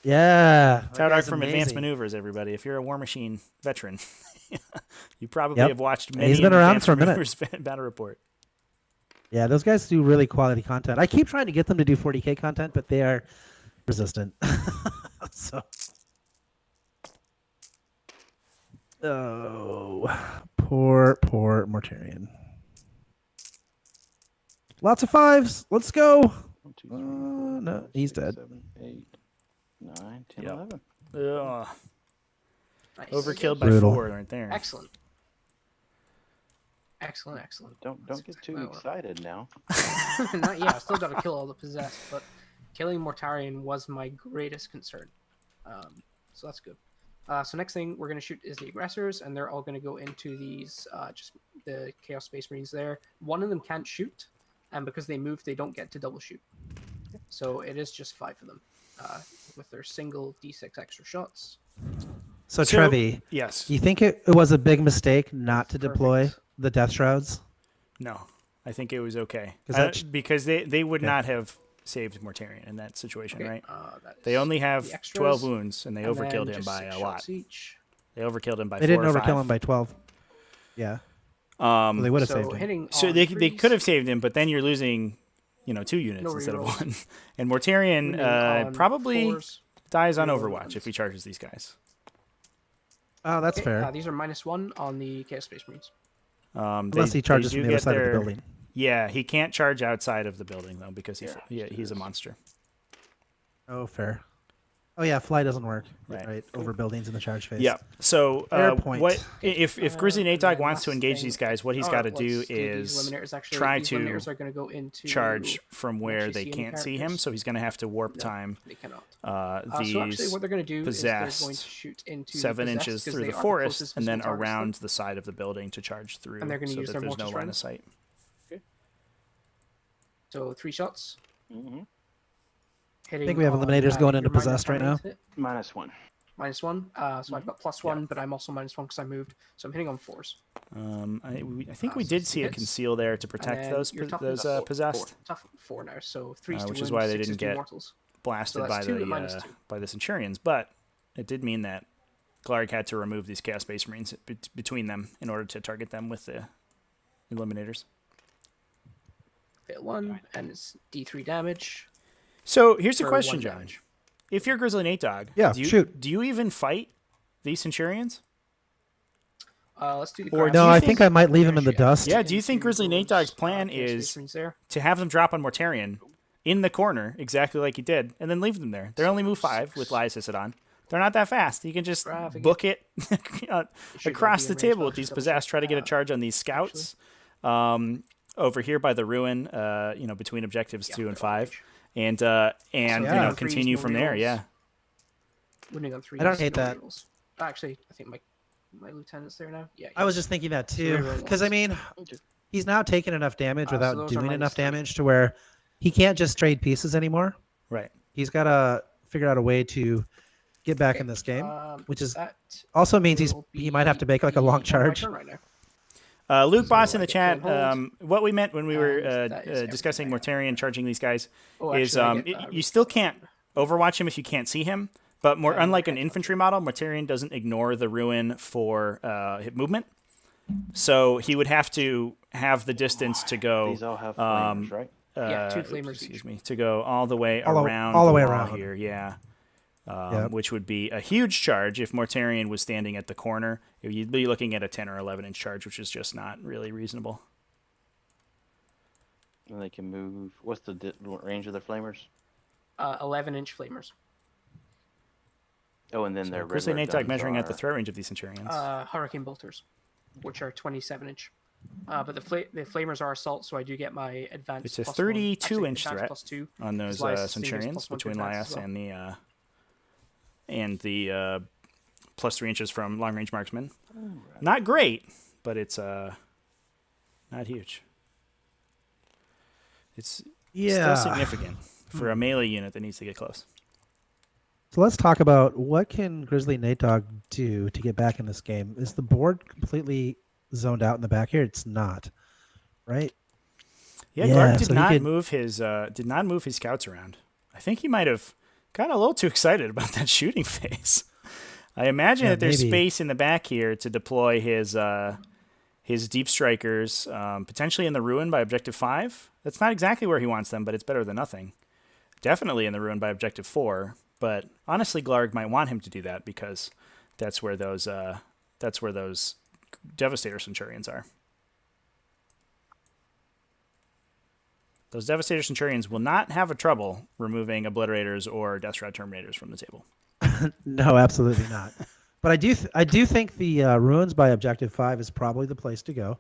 Yeah. that Taudark guy's from Advanced amazing. Maneuvers, everybody. If you're a War Machine veteran, you probably Yep. have watched And many he's been around Advanced for a minute. Maneuvers battle report. Yeah, those guys do really quality content. I keep trying to get them to do 40K content, but they are resistant. So. Oh, poor Mortarion. Lots of 5s. Let's go. 1, 2, 3, 4, No, 5, he's 6, dead. 7, 8, 9, 10, Yep. 11. Ugh. Nice. Overkilled by Brutal. 4 right there. Excellent. Excellent. Don't That's get exactly too what I want. excited now. Not yet. I still got to kill all the possessed, but killing Mortarion was my greatest concern. So that's good. So next thing we're going to shoot is the Aggressors, and they're all going to go into these, just the Chaos Space Marines there. One of them can't shoot, and because they move, they don't get to double shoot. So it is just 5 of them, with their single D6 extra shots. So, So- Trevi, Yes. you think it was a big mistake not to deploy Perfect. the Death Shrouds? No, I think it was okay. 'Cause that sh- Because they would Okay. not have saved Mortarion in that situation, Okay, right? that They is only have the extras, 12 wounds, and they and overkilled then him just by 6 a shots lot. each. They overkilled him by They 4 didn't or overkill 5. him by 12. Yeah. So Um, they would have So saved him. hitting so on they threes, could have saved him, but then you're losing, 2 units No instead of rerolls. 1. And Mortarion wounding on probably 4s. dies on Real Overwatch ones. if he charges these guys. Oh, that's Okay, fair. these are -1 on the Chaos Space Marines. Unless he charges do from the other get side of the their- building. Yeah, he can't charge outside of the building though because Yeah, he's a monster. Oh, fair. Oh yeah, fly doesn't work. Right. Right. Over buildings in the charge phase. Yeah. So Fair point. what if And GrizzlyNateDog then wants to last engage thing- these guys? What he's oh, got to let's do these is eliminators. Actually, try these to eliminators are going to go into charge from where actually they see any can't see him. characters? So he's going to have to warp No, time they cannot. these So actually, what they're going to do is they're going to possessed shoot into 7 the inches possessed, 'cause through they the are forest closest and then visible targets to them. around the side of the building to charge through, And they're gonna so use that their there's no line multi-strand. of sight. So 3 shots. Mm-hmm. Hitting think we have on, eliminators going your into possessed right now. hit. -1. -1. So I've got +1, but I'm also -1 because I moved. So I'm hitting on 4s. I think we did see a hits. conceal there to And protect then those your toughness is possessed, 4. Tough 4 now. So 3 which to is wound, why they 6 didn't to get mortals. blasted So by that's 2 to the -2. by the Centurions. But it did mean that Glarrg had to remove these Chaos Space Marines between them in order to target them with the eliminators. Hit 1, and it's D3 damage. So here's the for question, 1 John. damage. If you're GrizzlyNateDog, Yeah, do you, shoot. do you even fight these Centurions? Let's do the Or grab. do No, you I think- think I might leave him in the Actually, dust. Yeah, do you think into GrizzlyNateDog's those, plan Chaos Space is Marines there. to have them drop on Mortarion in the corner, exactly like he did, and then leave them there? They're only move 5 with Lyacisodon. They're not that fast. You can just Grabbing book it Should across be the in range, table but with these double possessed. check. Try to get a charge on these scouts. Over here by the ruin, between objectives 2 and 5, and yeah. continue Threes, from no there. rerolls. Yeah. Winning on 3. I don't hate that. Actually, I think my lieutenant's there now. Yeah. I was just thinking that too, reroll because I mean, he's now taking enough damage so without those are doing enough -3. damage to where he can't just trade pieces anymore. Right. He's got to figure out a way to get back in this game, which is that also means will he might have to make like a be long my charge. turn right now. Luke Boss So in I the get chat. full hold, What we meant when we were and that is discussing everything I Mortarion charging these guys Oh, is actually, I get, you still can't overwatch him if you can't see him. But unlike an infantry model, Mortarion doesn't ignore the ruin for hit movement. So he would have to have the distance to go. These all have flamers, right? Yeah, 2 flamers Excuse each. me, to go all the way All around the way wall around. here. Yeah. Yep. Which would be a huge charge if Mortarion was standing at the corner. You'd be looking at a 10 or 11 inch charge, which is just not really reasonable. And they can move. What's the range of their flamers? 11-inch flamers. Oh, and then their regular GrizzlyNateDog guns measuring out the are- threat range of these Centurions. Hurricane bolters, which are 27-inch. But the flamers are assault, so I do get my advance. It's a +1. 32-inch Actually, threat advance +2. on those Lias seeing as Centurions +1 to between advance Lias as well. and the +3 inches from long range marksman. Not great, but it's not huge. It's Yeah. still significant for a melee unit that needs to get close. So let's talk about what can GrizzlyNateDog do to get back in this game. Is the board completely zoned out in the back here? It's not, right? Yeah, Yeah, Glarrg so he could- did not move his scouts around. I think he might have got a little too excited about that shooting phase. I imagine Yeah, that there's maybe. space in the back here to deploy his deep strikers, potentially in the ruin by objective 5. That's not exactly where he wants them, but it's better than nothing. Definitely in the ruin by objective 4. But honestly, Glarrg might want him to do that because that's where those Devastator Centurions are. Those Devastator Centurions will not have a trouble removing Obliterators or Death Shroud Terminators from the table. No, absolutely not. But I do think the ruins by objective 5 is probably the place to go.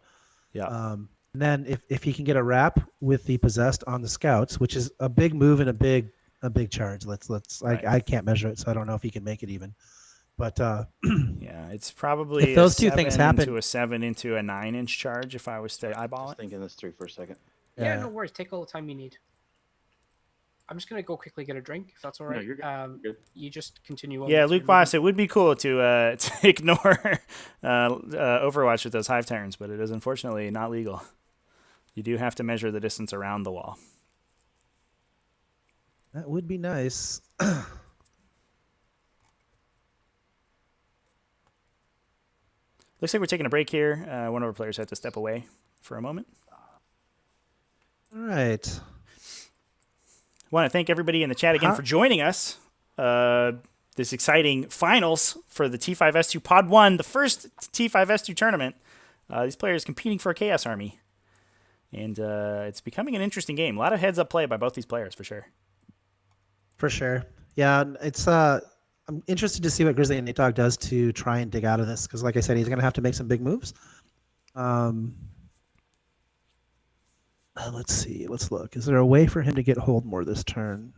Yeah. And then if he can get a wrap with the possessed on the scouts, which is a big move and a big charge. Right. I can't measure it, so I don't know if he can make it even. But Yeah, it's probably If those a two things 7 happen- into a 7 into a 9-inch charge if I was to I eyeball was it. thinking this through for a second. Yeah, no worries. Take all the time you need. I'm just gonna go quickly get a drink, if that's all right. No, you're good. Good. You just continue on. Yeah, with your Luke Boss, movement. it would be cool to ignore Overwatch with those hive tyrants, but it is unfortunately not legal. You do have to measure the distance around the wall. that would be nice. Looks like we're taking a break here. One of our players had to step away for a moment. All right. Want to thank everybody in the chat again How- for joining us this exciting finals for the T5S2 Pod 1, the first T5S2 tournament. These players competing for a Chaos Army. And it's becoming an interesting game. A lot of heads-up play by both these players, for sure. For sure. Yeah, it's I'm interested to see what GrizzlyNateDog does to try and dig out of this, because like I said, he's going to have to make some big moves. Let's see. Let's look. Is there a way for him to get hold more this turn?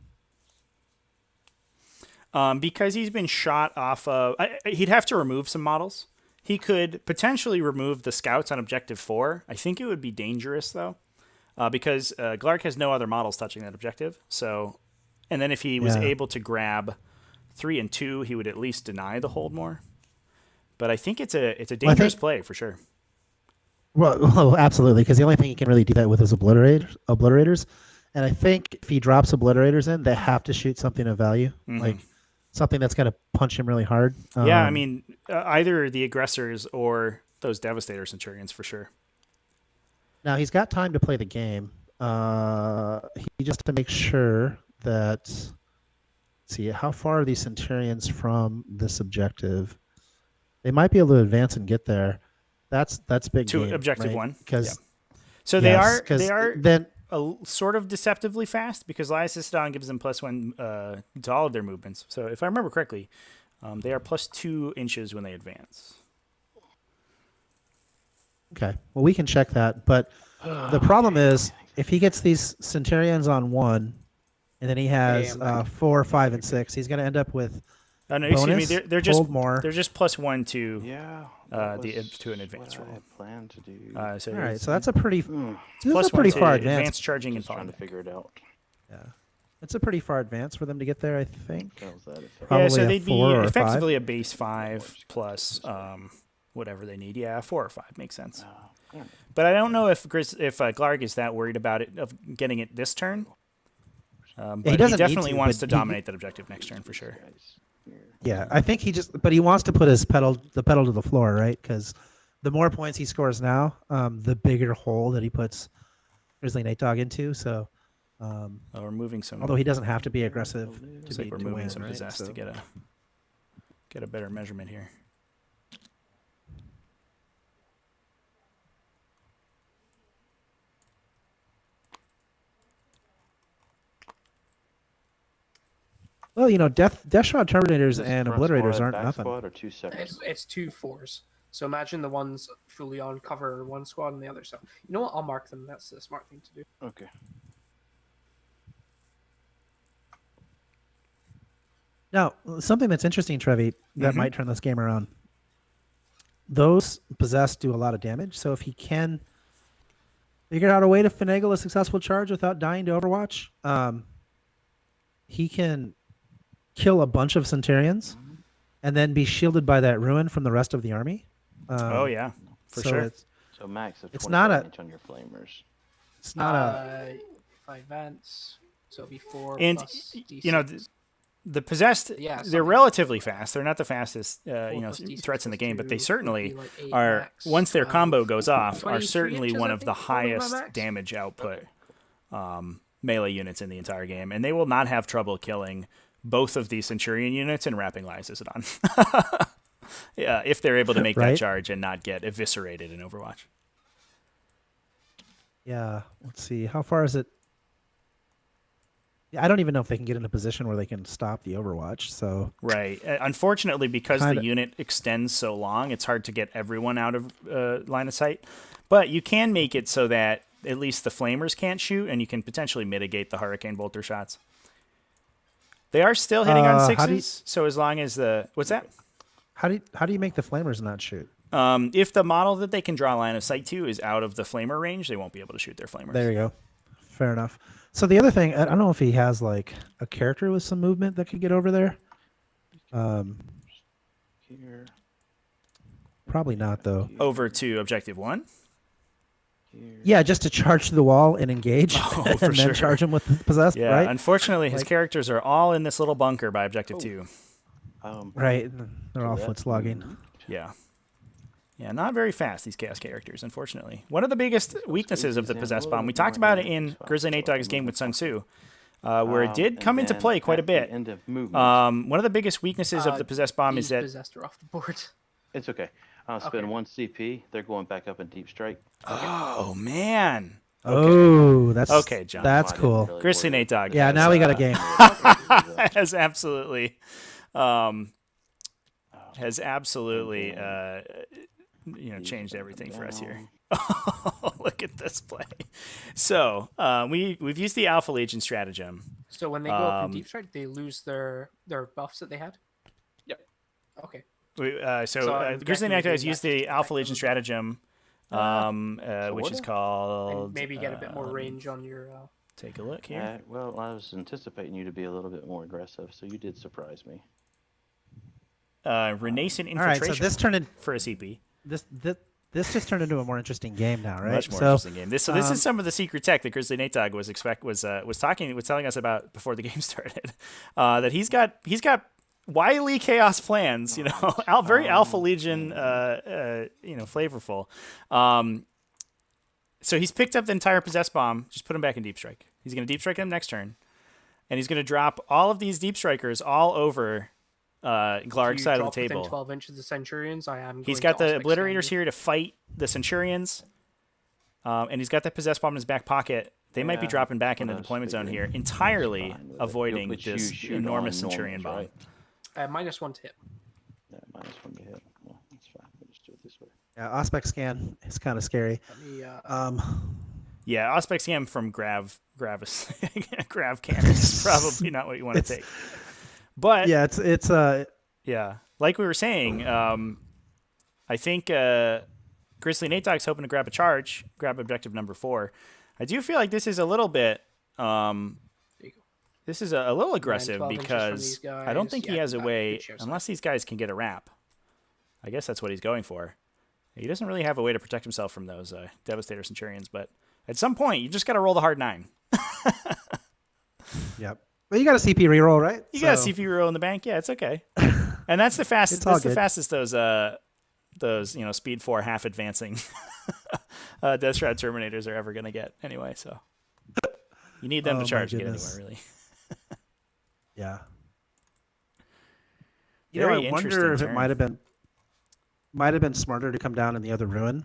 Because he's been shot off of... he'd have to remove some models. He could potentially remove the scouts on objective 4. I think it would be dangerous, though, because Glarrg has no other models touching that objective. So, and then if he was able to grab 3 and 2, he would at least deny the hold more. But I think it's a dangerous play for sure. Well, absolutely, because the only thing he can really do that with is obliterators. And I think if he drops obliterators in, they have to shoot something of value, like something that's going to punch him really hard. Yeah, I mean, either the Aggressors or those Devastator Centurions for sure. Now, he's got time to play the game. He just to make sure that... Let's see, how far are these Centurions from this objective? They might be able to advance and get there. That's big To game, objective right? 1. Because So they are then sort of deceptively fast because Lysis gives them +1 to all of their movements. So if I remember correctly, they are +2 inches when they advance. okay. Well, we can check that, but the problem is if he gets these Centurions on 1, and then he has 4, 5, and 6, he's going to end up with No, bonus, excuse me. They're just hold more. They're just +1 to to an advance what roll. I had planned to do. So All right, it's so that's a pretty +1 pretty to far advanced advanced. charging and Just trying falling. to figure it out. Yeah, it's a pretty far advance for them to get there, I think. How's that? Probably Yeah, so a they'd be 4 or a 5. effectively a base 5 plus whatever they need. Yeah, 4 or 5 makes sense. But I don't know if Glarrg is that worried about it of getting it this turn. But he doesn't need definitely to, wants but to dominate that objective next turn for sure. Yeah, I think but he wants to put the pedal to the floor, right? Because the more points he scores now, the bigger hole that he puts GrizzlyNateDog into. So, We're moving some. although he doesn't have to be aggressive Looks to like we're to moving win, some right? possessed So- to get a better measurement here. Well, death shot terminators and Front obliterators squad, aren't back nothing. Squad or 2 separate? It's 2 4s. So imagine the ones fully on cover one squad and the other. So you know what? I'll mark them. That's the smart thing to do. Okay. Now, something that's interesting, Trevi, that might turn this game around. Those possessed do a lot of damage, so if he can figure out a way to finagle a successful charge without dying to Overwatch, he can kill a bunch of Centurions and then be shielded by that ruin from the rest of the army. Oh yeah, for so sure. So max of It's 20 not a- damage on your flamers. It's not a... If I advance, so it'll be 4 And plus D6. The possessed, Yeah, they're something. relatively fast. They're not the fastest, 4 plus D6 threats in the plus game, but 2 they would certainly be like 8 are. max. Once their combo goes off, are 23 certainly inches, one I of the think, probably my highest max. damage output melee units in the entire game, and they will not have trouble killing both of these Centurion units and wrapping Lysis on. Yeah, if they're able to make that Right. charge and not get eviscerated in Overwatch. Yeah, let's see. How far is it? Yeah, I don't even know if they can get in a position where they can stop the Overwatch. So Right. Unfortunately, because Kinda. the unit extends so long, it's hard to get everyone out of line of sight. But you can make it so that at least the Flamers can't shoot, and you can potentially mitigate the Hurricane Bolter shots. They are still hitting on how do you- sixes, so as long as the... What's that? how do you make the Flamers not shoot? If the model that they can draw line of sight to is out of the Flamer range, they won't be able to shoot their Flamers. There you go. Fair enough. So the other thing, I don't know if he has like a character with some movement that could get over there. Here, Probably not though. Over to Objective 1? here. Yeah, just to charge the wall and engage, Oh, and for then sure. charge him with the possessed. Yeah, Right. unfortunately, his Like- characters are all in this little bunker by Objective 2. Right. They're all that- foot slogging. Yeah. Yeah, not very fast, these Chaos characters, unfortunately. One of the biggest weaknesses of the Possessed Bomb, we talked about it in GrizzlyNateDog's game with Sun Tzu. where it did And come into then play quite a at the bit. End of movement. One of the biggest weaknesses of the Possessed Bomb is These that... possessed are off the board. It's okay. I'll spend Okay. 1 CP. They're going back up in deep strike. Oh, man. Oh, that's Okay, John. That's I didn't cool. really Grizzly worry. Nate Dog. Yeah, has, now we got a game. has absolutely, changed everything for us here. Look at this play. So we've used the Alpha Legion stratagem. So when they go up in deep strike, they lose their buffs that they had. Yep. Okay. Grizzly guessing Nate you're has doing used that to the protect Alpha them Legion a bit. stratagem, which is Sorta. called... And maybe get a bit more range on your. Take a look here. Well, I was anticipating you to be a little bit more aggressive, so you did surprise me. Renascent All right, Infiltration so this turned in for a CP. this just turned into a more interesting game now, right? Much more interesting game. This is some of the secret tech that Grizzly Nate Dog was telling us about before the game started. That he's got wily chaos plans, very Alpha Legion, flavorful. So he's picked up the entire Possessed Bomb, just put him back in Deep Strike. He's going to Deep Strike him next turn, and he's going to drop all of these Deep Strikers all over Glarg's side of the table. Within 12 inches of Centurions, I am. He's going got to the Ospec Obliterators scan you. here to fight the Centurions, and he's got that Possessed Bomb in his back pocket. They might be Yeah, dropping back into what I the was deployment zone figuring. here, entirely Fine with it. avoiding Which you this shoot enormous on Centurion bomb. normals, right? -1 to hit. Yeah, -1 to hit. Well, that's fine. We'll just do it this way. Yeah, Ospec scan is kind of scary. Let me, Yeah, Auspex Scam from Grav Cannons is probably not what you want to take. But Yeah, it's yeah, like we were saying, I think Grizzly Nate Dog's hoping to grab objective number 4. I do feel like this is a little bit, there you go. this is a little aggressive 12 inches from because these I don't guys. think he Yeah, has a good way, share unless these guys can get a wrap. I guess that's what he's going for. He doesn't really have a way to protect himself from those Devastator Centurions, but at some point, you just got to roll the hard 9. Yep. Well, you got a CP reroll, right? You got a CP roll in the bank, yeah, it's okay. And that's the fastest. It's all That's the good. fastest those speed 4 half advancing Death Shroud Terminators are ever gonna get anyway. So you need them Oh, to my charge to get goodness. anywhere, really. Yeah. Very I wonder interesting if turn. it might have been smarter to come down in the other ruin.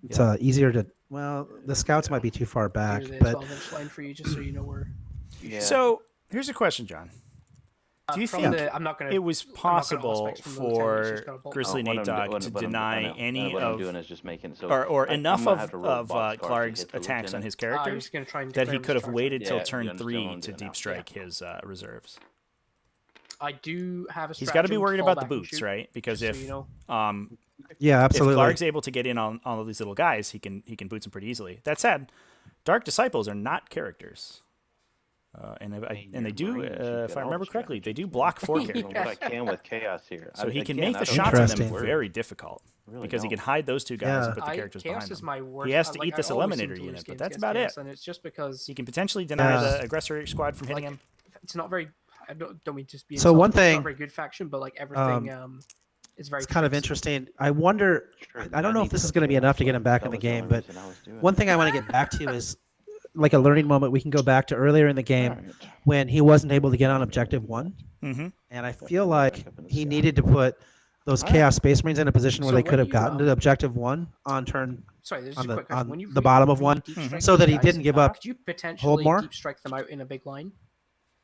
It's easier to. Well, the scouts might be too far back, Here's a but 12-inch line for you, just so you know where. Yeah. So here's a question, John. Do you From think I'm not gonna, it was I'm not gonna possible Auspex from the lieutenant, it's for just got a bolt. Grizzly what Nate I'm Dog doing- to what I'm- deny I know. any what I'm of doing is just making it so or I'm enough gonna have to roll of boxcars to Glarg's hit the attacks on lieutenant. his You're characters just gonna try and that declare he him could as have charged. waited till Yeah, turn you understand 3 what I'm to doing deep now. strike his reserves? I do have a. He's got to be stratagem worried fall about the back and boots, shoot, right? Because just if so you know. yeah, absolutely. if Glarg's able to get in on all of these little guys, he can boots them pretty easily. That said, Dark Disciples are not characters, and they do, Marines, you've if got I all remember the correctly, they do strategies. block 4 I'm doing characters. what I can with chaos here. So he can Again, make the I don't shots on them Interesting. very difficult Really because he don't. can hide those 2 guys Yeah. and put the characters Chaos behind is them. my worst. He has to like, eat this I always seem Eliminator to lose unit, but games that's against about Chaos, it. And it's just because He can potentially deny Yeah. the Aggressor squad from hitting Like, him. it's not very. I don't mean to just be. So one insulting, it's thing- not a very good faction, but like everything is very. It's kind of tricksy. interesting. I wonder. Sure, I don't know need if this to is going to be chaos, enough to get him back that in the was only game, but reason I was doing one it. thing I want to get back to is like a learning moment. We can go back to earlier in the game Alright. when he wasn't able to get on objective 1, Mm-hmm. and I feel like up in the he sky. needed to put those Chaos Space Marines in a position where So they when could have you, gotten to objective 1 on turn. Sorry, there's on just the- a quick question. on When you the bottom of one, deep strike so that these he guys didn't give up could you potentially more? deep strike them out in a big line?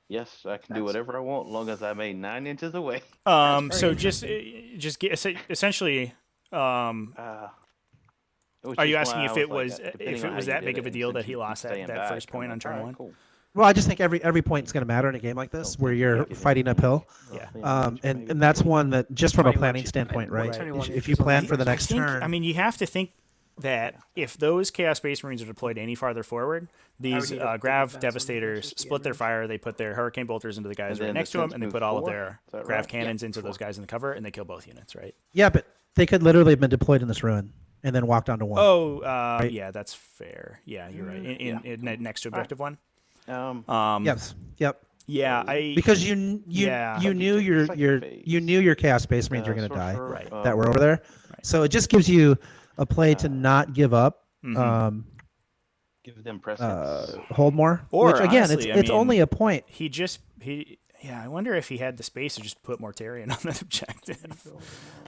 Yes, I can do That's- whatever I want, as long as I'm 9 inches away. So very just get essentially. Which Are you is asking why if I it was was like, depending if on it how was you that did big of a it, deal since that he you lost keep staying that back, first point I'm on like, turn alright, 1? cool. Well, I just think every point is going to matter in a game like this where you're fighting uphill. Yeah. And that's one that just from a 21 planning inches- standpoint, right? 21 If you inches on plan the for the ears. next turn, I mean, you have to think that if those Chaos Space Marines are deployed any farther forward, these need a Grav advance on Devastators versus the split their enemies. fire, they put their Hurricane Bolters into the guys And right then next the to them, Sins and they move put all of 4? their Is that Grav right? Cannons into those guys in the cover, and they kill both units, right? yeah, but they could literally have been deployed in this ruin and then walked onto 1. Oh, Right. yeah, that's fair. Yeah, you're right. In next to objective 1. Yes. Yep. Yeah, Because you Yeah. knew your Chaos Space Marines were going to die Right. that were over there. So it just gives you a play to not give up. Mhm. Give them precedence. hold more. Or, which again, honestly, I it's mean, only a point. Yeah, I wonder if he had the space to just put Mortarion on that objective.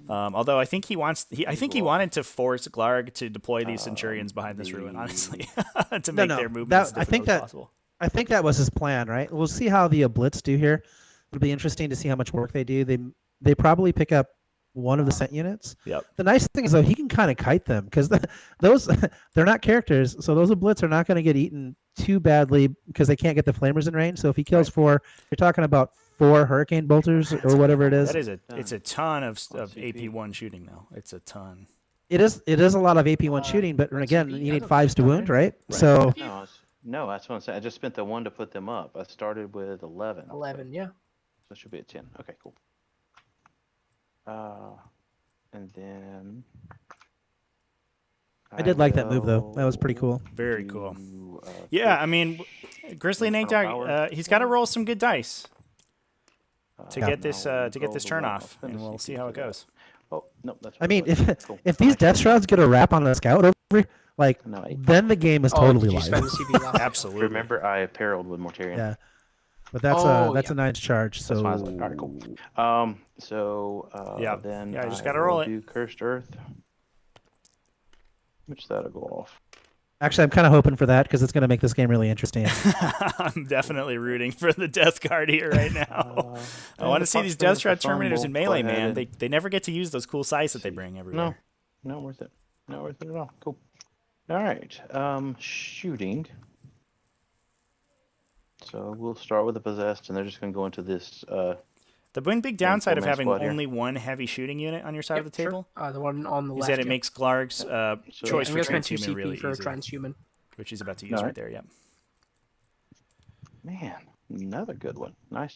Although I think he wanted to force Glarrg to deploy these Centurions behind this ruin, honestly, to make their movements as difficult as possible. I think that was his plan, right? We'll see how the Blitz do here. It'll be interesting to see how much work they do. They probably pick up one of the Cent units. Yep. The nice thing is though he can kind of kite them because those they're not characters, so those Blitz are not going to get eaten too badly because they can't get the flamers in range. So if he kills 4, you're talking about 4 hurricane bolters or whatever it is. It's a ton of AP1 shooting though. It's a ton. It is a lot of AP1 shooooting, but again, you need 5s to wound, right? So No, that's what I'm saying. I just spent the 1 to put them up. I started with 11. 11, yeah. So it should be a 10. Okay, cool. And then I did like that move though. That was pretty cool. Very cool. Yeah, I mean, GrizzlyNateDog, he's got to roll some good dice to get this turn off, and we'll see how it goes. Oh no, that's. I mean, Cool. if these Death Shrouds get a wrap on the scout over, like, then the game is totally live. Absolutely. Remember, I paralleled with Mortarion. Yeah, but that's a nice charge. So That's fine. All right, cool. Then you just gotta roll it. Do Cursed Earth, which that'll go off. Actually, I'm kind of hoping for that because it's going to make this game really interesting. I'm definitely rooting for the Death Guard here right now. I want to see these Death Shroud Terminators in melee, man. They never get to use those cool sights that they bring everywhere. No, not worth it. Not worth it at all. Cool. All right. Shooting. So we'll start with the Possessed, and they're just going to go into this. The one big downside of having squad here. only one heavy shooting unit on your side of the table the one on the is left, that it makes Glarg's choice for transhuman really for easy, transhuman, which he's about to use right there. Yep. Man, another good one. Nice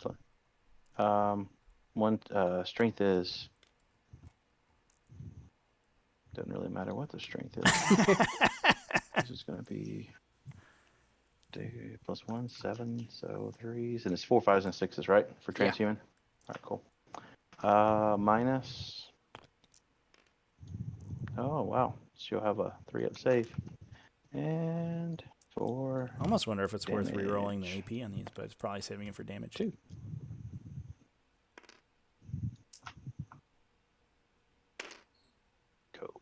one. One strength is. Doesn't really matter what the strength is. This is going to be +1, 7, so 3s, and it's 4, 5s, and 6s, right? For transhuman. All right, cool. Minus. Oh wow! So you'll have a 3-up save, and 4. I almost wonder if it's worth damage. re-rolling the AP on these, but it's probably saving it for damage. 2. Cool.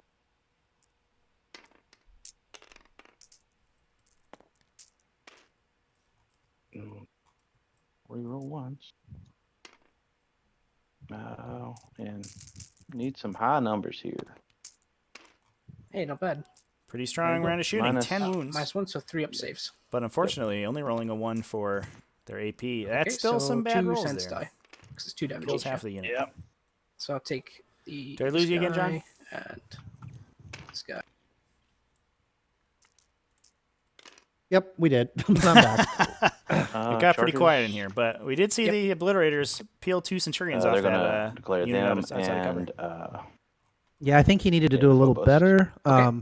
Reroll once. And need some high numbers here. Hey, not bad. Pretty strong round of shooting. 10 wounds. -1, so 3-up saves. But unfortunately, only rolling a 1 for their AP. That's still some bad rolls there. Die, because it's 2 damage. Kills half the unit. Yep. So I'll take the. Did I lose you again, John? And this guy. Yep, we did. I'm back. It got pretty quiet in here, but we did see the Obliterators peel 2 Centurions off they're that gonna declare unit them outside cover. and Yeah, I think he needed to do a little Phobos. better.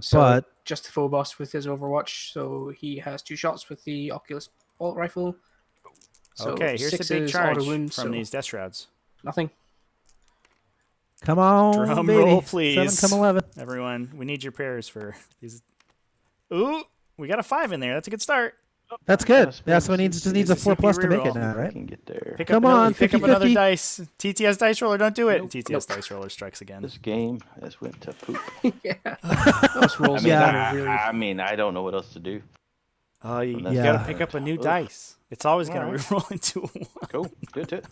So But just the Phobos with his Overwatch, so he has 2 shots with the Oculus Bolt Rifle. So Okay, here's the big 6s, charge auto wounds, from so these Death Shrouds. nothing. come on, Drum baby. roll, please. 7, come 11. Everyone, we need your prayers for these. Ooh, we got a 5 in there. That's a good start. That's good. Yeah, so he just needs a CP 4+ to make reroll. it now, I right? can get there. Pick Come up on, pick up another 50-50. dice. TTS Dice Roller, don't do it. Nope. TTS Dice Roller strikes again. This game has went to poop. Yeah. Those rolls Yeah. are really. I mean, I don't know what else to do. Oh, you Yeah. got to pick up a new Ugh. dice. It's always going Alright. to reroll into a 1. Cool. Good it.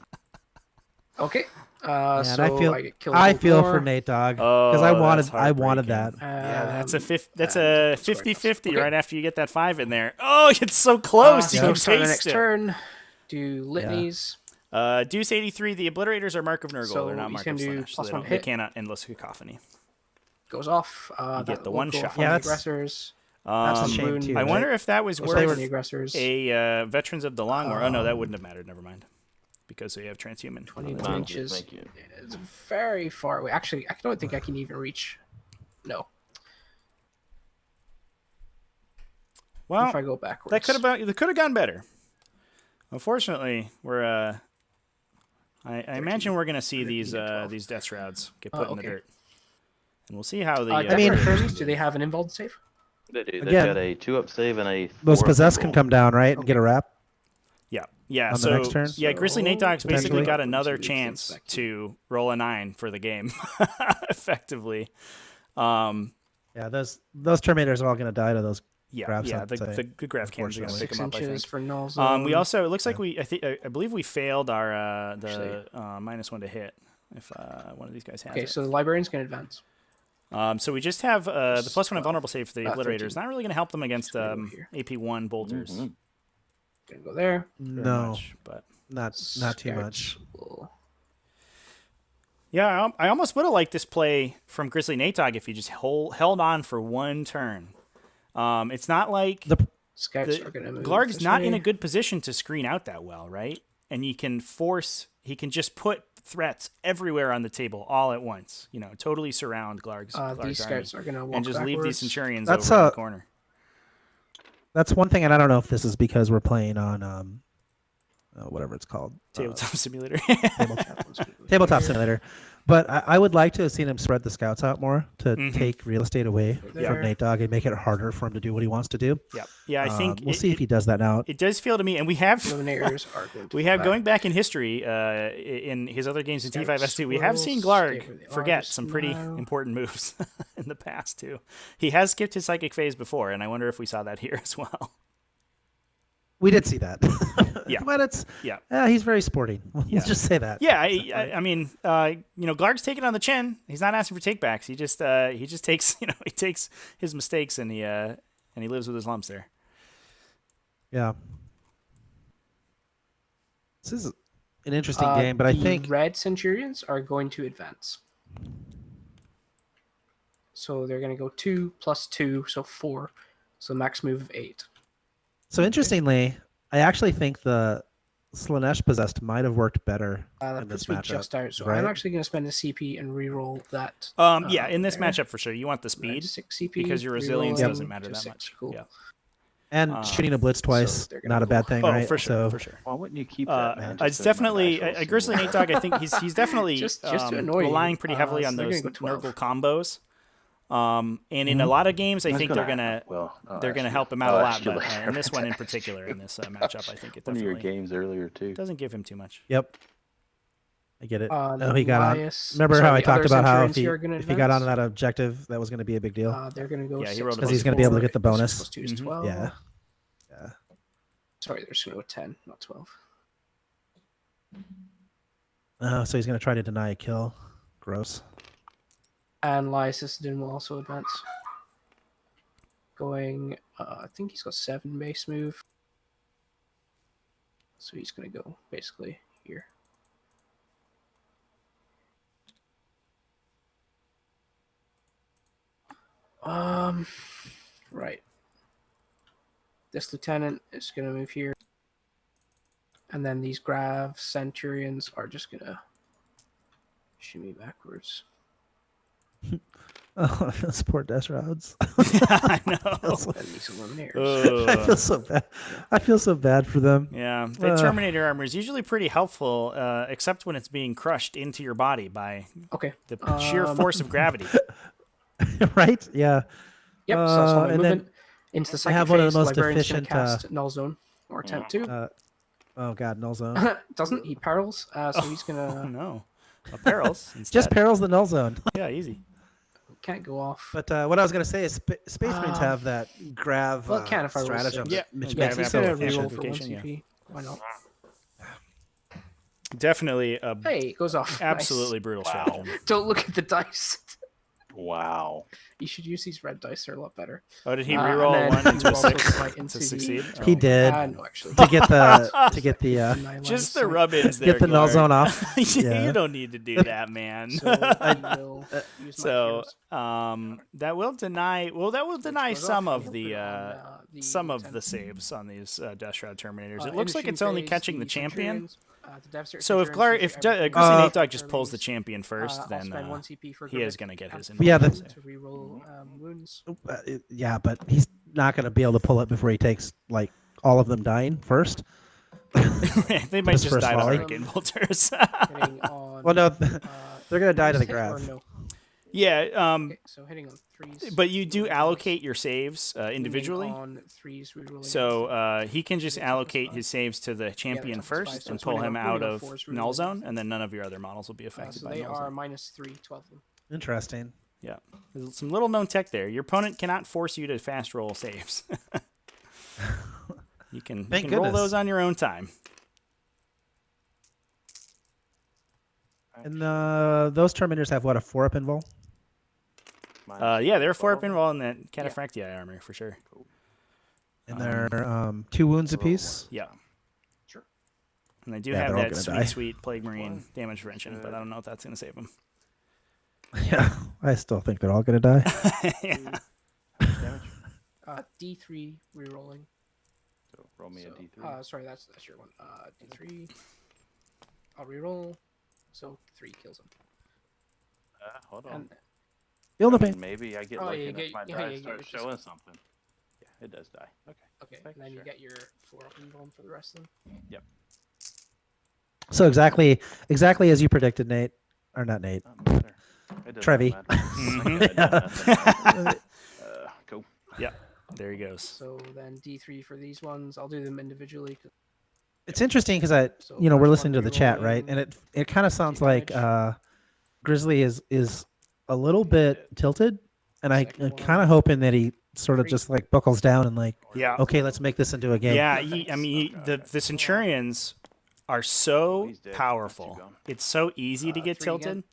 Okay. Man, So I get killed. I with feel more. for Nate Dog Oh, because that's I wanted that. Yeah, that's a Um, 50-50 okay. right after you get that 5 in there. Oh, it's so close. You So can start the taste next it. turn. Do litanies. Deuce 83, the Obliterators are Mark of Nurgle. So They're not he's Mark gonna of do Slash. So +1 they hit. cannot Endless Cacophony. Goes off. You get the will one go shot. off on Yeah, the that's- Aggressors. That's a Um, shame too. I right? wonder if that was We'll stay with worth the Aggressors. a Veterans of the Long War. Oh, no, that wouldn't have mattered. Never mind. Because we have Transhuman. 22 Fine, inches. thank you. It's very far away. Actually, I don't think I can even reach. No. Well, If I go backwards. that could have gone better. Unfortunately, we're I imagine we're gonna see these 12. these Death Shrouds get put in the okay. dirt, and we'll see how the I mean- Death Terms, do they have an involved save? They do. They've Again, got a 2-up save and a 4-up Those possessed can reroll. come down, right, and get a wrap. Yeah. On the So next turn? yeah, GrizzlyNateDog's basically potentially. got another Two things chance back to roll a 9 for the game, effectively. Yeah, those Terminators are all going to die to those. Yeah, Grabs, yeah. I'd The say, graph cams are going to pick 6 them up, I think. inches for null We zone. also, it looks like I believe we failed our -1 to hit. If one of these guys has Okay, it. so the librarian's going to advance. So we just have the This +1 12. invulnerable save for the Obliterators. 13. Not really going to help them against gonna go here. AP1 bolters. Mhm. Going to go there. very No, much, but not too much. Scouts will- yeah, I almost would have liked this play from GrizzlyNateDog if he just held on for one turn. It's not like Scouts are going to move. Glarg's this not way. in a good position to screen out that well, right? And he can just put threats everywhere on the table all at once. Totally surround Glarg's These army scouts are going to walk and just leave these backwards. Centurions That's over in a- the corner. That's one thing, and I don't know if this is because we're playing on whatever it's called, Tabletop simulator. tabletop simulator. But I would like to have seen him spread the scouts out more to Mhm. take real estate away from There. Nate Dogg and make it harder for him to do what he wants to do. Yeah. I think we'll see if he does that now. it does feel to me, and we have Eliminators are going to we have back. going back in history in his other games in Scouts T5S2, we have will seen stay where they Glarrg are forget just some pretty now. important moves in the past too. He has skipped his psychic phase before, and I wonder if we saw that here as well. We did see that. Yeah. But Yeah. he's very sporting. Let's Yeah. just say that. Yeah, I mean, Glarg's taking on the chin. He's not asking for takebacks. He just takes, he takes his mistakes and he lives with his lumps there. Yeah. This is an interesting Uh, game, but I the think red Centurions are going to advance. So they're going to go 2 + 2, so 4. So max move of 8. so. Interestingly, I actually think the Slanesh possessed might have worked better That in this puts me matchup. just out. So right? I'm actually going to spend a CP and re-roll that. Yeah, in this there. matchup for sure, you want the Red speed 6 CP, because your re-roll resilience them doesn't matter to that 6. much. Cool. Yeah. And shooting a blitz twice, they're gonna not a go- bad thing, Oh, right? for sure, So for sure. Why wouldn't you keep that, man? It's Just in my definitely natural a GrizzlyNateDog. I think he's definitely Just to annoy you. relying pretty heavily So on they're those gonna go 12. Nurgle combos. And in a lot of games, I think they're gonna help him out a lot. But in this one in particular, in this matchup, I think it One of your definitely games earlier too. doesn't give him too much. Yep. I get it. The He got on. Elias- Remember sorry, how I the talked other about how Centurions here are gonna if he got on advance. that objective, that was going to be a big deal. They're going to go Yeah, he 6 rolled a + Because he's gonna be able to 4, get the bonus. 6 + 2 is Mhm. 12. Yeah. Sorry, they're just going to go 10, not 12. So he's going to try to deny a kill. Gross. And Lysis will also advance. Going, I think he's got 7 base move. So he's going to go basically here. Right. This lieutenant is going to move here. And then these Grav Centurions are just going to shimmy backwards. Oh, those poor death routes. I know. And these Eliminators. I feel so bad. I feel so bad for them. Yeah, the Terminator armor is usually pretty helpful, except when it's being crushed into your body by Okay. the sheer force of gravity. Right? Yeah. Yep, so that's all my and then movement. Into the I second have one of phase, the most Librarian's gonna efficient, cast Null Zone, or attempt to. Oh God, null zone. Doesn't he perils? So he's Oh gonna no, perils instead. Just perils the null zone. Yeah, easy. can't go off. But what I was going to say is Space Marines have that grav Well, it can if I roll stratagem. six. Yeah. which Yeah, makes He's it gonna so after reroll efficient. for 1 Amplification, yeah. CP. Why not? Definitely a Hey, it goes off. Nice. absolutely brutal stratagem. Don't look at the dice. Wow. You should use these red dice. They're a lot better. Oh, did he And reroll then one into you a also 6 apply to into the- succeed? He Oh. did No, actually. to get the My Just line the of rub-ins there. get the null Glarrg. zone off. you Yeah. don't need to do that, man. sight. So I will use my So, heroes. that will deny. Well, that will deny goes some off of and the put on, the some of the lieutenant. saves on these Death Shroud Terminators. In It looks the like it's shooting only phase, catching the champion. Centurions, the Devastator So if Centurions if do everything GrizzlyNateDog just for pulls the enemies. champion first, I'll then spend 1 CP for he is Gurmit going to get his. and Yeah, invulnerable the- save. to reroll wounds. Yeah, but he's not going to be able to pull it before he takes like all of them dying first. They might His just first die to volley. hurricane bolters. Hitting on, Well, no, they're going to die to the hit or grav. no? Yeah, Okay, so hitting on 3s. but you do rerolling allocate your saves dice, individually. meaning on 3s, rerolling So dice. he can just The top is allocate 5. his saves to the champion top is 5, first so and it's pull winning him on- out winning on of 4s, null rerolling zone, dice. and then none of your other models will be affected So by they null are zone. -3, 12 of them. Interesting. Yeah, there's some little known tech there. Your opponent cannot force you to fast roll saves. you can Thank roll goodness. those on your own time. And those Terminators have what, a 4-up invul? Yeah, they're 4-up in. involved in that Cataphractii armor for sure. And they're 2 wounds apiece. Yeah. Sure. And they do Yeah, have they're all that gonna sweet, die. sweet Plague Marine damage prevention, but I don't know if that's going to save them. Yeah, I still think they're all gonna die. Yeah. Damage. D3 rerolling. So roll me a So, D3. sorry, that's your one. D3. I'll reroll. So 3 kills him. Hold on. And Feel the I mean, pain. maybe I get Oh, lucky you enough get- my yeah, die you starts get- showing something. Yeah, it does die. Okay. okay, Making and then you sure. get your 4-up invuln for the rest of them. Yep. So exactly as you predicted, Nate, or not Nate. Not matter. It does Trevi. not matter. Mhm. Okay, I done nothing. Cool. There he goes. So then D3 for these ones. I'll do them individually. 'Cause It's interesting because So we're first listening to one, the chat, right? rerolling And it kind of sounds 2 like damage. Grizzly is a little bit tilted, and I'm Second kind one. of hoping that he sort of Three. just like buckles down and like, Yeah. okay, let's make this into a game. Yeah, the Centurions are so he's dead. That's powerful. too gone. It's so easy to get 3 again. tilted,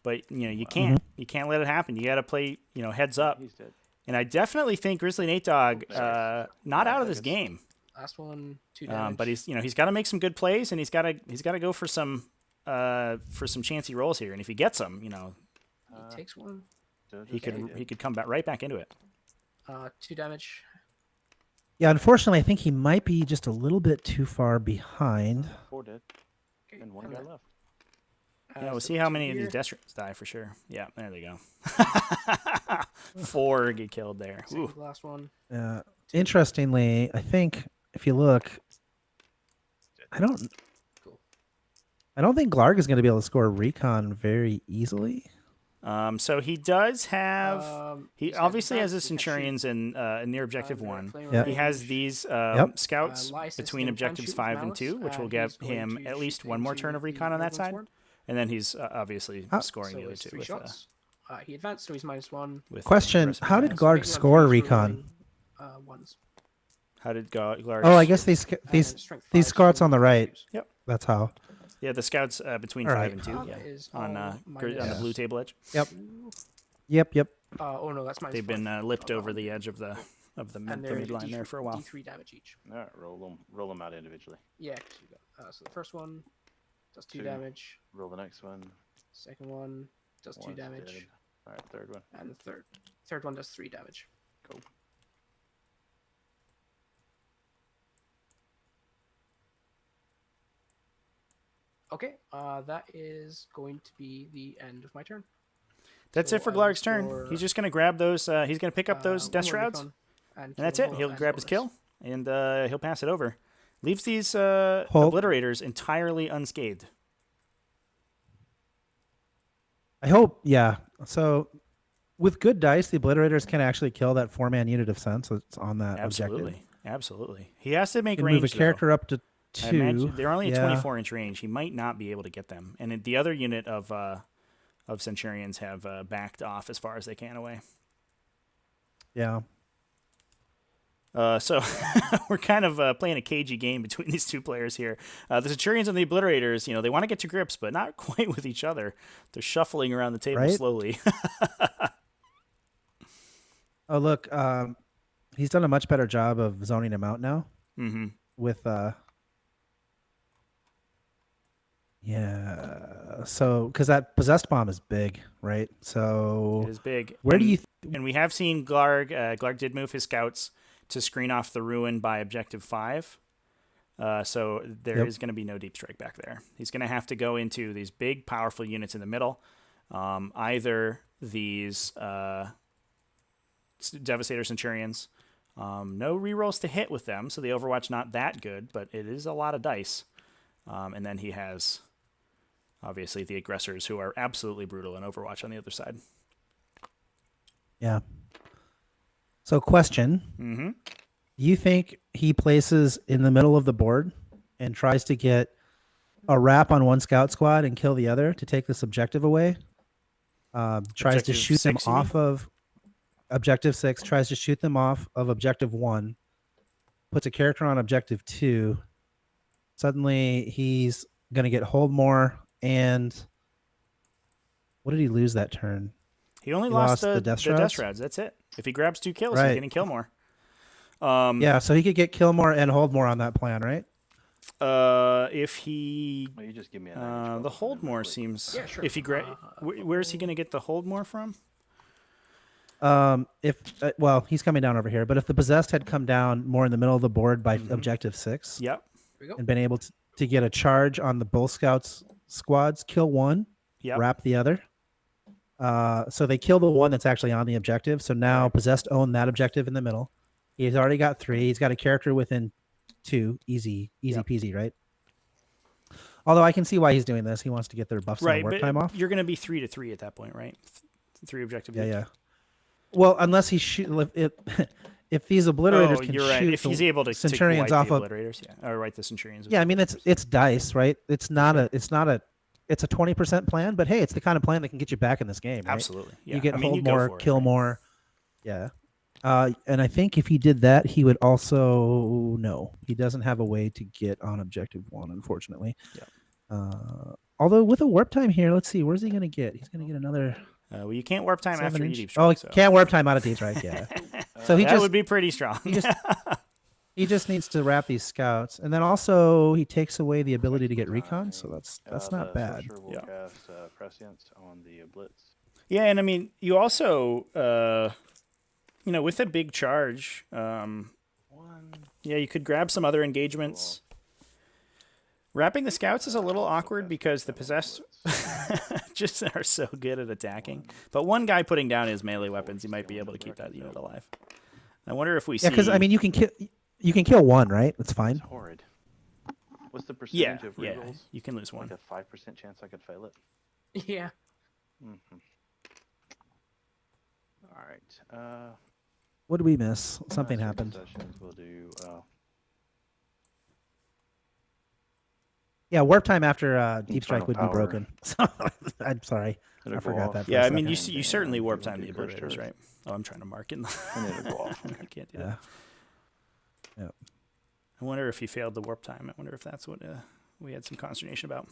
but you can't. You can't let it happen. You got to play heads up. He's dead. And I definitely think GrizzlyNateDog not out of this game. Last one, 2 damage. But he's got to make some good plays, and he's got to go for some chancy rolls here. And if he gets them, He takes 1. he could come back right back into it. 2 damage. Yeah, unfortunately, I think he might be just a little bit too far behind. 4 dead. Okay, And 1 and guy then, left. Yeah, we'll so see how 2 many of here. these Deathstrips die for sure. Yeah, there they go. 4 get killed there. Second Ooh. to last one. Interestingly, I think if you look, I don't think Glarrg is going to be able to score recon very easily. So he does have. He he's got obviously has advanced, the he can shoot, Centurions in near objective direct 1. flame Yep. He has range. these Yep. scouts License between and can objectives shoot 5 and malice, 2, which will and get he's going him to at least shoot one more into turn of the recon on that Nurgle side. Sword. And then he's obviously scoring So the other it's 2 3 with, shots. He advanced, so he's -1. with Question: aggressive how did attacks. Glarg Hitting on score 3s, recon? rerolling, 1s. How did Glarg? Oh, I guess these And then strength 5, so scouts on the right. 2s. That's how. Yeah, the scouts between All 5 right. and 2. Yeah, Is on all on the minus blue table edge. Yep. 2. Yep. Oh no, that's -5. They've been lipped Oh, over the edge of the and the they're midline there for a while. D3 damage each. All right, roll them out individually. Yeah. 'Cause you got, so the first one does 2 2. damage. Roll the next one. Second one does 2 One's damage. dead. All right, third one. And the third one does 3 damage. Cool. Okay, that is going to be the end of my turn. That's So it for I will Glarg's turn. score, He's just gonna grab those. He's gonna pick up those one Death more Shrouds, recon and kill that's them it. all He'll as grab his bonus. kill, and he'll pass it over. Leaves these obliterators entirely unscathed. I hope. Yeah. So with good dice, the obliterators can actually kill that 4-man unit of sense that's on that Absolutely, objective. absolutely. He has to make You can range. move a character up to though. I 2. imagine they're only a Yeah. 24-inch range. He might not be able to get them. And the other unit of Centurions have backed off as far as they can away. Yeah. So we're kind of playing a cagey game between these two players here. The Centurions and the Obliterators, they want to get to grips, but not quite with each other. They're shuffling around the table Right? slowly. Oh, look. He's done a much better job of zoning him out now Mm-hmm. with yeah. So because that possessed bomb is big, right? So It is big. where do And- you And we have seen Glarrg. Glarrg did move his scouts to screen off the ruin by objective 5. So there is Yep. going to be no deep strike back there. He's going to have to go into these big, powerful units in the middle. Either these Devastator Centurions. No rerolls to hit with them, so the Overwatch not that good, but it is a lot of dice. And then he has, obviously, the Aggressors, who are absolutely brutal in Overwatch on the other side. Yeah. So, question: Mm-hmm. you think he places in the middle of the board and tries to get a wrap on one scout squad and kill the other to take this objective away? Tries to Objective shoot them 6, you mean? off of objective 6. Tries to shoot them off of objective 1. Puts a character on objective 2. Suddenly, he's going to get hold more. And what did he lose that turn? He only He lost lost the the Death Death Shrouds? Shrouds. That's it. If he grabs 2 kills, he's Right. getting kill more. Yeah, so he could get kill more and hold more on that plan, right? If he Well, you just give me a the hold more seems. Yeah, sure. If he where's he going to get the hold more from? Well, he's coming down over here, but if the possessed had come down more in the middle of the board by Mhm. objective 6 Yep. Here we go. and been able to get a charge on the Bull Scouts squads, kill one, Yep. wrap the other. So they kill the one that's actually on the objective. So now possessed own that objective in the middle. He's already got 3. He's got a character within 2. Easy Yep. peasy, right? Although I can see why he's doing this. He wants to get their buffs Right, and work but time off. you're going to be 3-3 at that point, right? 3 objectives. Yeah, yeah. Well, unless he shoot if these obliterators can you're right. shoot If he's able to Centurions wipe off the of obliterators, yeah, or wipe the Centurions. Yeah, I mean it's dice, right? It's a 20% plan, but hey, it's the kind of plan that can get you back in this game, right? Absolutely. Yeah. You get I mean, hold you go more, for it, kill right? more. Yeah. And I think if he did that, he would also no. He doesn't have a way to get on objective 1, unfortunately. Yeah. Although with a warp time here, let's see, where's he going to get? He's going to get another Well, you can't warp time 7 after you inch. deep Oh, strike. So. can't warp time out of deep strike. Yeah. So he that just would be pretty strong. he just needs to wrap these scouts, and then also he takes away the ability to get recon. So that's not bad. Will Yeah. cast prescience on the blitz. Yeah, and I mean, you also, with a big charge, you could grab some other engagements. Wrapping the scouts is a little awkward because the possessed just are so good at attacking. But one guy putting down his melee weapons, he might be able to keep that unit alive. I wonder if we see. Yeah, because I mean, you can kill one, right? That's fine. It's horrid. What's the percentage of yeah, rerolls? you can lose one. Like a 5% chance I could fail it. Yeah. Mm-hmm. All right. What did we miss? Something happened. Sessions we'll do. Yeah, warp time after deep strike would Infernal be power. broken. So I'm sorry, It'll I go forgot off. that. For Yeah, a I mean, second. you certainly and warp we'll time the do curse obliterators, turrets. right? Oh, I'm trying to mark it. And it'll go off. I can't do Yeah. that. Yeah. I wonder if he failed the warp time. I wonder if that's what we had some consternation about.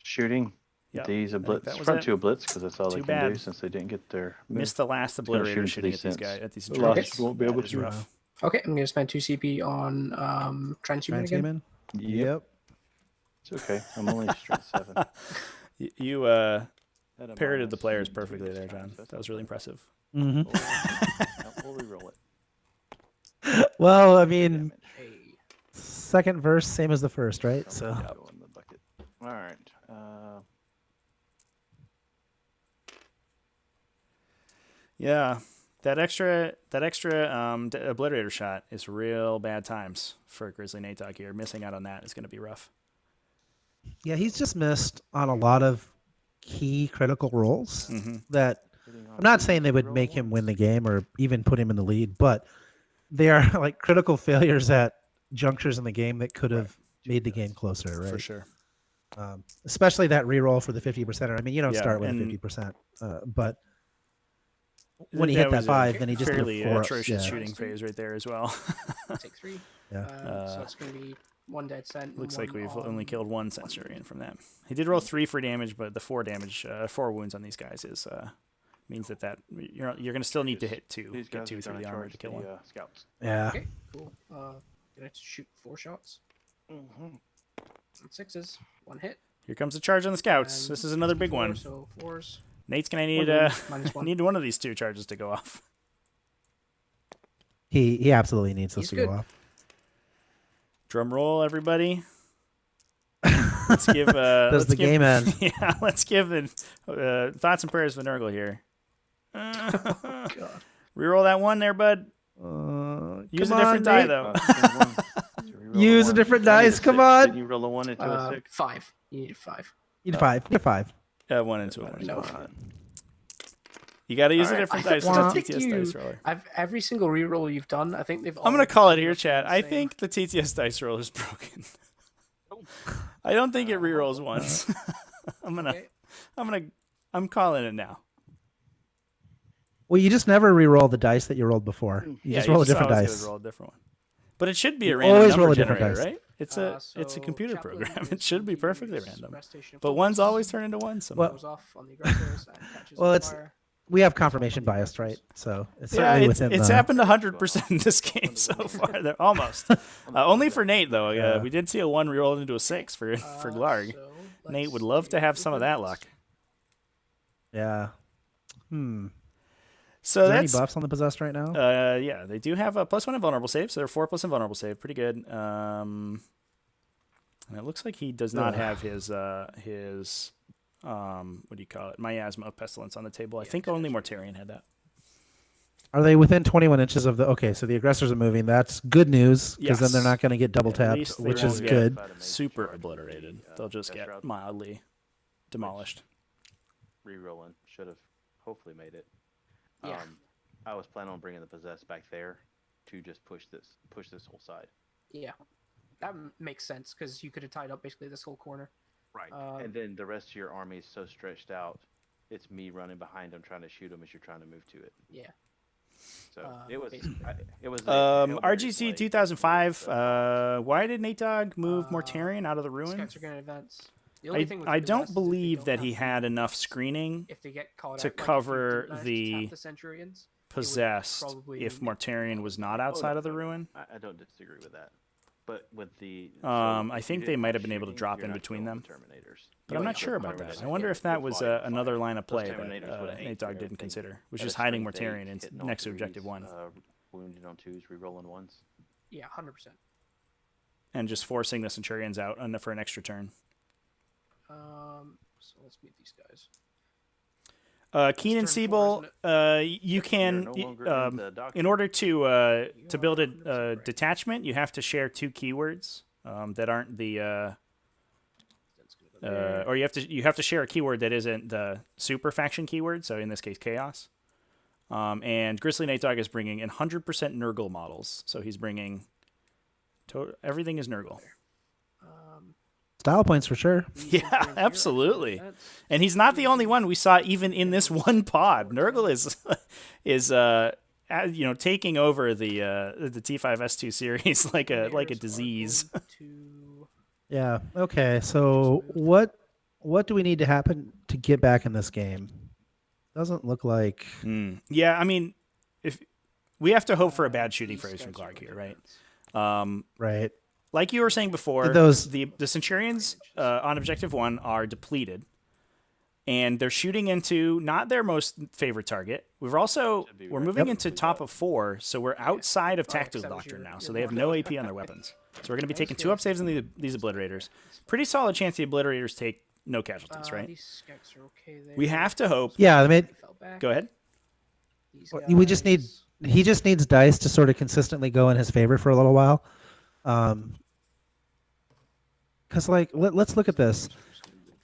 Shooting. Yep, These a I think blitz. that was Front it. 2 a blitz because that's all Too they can do bad. since they didn't get their Missed the last obliterator shoot shooting these at these cents. guys. At these The last Centurions. won't be able That is to. rough. Okay, I'm gonna spend 2 CP on transhuman again. Transhuman. Yep. It's okay. I'm only straight 7. You At a parroted the minus players 2 perfectly there, times, John. that's That was really not bad. impressive. Hmm. We'll reroll it. Well, I mean, Damage. Hey. second verse, same as the first, right? So Go in the bucket. All right. Yeah, that extra obliterator shot is real bad times for GrizzlyNateDog here. Missing out on that is going to be rough. yeah, he's just missed on a lot of key critical roles Mm-hmm. that Hitting on I'm not two, saying they would reroll make him once. win the game or even put him in the lead, but they are like critical failures at junctures in the game that could have made the game closer, right? For sure. Especially that reroll for the 50%. I mean, you don't Yeah, start with a and- 50%, but when he hit that was a 5, then he just did a fairly 4. atrocious Yeah. shooting phase right there as well. Take 3. Yeah. So it's gonna be 1 dead cent. and Looks like one we've on- only killed one Centurion from that. He did roll 3 for damage, but the 4 damage, 4 wounds on these guys is means that you're going to still need to hit 2, These get guys 2 are through gonna the armor charge to kill the, one. scouts. Yeah. Okay, cool. Did I shoot 4 shots? Mm-hmm. And 6s. 1 hit. Here comes the charge on the scouts. And This is another big 4, one. So 4s. Nate's going to One need wound, minus 1. need one of these 2 charges to go off. He absolutely needs this He's to good. go off. Drum roll, everybody. Let's give. Does let's the give, game end? Yeah, let's give the thoughts and prayers for Nurgle here. God. Reroll that 1 there, bud. Use a come different on, die Nate. though. Use a different dice, come on. Didn't you roll a 1 into a 6? 5. You need 5. You need 5. You're 5. 1 into a 1. No. You got to use a Alright, different I dice for don't the think TTS dice roller. every single reroll you've done, I think they've. I'm gonna call it here, chat. I think the TTS dice roller is broken. I don't think it rerolls once. I'm calling it now. Well, you just never re-roll the dice that you rolled before. You just roll a different always dice. gotta roll a different one. But it should be a You random always number roll a different generator, dice. right? It's a computer Chaplain program. is It should be going to perfectly use random. Restoration But Focus. ones always turn into ones somehow. Goes off on the aggressors and catches Well, on it's fire. we have confirmation bias, right? So it's Yeah, certainly it's within it's the. happened 100% in this game so far. They're almost. Only for Nate though. Yeah. We did see a 1 rerolled into a 6 for Glarrg. So Nate let's would love to do have some of that movements. luck. Yeah. So Is there any that's buffs on the possessed right now? yeah, they do have a +1 invulnerable save, so they're 4 plus invulnerable save, pretty good. And it looks like he does not have his what do you call it? Miasma of Pestilence on the table. I think only Mortarion had that. Are they within 21 inches of the? Okay, so the aggressors are moving. That's good news because then they're Yes. not going to get double At tapped, least they which won't is get good. super obliterated. They'll just get mildly demolished. Rerolling should have hopefully made it. Yeah. I was planning on bringing the possessed back there to just push this whole side. Yeah, that makes sense because you could have tied up basically this whole corner. Right. And then the rest of your army is so stretched out, it's me running behind them trying to shoot them as you're trying to move to it. Yeah. So it was. It was. RGC 2005. Why did NateDog move Mortarion out of the ruin? Scouts are going to advance. The only thing with I the don't possessed is if they believe don't that have he the- had enough screening if they get caught to out, like, if you cover didn't manage to the tap the Centurions, possessed probably if get Mortarion was not outside of the ruin. I don't disagree with that, but with the. I think they might have been able to drop in between them. But I'm not sure about that. I wonder if that was another line of play that NateDog didn't consider, was just hiding Mortarion next to Objective 1. Wounded on 2s, rerolling 1s. Yeah, 100%. And just forcing the Centurions out for an extra turn. So let's meet these guys. Keen and Turn Siebel, four, you can, in order to build a detachment, you have to share 2 keywords that aren't the, or you have to share a keyword that isn't the super faction keyword. So in this case, Chaos. And GrizzlyNateDog is bringing 100% Nurgle models, so he's bringing everything is Nurgle. Style points for sure. Yeah, absolutely. And he's not the only one we saw even in this one pod. Nurgle is taking over the T5S2 series like a disease. Yeah. Okay. So what do we need to happen to get back in this game? Doesn't look like. Yeah, I mean, if we have to hope for a bad shooting phrase from Glarrg here, right? Right. Like you were saying before, Those- the Centurions on Objective 1 are depleted, and they're shooting into not their most favorite target. We're moving into top of 4, so we're outside of Tactical Doctrine now, so they have no AP on their weapons. So we're going to be taking 2 up saves on these Obliterators. Pretty solid chance the Obliterators take no casualties, right? These scouts are okay there. We have to hope. Yeah. I mean, Fell back. Go ahead. These we just need. guys- He just needs dice to sort of consistently go in his favor for a little while. Because let's look at this.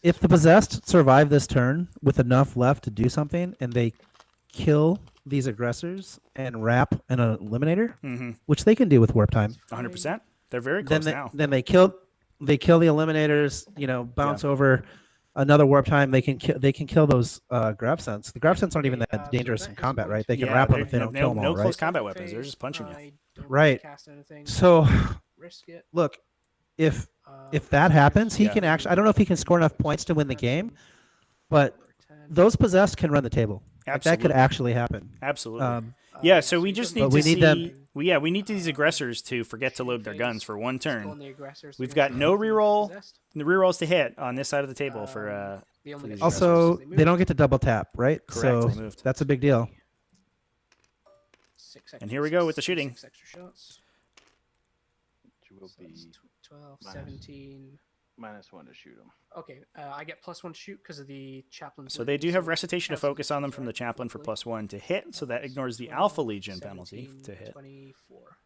If the possessed survive this turn with enough left to do something, and they kill these aggressors and wrap an eliminator, which they can do with warp time, 100%. They're very close now. then they kill the eliminators. Bounce over another warp time. They can kill those grav sense. The grav sense aren't even that dangerous in combat, right? They can wrap them if they don't kill them all, no right? close combat weapons. They're just punching you. I don't Right. Cast anything. So Risk it. look, if that happens, he Yeah. can actually. I don't know if he can score enough points to win the game, but Over 10. those possessed can run the table. Like, that could Absolutely. actually happen. Absolutely. Yeah, so we just need But to we see. need them- We need these aggressors to forget to load their guns for one Just go on turn. the aggressors. We've They're got gonna no go for the reroll. possessed. The rerolls to hit on this side of the table for They only these get Also, aggressors, they don't get to double tap, right? Correct, So they moved. that's a big deal. 6 And here we go with the shooting. 6 extra shots. Which will So that's be 12, minus. 17. -1 to shoot them. Okay, I get +1 to shoot because of the chaplain's. So they do have recitation of focus on them from the chaplain for +1 to hit, so that ignores the Alpha Legion penalty to hit. 24.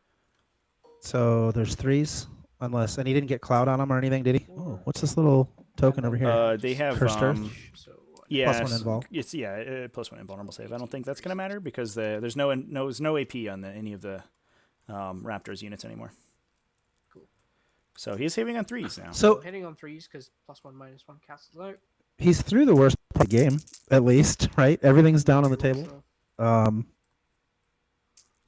So there's 3s, and he didn't get cloud on him or anything, did he? Oh, what's this little token over here? They have Cursed Earth? So Yeah, +1 invul. It's +1 invulnerable save. I don't think that's gonna matter because there's no AP on any of the Raptors units anymore. Cool. So he's saving on 3s now. So Hitting on 3s because +1/-1 cancels out. he's through the worst part of the game, at least, right? Everything's down on the True, table. so-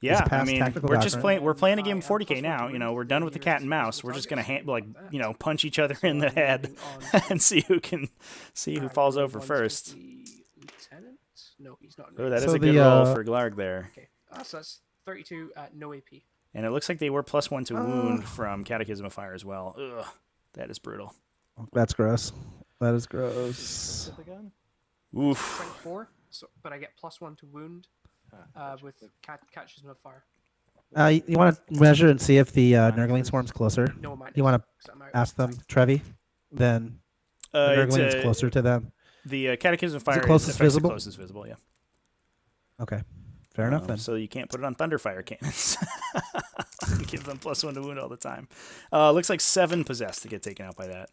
Yeah, I past mean, tactical we're just doctrine. playing a game of I am 40k now. +1 You know, we're to done with the win cat and years mouse. as We're the just gonna target, like something like that. punch each other So in the I'm head moving on and see who can who falls over one to first. the lieutenant? No, he's not. Oh, that is So a good the, roll for Glarrg there. Okay, so that's 32 at no AP. And it looks like they were +1 to wound from Catechism of Fire as well. Ugh, that is brutal. That's gross. That is gross. Hit the gun? Oof. 24. So, but I get +1 to wound with catches of fire. You want to measure and see if the Nurgling swarm's closer? No minus. You want 'cause I'm out. to ask them, Trevi? Then the It's, Nurgling is closer to them. The Catechism of Fire is closest affects visible? The closest visible, yeah. Okay, fair enough then. So you can't put it on Thunderfire cannons. Give them +1 to wound all the time. Looks like 7 possessed to get taken out by that.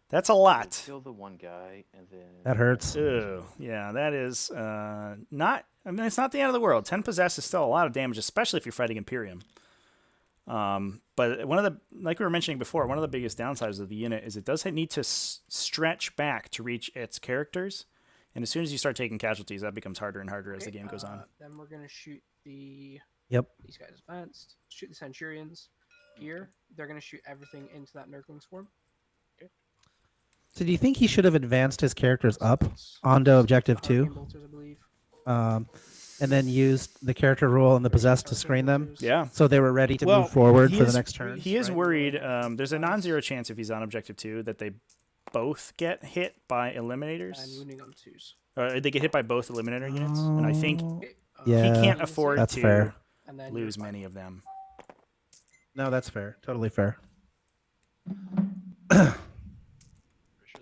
That's a lot. Kill the one guy and then. That hurts. Ew, yeah, that is not. I mean, it's not the end of the world. 10 possessed is still a lot of damage, especially if you're fighting Imperium. But one of the, like we were mentioning before, one of the biggest downsides of the unit is it does need to stretch back to reach its characters, and as soon as you start taking casualties, that becomes harder and harder as the game goes on. Then we're gonna shoot the. Yep. These guys advanced. Shoot the Centurions. Here, they're gonna shoot everything into that Nurgling swarm. So do you think he should have advanced his characters up onto objective 2, Bolters, I believe. and then used the character role and the possessed to screen them, Yeah. so they were ready to move forward he for the is- next turn? He is right? worried. There's a non-zero chance if he's on objective 2 that they both get hit by eliminators. And wounding on 2s. They get hit by both eliminator units, and I think Okay, Yeah, he can't afford that's to fair. and then lose you're fine. many of them. No, that's fair. Totally fair. Pressure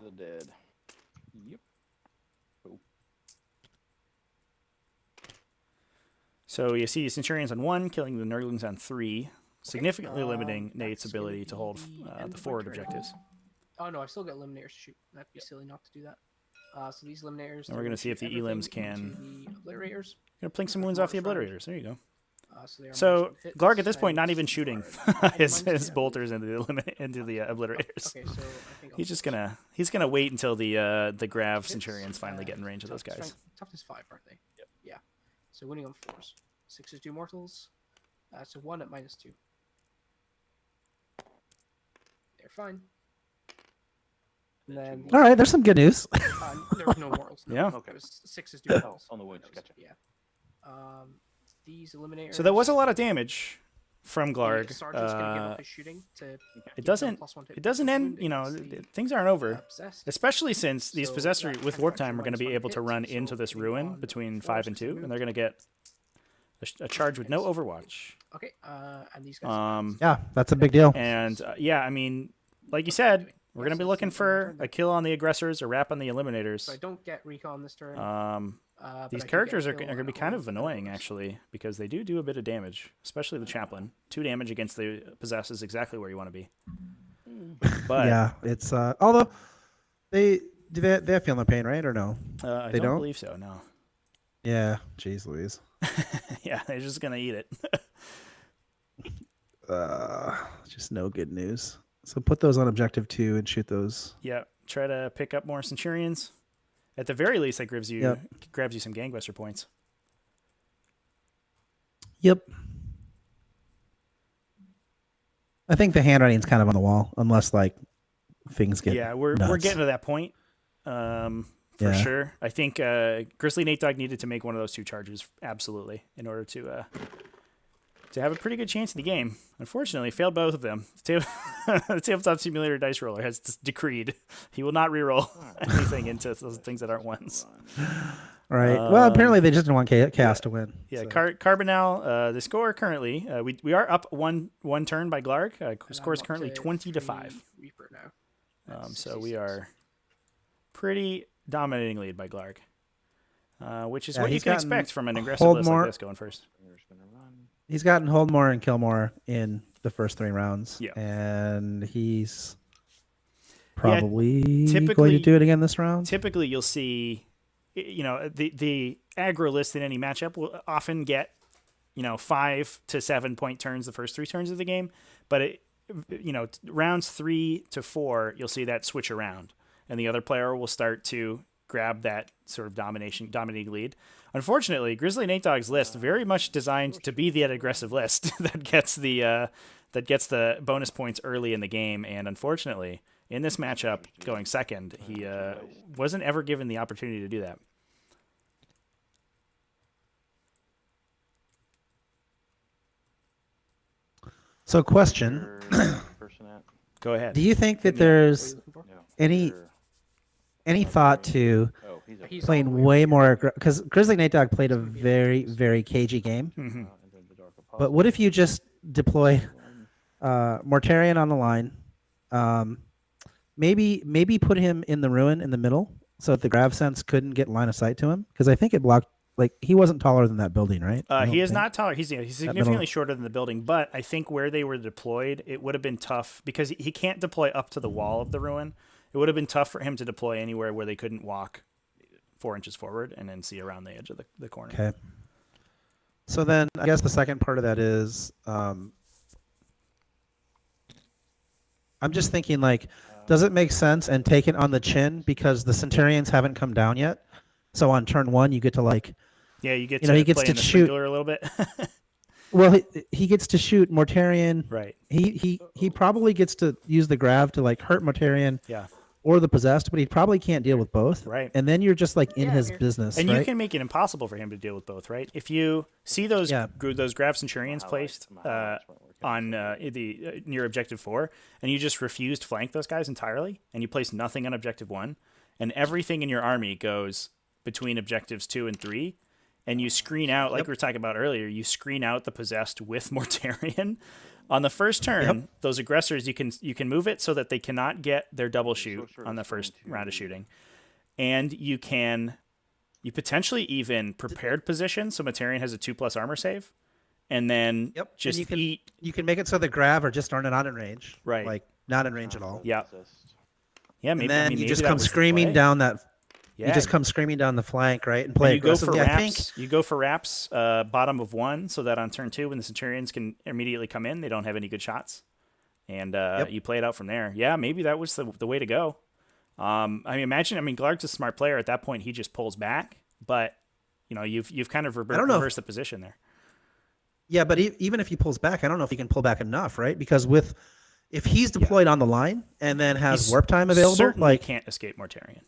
the dead. Yep. Cool. So you see Centurions on 1, killing the Nurglings on 3, significantly limiting Nate's that's gonna ability to be hold the end the of my forward turn. objectives. Oh no, I still got eliminators to shoot. That'd be silly not to do that. So these eliminators. And we're gonna see if the elims can- The obliterators. Gonna plink some wounds off the obliterators. There you go. So, they are So maximum hits, Glarrg at this point not and even shooting are his minus two. bolters into the obliterators. Okay, so I think I'll He's just focus. gonna wait until the Grav Hits, Centurions finally get in range of those guys. Toughness 5, aren't they? Yep. Yeah. So winning on 4s. 6s do mortals. So 1 at -2. They're fine. And then All right, there's some good news. there was no mortals. No. Yeah. Okay. It was 6s do mortals. On the wounds, Those, gotcha. Yeah. These eliminators. So that was a lot of damage from the Glarg. sergeant's gonna give up his shooting to It give them doesn't. +1 hit It doesn't points end. wounding You know, against the, things aren't over. possessed. Especially since these So possessor that with can warp actually time are going to be -1 able to hits, run so into this hitting ruin on between 4s 5 and gets a 2, wound. and they're going to get a charge with no Hits. Overwatch. Okay, and these guys. Yeah, that's a big deal. And yeah, I mean, like you said, we're going to be looking for a kill on the aggressors, a wrap on the So I eliminators. don't get recon this turn. These but I do get characters are kill going to be on kind of all annoying, others. actually, because they do a bit of damage, especially the chaplain. 2 damage against the possessed is exactly where you want to be. But Yeah, it's although they have feel no pain, right, or no? I They don't don't? believe so. No. Yeah, jeez Louise. Yeah, they're just going to eat it. Just no good news. So put those on objective 2 and shoot those. Yeah, try to pick up more Centurions. At the very least, that grabs you some Gangbuster points. Yep. I think the handwriting's kind of on the wall, unless like things get We're nuts. getting to that point, for Yeah. sure. I think GrizzlyNateDog needed to make one of those 2 charges, absolutely, in order to have a pretty good chance in the game. Unfortunately, failed both of them. The Tabletop Simulator dice roller has decreed he will not reroll anything into those things that aren't ones. Right. Well, apparently they just didn't want chaos to win. Yeah, so. Carbonell, the score currently, we are up one turn by Glarrg. And Score is I'm up currently to 20-5. 3 Reaper now. At So we 66. are pretty dominating lead by Glarrg, which is Yeah, what you he's can gotten expect from an aggressive hold list more- like this going first. We're just gonna run. He's gotten hold more and kill more in the first 3 rounds. Yeah. And he's probably going typically- to do it again this round. Typically, you'll see, the aggro list in any matchup will often get, 5 to 7 point turns the first 3 turns of the game, but rounds 3 to 4, you'll see that switch around, and the other player will start to grab that sort of dominating lead. Unfortunately, GrizzlyNateDog's list very much designed to be that aggressive list that gets the bonus points early in the game, and unfortunately, in this matchup, going second, he wasn't ever given the opportunity to do that. So, question: Go ahead. do you think that What are there's you looking for? any thought to He's playing all the way way over more because GrizzlyNateDog played a very, very cagey game. Mhm. But what if you just deploy Mortarion on the line? Maybe put him in the ruin in the middle so that the grav sense couldn't get line of sight to him because I think it blocked. Like he wasn't taller than that building, right? I He don't is think. not taller. He's middle- significantly shorter than the building, but I think where they were deployed, it would have been tough because he can't deploy up to the wall of the ruin. It would have been tough for him to deploy anywhere where they couldn't walk 4 inches forward and then see around the edge of the corner. Okay. So then I guess the second part of that is I'm just thinking like, does it make sense and take it on the chin because the Centurions haven't come down yet? So on turn 1 you get to like, Yeah, you get You to know, he gets play to in the shoot- sprinkler a little bit. well he gets to shoot Mortarion. Right. He probably gets to use the grav to like hurt Mortarion Yeah. or the possessed, but he probably can't deal with both. Right. And then you're just like in Yeah, his you're- business, And right? you can make it impossible for him to deal with both, right? If you see those Yeah. those Grav Centurions placed on near Objective 4, and you just refuse to flank those guys entirely, and you place nothing on Objective 1, and everything in your army goes between Objectives 2 and 3, and you screen out, like we were talking about earlier, you screen out the possessed with Mortarion. On the first turn, those aggressors, you can move it so that they cannot get their double shoot on the first round of shooting. And you potentially even prepared position, so Mortarion has a 2+ armor save, and then Yep. just and you can, eat. You can make it so the grav are just not in range. Right. Like not in range at all. Yeah. Yeah, maybe. And then maybe you just that come was the screaming play. down that. Yeah. You just come screaming down the flank, right, and And play you go for aggressively. I wraps. think. You go for wraps, bottom of 1, so that on turn 2, when the Centurions can immediately come in, they don't have any good shots, and you play it out from there. Yeah, maybe that was the way to go. Glarrg's a smart player. At that point, he just pulls back, but you've kind of reversed the position there. Yeah, but even if he pulls back, I don't know if he can pull back enough, right? Because if he's deployed on the line and then has warp time available, certainly like can't escape Mortarion.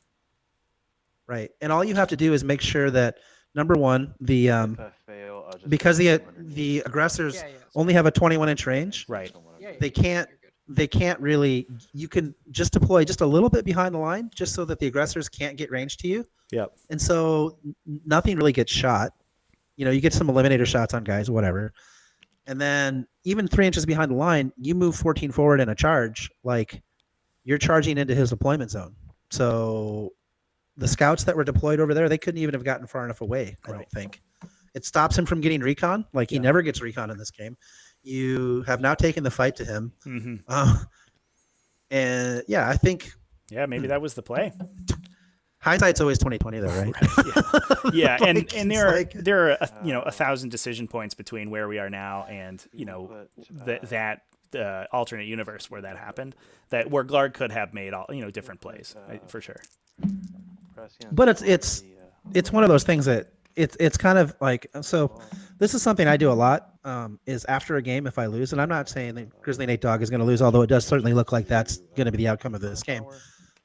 right, and all you have to do is make sure that number one, because the aggressors Yeah, yeah. only have a 21-inch range, Right. Yeah, they can't. You're good. They can't really. You can just deploy just a little bit behind the line, just so that the aggressors can't get range to you, Yep. and so nothing really gets shot. You get some eliminator shots on guys, whatever, and then even 3 inches behind the line, you move 14 forward in a charge, like you're charging into his deployment zone. So the scouts that were deployed over there, they couldn't even have gotten far enough away. I don't think it stops him from getting recon. Like he never gets recon in this game. You have now taken the fight to him. Mm-hmm. And yeah, I think Maybe that was the play. hindsight's always 20/20 though, right? Yeah, and Like, there it's there are 1,000 decision points between where we are now and that alternate universe where that happened, where Glarrg could have made all different plays for sure. But it's one of those things that it's kind of like, so this is something I do a lot, is after a game if I lose, and I'm not saying that GrizzlyNateDog is going to lose, although it does certainly look like that's going to be the outcome of this game,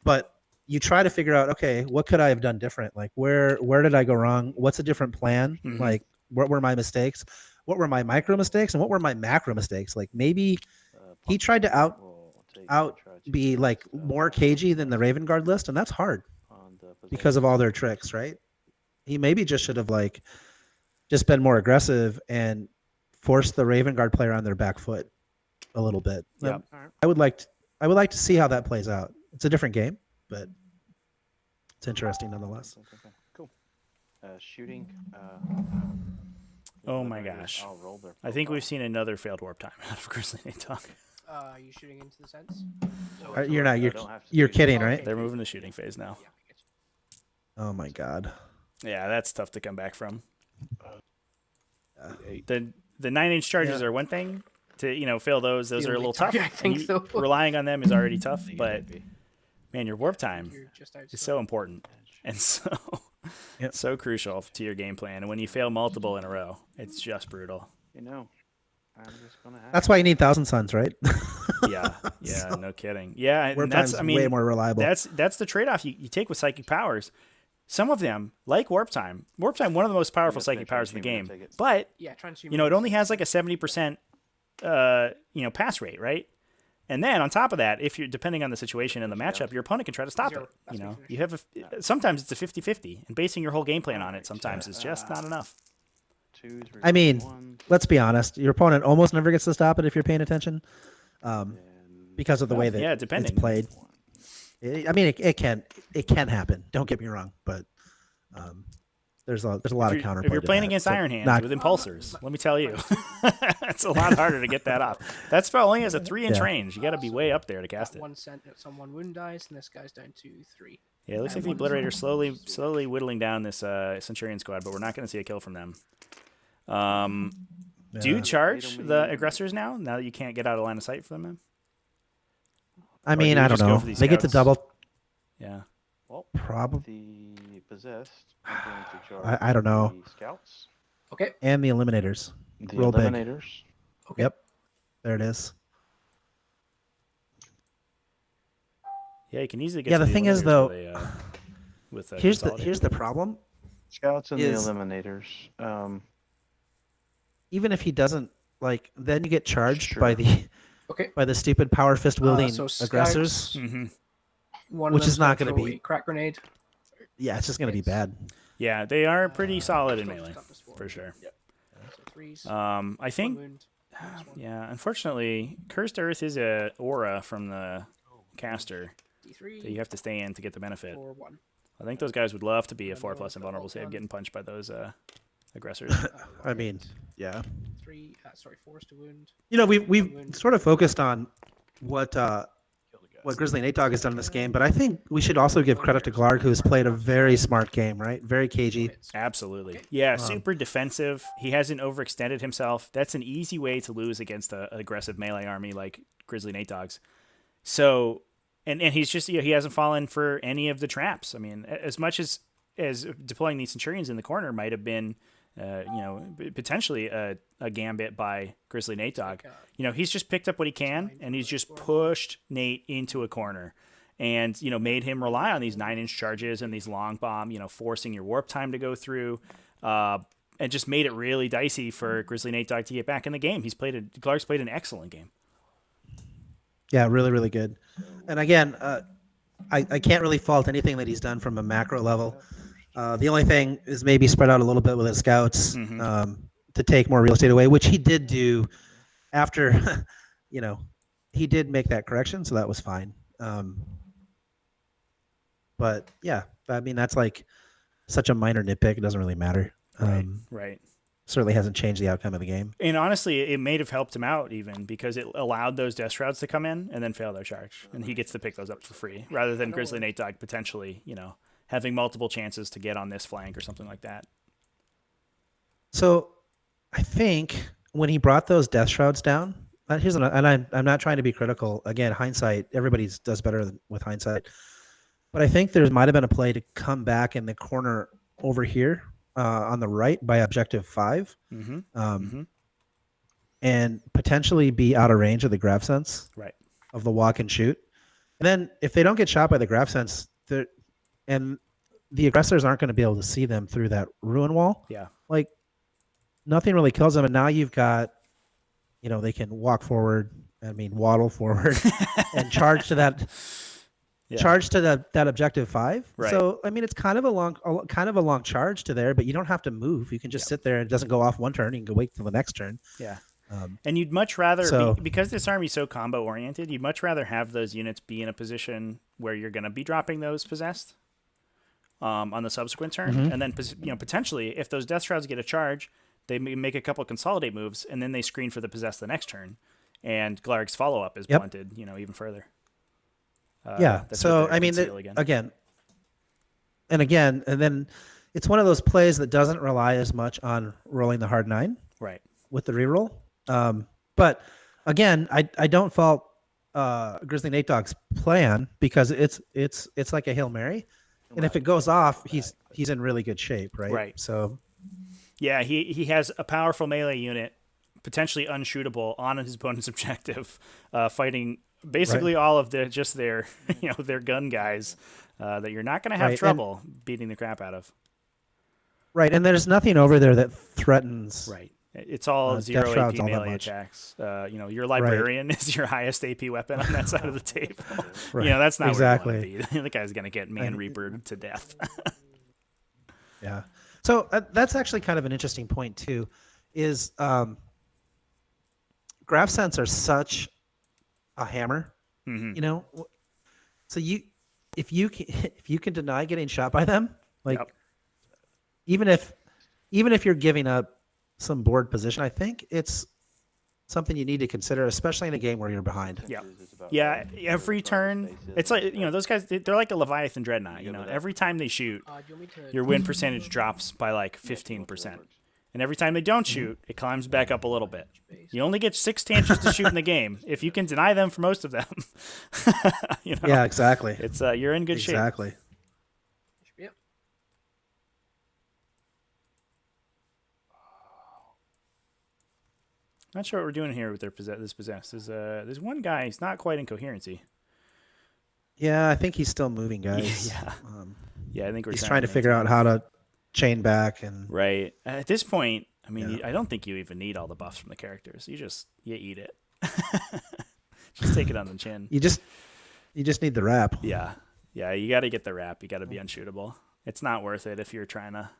but you try to figure out, okay, what could I have done different? Like where did I go wrong? What's a different plan? Mm-hmm. Like what were my mistakes? What were my micro mistakes and what were my macro mistakes? Like maybe he tried to out be like more cagey than the Raven Guard list, and that's hard because of all their tricks, right? He maybe just should have like just been more aggressive and forced the Raven Guard player on their back foot a little bit. Yeah. I would like to see how that plays out. It's a different game, but it's interesting nonetheless. Cool. Shooting. Oh my gosh. I think we've seen another failed warp time out of GrizzlyNateDog. You shooting into the sense? You're not. I You're don't have to you're do kidding, Okay. right? They're moving to shooting phase now. Yeah, I get you. Oh my god. Yeah, that's tough to come back from. Eight. The 9-inch charges Yeah. are one thing. To fail those The are a only little tough. target I think And so. Relying on them is already tough, You but might be. man, your warp time You're just is so important and Yep. so crucial to your game plan. And when you fail multiple in a row, it's just brutal. I'm just gonna have. That's why you need Thousand Suns, right? Yeah, no kidding. Yeah, Warp and that's time's way more reliable. That's the trade-off you take with psychic powers. Some of them, like warp time, one of the most powerful Yeah, psychic powers in the transhuman, game, I take it. but Yeah, transhuman. it only has like a 70% pass rate, right? And then on top of that, if you're depending on the situation and the matchup, your opponent can try to stop Zero. it. That's me You have sometimes it's a 50-50, and basing your whole game plan on it sometimes is just not enough. Twos, I mean, ones, let's be honest. Your opponent almost never gets to stop it if you're paying attention, and because of the way that yeah, it's depending. played. It can happen. Don't get me wrong, but there's a lot of counterplay. If you're to playing that. against So Iron Hands not- with Impulsors, let me tell you, it's a lot harder to get that off. That spell only has a 3-inch Yeah. range. You got to be way up there to cast it. 1 cent at someone wound dice, and this guy's down to 3. Yeah, it looks like the Obliterator's slowly whittling down this Centurion squad, but we're not going to see a kill from them. Do you Yeah. charge the Aggressors now that you can't get out of line of sight for them? I Or do mean, you I don't just go know. for these They get to scouts? double. Yeah. well, Probably. the possessed. I'm going to charge I don't know. The scouts. Okay. And the eliminators. The Roll big. eliminators. Okay. Yep. There it is. Yeah, you can easily get Yeah, to the thing is, Eliminators though, with here's Consolidator. the problem. Scouts and Is- the eliminators. Even if he doesn't then you get charged by Sure. the stupid power fist wielding So scouts- aggressors. Mhm. One Which of is them's not gonna gonna throw be- a crack grenade. Yeah, it's just gonna be It's- bad. Yeah, they are pretty solid in Still melee, toughest four. for sure. So 3s. I one think, wound, minus one. yeah, unfortunately, Cursed Earth is a aura from the caster D3. that you have to stay in to get the benefit. 4, 1. I think those guys would love to be a And 4+ roll invulnerable the save Boltgun. getting punched by those Aggressors. I mean, yeah. 3. Sorry, 4s to wound. We've sort of focused on what GrizzlyNateDog has done in this game, but I think we should also give credit to Glarrg, who's played a very smart game, right? Very cagey. Hits. Absolutely. Yeah, super defensive. He hasn't overextended himself. That's an easy way to lose against an aggressive melee army like GrizzlyNateDog's. So, and he's just, he hasn't fallen for any of the traps. I mean, as much as deploying these Centurions in the corner might have been, potentially a gambit by GrizzlyNateDog. He's just picked up what he can, and he's just pushed Nate into a corner. And, made him rely on these 9-inch charges and these long bomb, forcing your warp time to go through, and just made it really dicey for GrizzlyNateDog to get back in the game. Glarg's played an excellent game. Yeah, really, really good. And again, I can't really fault anything that he's done from a macro level. The only thing is maybe spread out a little bit with his scouts to take more real estate away, which he did do after, he did make that correction, so that was fine. But yeah, I mean, that's like such a minor nitpick. It doesn't really matter. Right. Certainly hasn't changed the outcome of the game. And honestly, it may have helped him out even because it allowed those Death Shrouds to come in and then fail their charge. And he gets to pick those up for free rather than GrizzlyNateDog potentially, having multiple chances to get on this flank or something like that. So I think when he brought those Death Shrouds down, I'm not trying to be critical. Again, hindsight, everybody does better with hindsight. But I think there might have been a play to come back in the corner over here on the right by objective 5, and potentially be out of range of the grab sense of the walk and shoot. And then if they don't get shot by the grab sense, and the aggressors aren't going to be able to see them through that ruin wall. Yeah. Like nothing really kills them. And now you've got, they can walk forward. Waddle forward and charge to that. Yeah. Charge to that objective 5. Right. So it's kind of a long charge to there, but you don't have to move. You can just sit there and it doesn't go off one turn. You can go wait till the next turn. Yeah. And you'd much rather, So- because this army's so combo oriented, you'd much rather have those units be in a position where you're going to be dropping those possessed on the subsequent turn. And then, potentially, if those Death Shrouds get a charge, they make a couple consolidate moves, and then they screen for the possessed the next turn. and Glarg's follow-up is blunted, even further. Yeah. That's So what they're I mean, conceal again, and then it's one of those plays that doesn't rely as much on rolling the hard 9 Right. with the reroll. But again, I don't fault GrizzlyNateDog's plan because it's like a Hail Mary, and if it goes off, he's in really good shape, right? Right. So Yeah, he has a powerful melee unit, potentially unshootable on his opponent's objective, fighting basically all of their their gun guys that you're not going to have trouble beating the crap out of. Right, and there's nothing over there that threatens. Right. It's all Death 0 Shroud's AP all that melee much. attacks. Your Librarian is your highest AP weapon on that side of the table. Right. That's not exactly. where you want to be. The guy's going to get Man Reapered to death. Yeah. So that's actually kind of an interesting point too, is graph sense are such a hammer, So if you can deny getting shot by them, like even if you're giving up some board position, I think it's something you need to consider, especially in a game where you're behind. Yeah, every turn, it's like, those guys, they're like a Leviathan Dreadnought, every time they shoot, your win percentage drops by like 15%. And every time they don't shoot, it climbs back up a little bit. You only get 6 chances to shoot in the game. If you can deny them for most of them, Yeah, exactly. It's you're in good shape. Exactly. Not sure what we're doing here with this possess. There's one guy. He's not quite in coherency. Yeah, I think he's still moving, guys. Yeah, I think he's trying to figure out how to chain back and. Right at this point, I mean, I don't think you even need all the buffs from the characters. You eat it. Just take it on the chin. You just need the wrap. Yeah. You got to get the wrap. You got to be unshootable. It's not worth it if you're trying to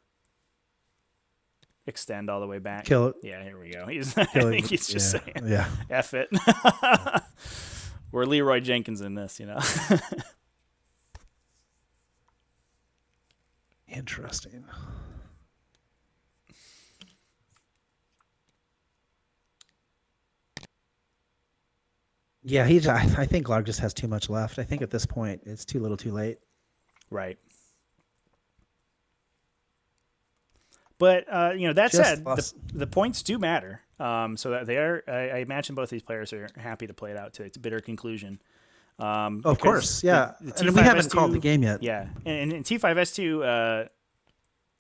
extend all the way back. Kill it. Yeah, here we go. I think he's just saying, F it. We're Leroy Jenkins in this, Interesting. Yeah, I think Glarrg just has too much left. I think at this point it's too little, too late. Right. But that said, the points do matter. So that they are. I imagine both these players are happy to play it out to its bitter conclusion. Of course, yeah. The And we haven't called the game yet. Yeah, and in T5S2,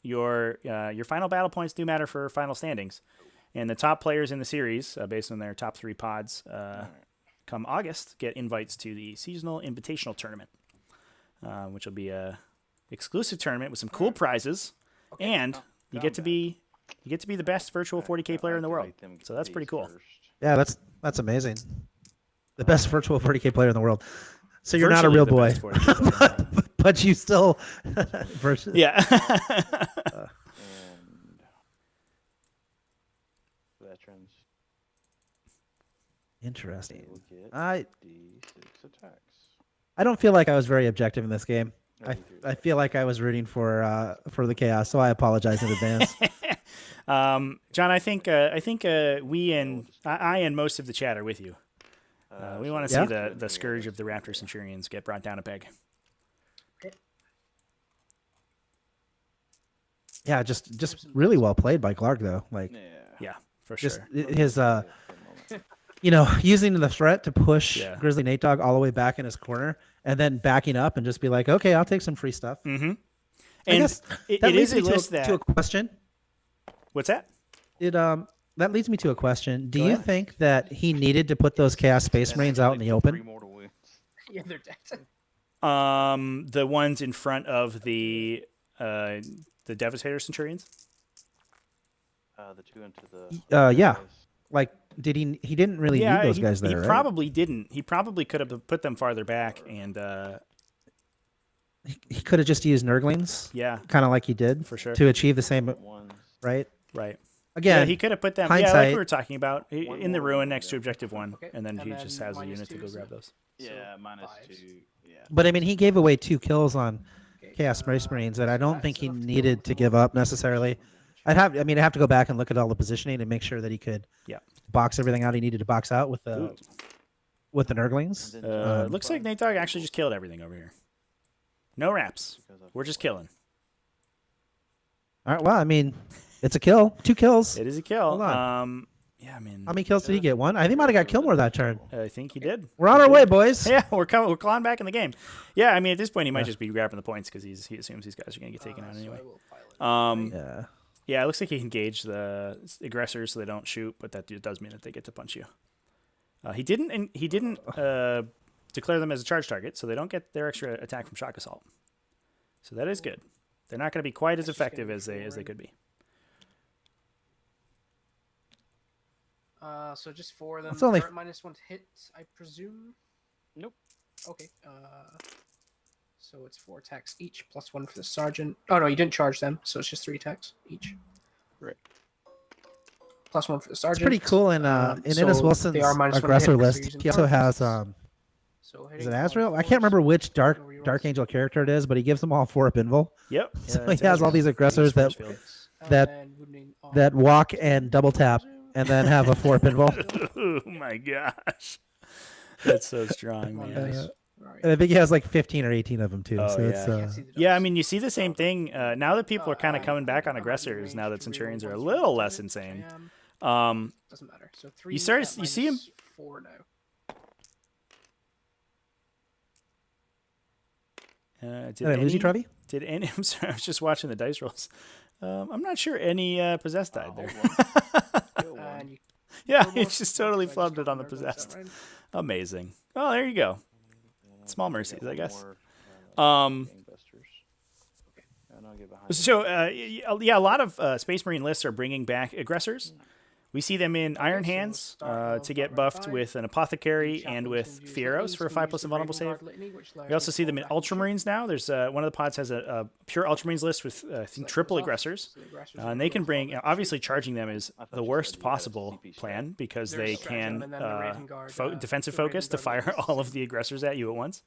your final battle points do matter for final standings, and the top players in the series, based on their top 3 pods, come August, get invites to the seasonal invitational tournament, which will be a exclusive tournament with some cool prizes, and you get to be the best virtual 40K player in the world. So that's pretty cool. Yeah, that's amazing. The best virtual 40K player in the world. So you're not a real boy, but you still virtually. Yeah. And veterans. Interesting. Will get I D6 attacks. don't feel like I was very objective in this game. I feel like I was rooting for the chaos, so I apologize in advance. John, I think we and I and most of the chat are with you. We want to see the scourge of the Raptor Centurions get brought down a peg. Yeah, just really well played by Glarrg though. Like, yeah, for just sure. his using the threat to push GrizzlyNateDog all the way back in his corner, and then backing up and just be like, okay, I'll take some free stuff. Mm-hmm. I guess it is a list to a question. What's that? That leads me to a question. Do you think that he needed to put those Chaos Space Marines out in the open? Yeah, they're dead. The ones in front of the Devastator Centurions? The 2 into the... yeah. Like, did he didn't really need those guys there, he right? probably didn't. He probably could have put them farther back, and he could have just used Nurglings. Yeah. Kind of like he did. For sure. To achieve the same, right? Right. Again, he could have put them, hindsight, like we were talking about, in the ruin next to Objective 1, and then he just has a unit to go grab those. Yeah, -2. Yeah. But I mean, he gave away 2 kills on Chaos Space Marines that I don't think he needed to give up necessarily. I'd have to go back and look at all the positioning and make sure that he could box everything out he needed to box out with the Ooh. Nurglings. And then Looks like NateDog actually just killed everything over here. No wraps. We're just killing. All right. Well, I mean, it's a kill. 2 kills. It is a kill. Hold Yeah, I mean, How many kills did he get? 1. I think he might have got kill more that turn. I think he did. We're on our way, boys. Yeah, we're coming. We're clawing back in the game. Yeah, I mean, at this point, he might just be grabbing the points because he assumes these guys are going to get taken out anyway. Yeah. Yeah, it looks like he engaged the aggressors so they don't shoot, but that does mean that they get to punch you. He didn't declare them as a charge target, so they don't get their extra attack from shock assault. So that is good. They're not going to be quite as effective as they could be. So just 4 of them. It's only- They're at -1 to hit, I presume. Nope. Okay. So it's 4 attacks each, +1 for the sergeant. Oh no, you didn't charge them, so it's just 3 attacks each. Right. +1 for the It's sergeant. pretty cool in Innis so Wilson's they are -1 to hit aggressor 'cause they're list. using He also has targets. So is hitting it all Azrael? I fours, can't remember which Dark rerolls. Angel character it is, but he gives them all 4 up invul. Yep. So it's he has all Ezra. these aggressors that Field. that- And wounding on that walk and double tap and then have a 4 up invul. Oh my gosh, that's so strong, One man. dice. Alright. And I think he has like 15 or 18 of them too. Oh, so yeah. it's Can't see the Yeah, I dice. mean, you see the same thing now that people are kind of Uh, coming back on I'm not in aggressors. range Now that to reroll Centurions are a ones little from less target, which I insane. am. Doesn't matter. So 3. start- at you see him- -4 now. Did I lose you, Trevi? Did any? I'm sorry, I was just watching the dice rolls. I'm not sure any possessed died there. Kill one. And you Yeah, kill he both, just so I totally just flubbed got it on the Nurgle possessed. that round. Amazing. Oh, there you go. And Small I got mercies, I one guess. more, Um, gangbusters. And I'll get behind So, yeah, a lot of Space Marine lists are bringing back aggressors. We see them in Iron so Hands start to of get round buffed 5. with an Apothecary Chaplain's and gonna with use Fieros litanies, for a gonna 5+ use the invulnerable Raven save. Guard litany, which allows We also you to see them fall in back and shoot. Ultramarines now. There's one of the pods has a pure Ultramarines list with I think So that triple goes off. aggressors. So the aggressors And are they gonna can fall bring, back and obviously shoot. charging them is I thought the you worst said you had a possible CP strat. plan because There's they stratagem, can and then the Raven Guard, defensive the Raven focus to Guard fire litany. all of the aggressors at you at once.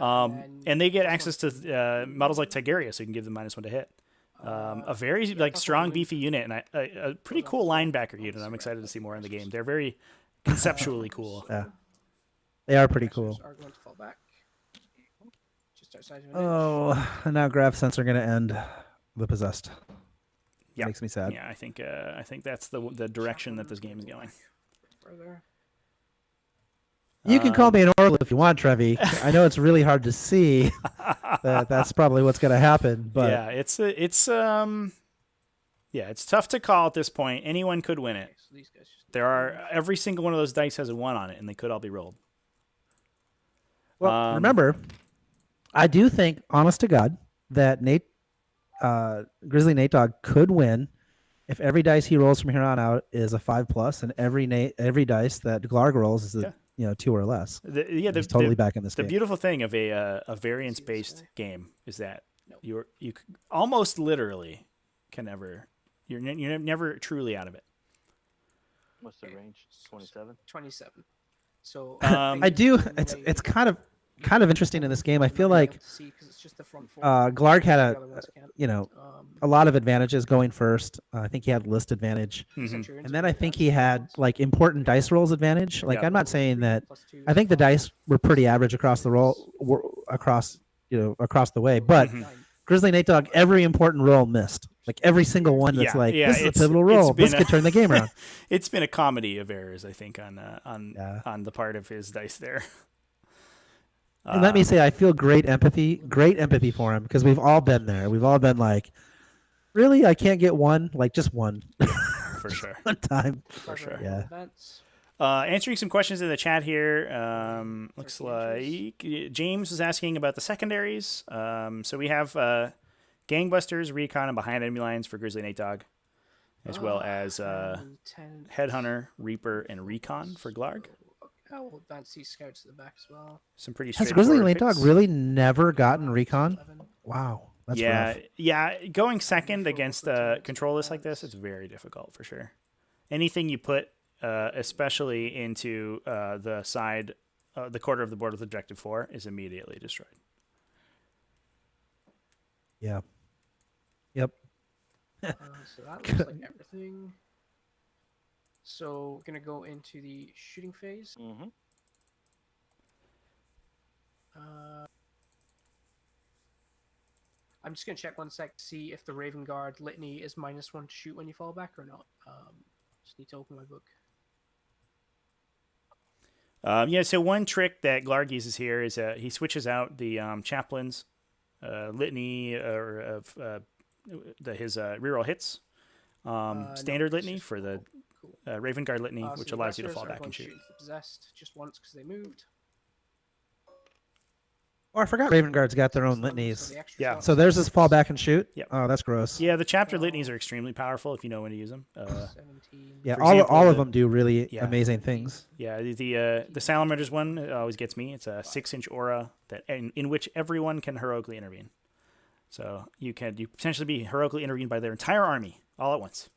And And they get plus access one to models like Tigurius, so you can give them -1 to hit. A very like plus strong, one beefy unit, and a pretty cool linebacker unit. I'm excited to see more in the game. They're very conceptually cool. Yeah. They are pretty aggressors cool. are going to fall back. Just outside of an inch. Oh, and now Graph Sense are going to end the possessed. Yeah. Makes me sad. Yeah, I think that's the direction that this game is going. Further. You can call me an Orla if you want, Trevi. I know it's really hard to see that that's probably what's going to happen, but yeah, it's tough to call at this point. Anyone could win it. Okay, so these guys just There are every single one of those dice has a 1 on it, and they could all be rolled. well, remember, I do think, honest to God, that GrizzlyNateDog could win if every dice he rolls from here on out is a 5+, and every dice that Glarrg rolls is a 2 or less. He's totally back in this The game. beautiful thing of a variance-based game is that you almost literally can never you're never truly out of it. What's the range? 27? 27. So I do. It's kind of interesting in this game. I feel like Glarrg had a lot of advantages going first. I think he had list advantage, and then I think he had like important dice rolls advantage. Like Yeah. I'm not saying that. I think the dice were pretty average across the across the way, but GrizzlyNateDog every important roll missed. Like every single one that's this is a pivotal roll. This could turn the game around. It's been a comedy of errors, I think, on the part of his dice there. And let me say, I feel great empathy for him because we've all been there. We've all been like, really, I can't get one, like just one, For sure. one time. For sure. Yeah. Answering some questions in the chat here. Looks like James is asking about the secondaries. So we have Gangbusters, Recon, and Behind Enemy Lines for GrizzlyNateDog, as well as Headhunter, Reaper, and Recon for Glarrg. I will advance these scouts to the back as well. Some pretty Has straightforward GrizzlyNateDog picks. really never gotten recon? 11. Wow, that's yeah, rough. yeah. Going second against a control list like this, it's very difficult for sure. Anything you put, especially into the side, the quarter of the board with objective 4, is immediately destroyed. Yeah. Yep. So that looks like everything. So we're gonna go into the shooting phase. Mm-hmm. I'm just gonna check one sec to see if the Raven Guard litany is -1 to shoot when you fall back or not. Just need to open my book. Yeah, so one trick that Glarrg uses here is he switches out the chaplain's litany of his reroll hits standard no, it's litany just for the cool. Raven Guard litany, So which the allows you to Aggressors fall are back going and to shoot. the possessed just once because they moved. Oh, I forgot Raven Guard's got their own So litanies. the extra Yeah. shots So theirs is fall back and shoot? Yep. Oh, that's gross. Yeah, the chapter litanies are extremely powerful if you know when to use them. 17. Yeah, For all example, of the- them do really yeah. amazing things. Yeah, the Salamanders one always gets me. It's a 6-inch aura in which everyone can heroically intervene. So you potentially be heroically intervened by their entire army all at once.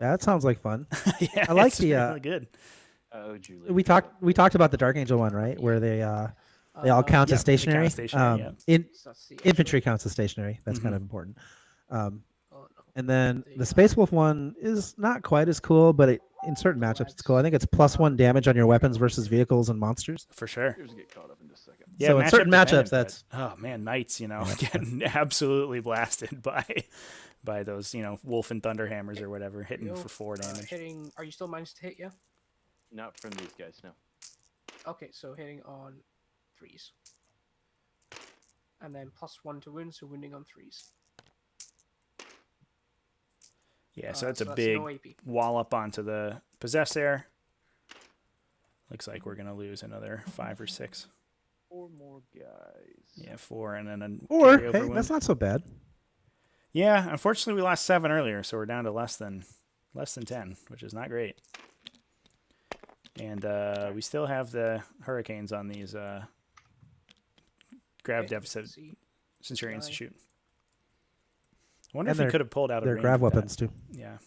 Yeah, that sounds like fun. Yeah, I like it's the, really good. Oh, Julie. We talked about the Dark Angel one, right? Where they all count yeah, as they count stationary. as stationary, yeah. So that's the Infantry counts as stationary. That's kind Mhm. of important. Oh, no. And then The, the Space Wolf one is not quite as cool, but in certain matchups it's cool. I think it's +1 damage on your weapons versus vehicles and monsters. For sure. Here's get caught up in just a second. Yeah, So in certain matchup matchups, dependent, but, oh man, knights, getting absolutely blasted by those, wolf and thunder hammers or whatever, hitting Yo, for 4 damage. Hitting. Are you still minus to hit? Yeah. Not from these guys, no. Okay, so hitting on 3s. And then +1 to wound, so wounding on 3s. Yeah, so that's so a that's big no AP. wallop onto the possess there. Looks like we're gonna lose another 5 or 6. 4 more guys. Yeah, 4 and then a Or carryover hey, wound. that's not so bad. Yeah, unfortunately we lost 7 earlier, so we're down to less than 10, which is not great. And we still have the hurricanes on these grav Okay, deficit see. Centurions to Sky. shoot. I wonder And if he they're- could have pulled out a They're range grav with that. weapons too. Yeah.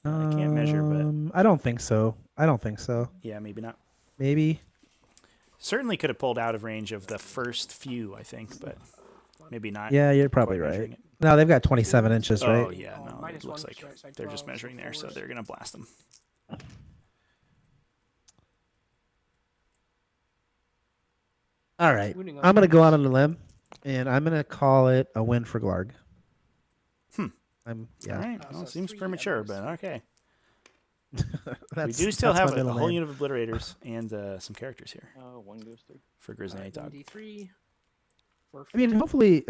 I can't measure, but I don't think so. yeah, maybe not. Maybe. Certainly could have pulled out of range of the first few, I think, but maybe not. Yeah, you're probably quite right. measuring it. No, they've got 27 inches, Oh right? yeah, no, it -1 looks to like right side they're just 12, measuring there, so forwards. they're gonna blast them. All right. Wounding on I'm going to 3s. go out on a limb, and I'm going to call it a win for Glarrg. Hmm. Yeah. All right, So well, it's seems 3 premature, at but okay. That's, We do still that's have my a middle whole name. unit of obliterators and some characters here One goes through. for GrizzlyNateDog. 1d3. I mean, hopefully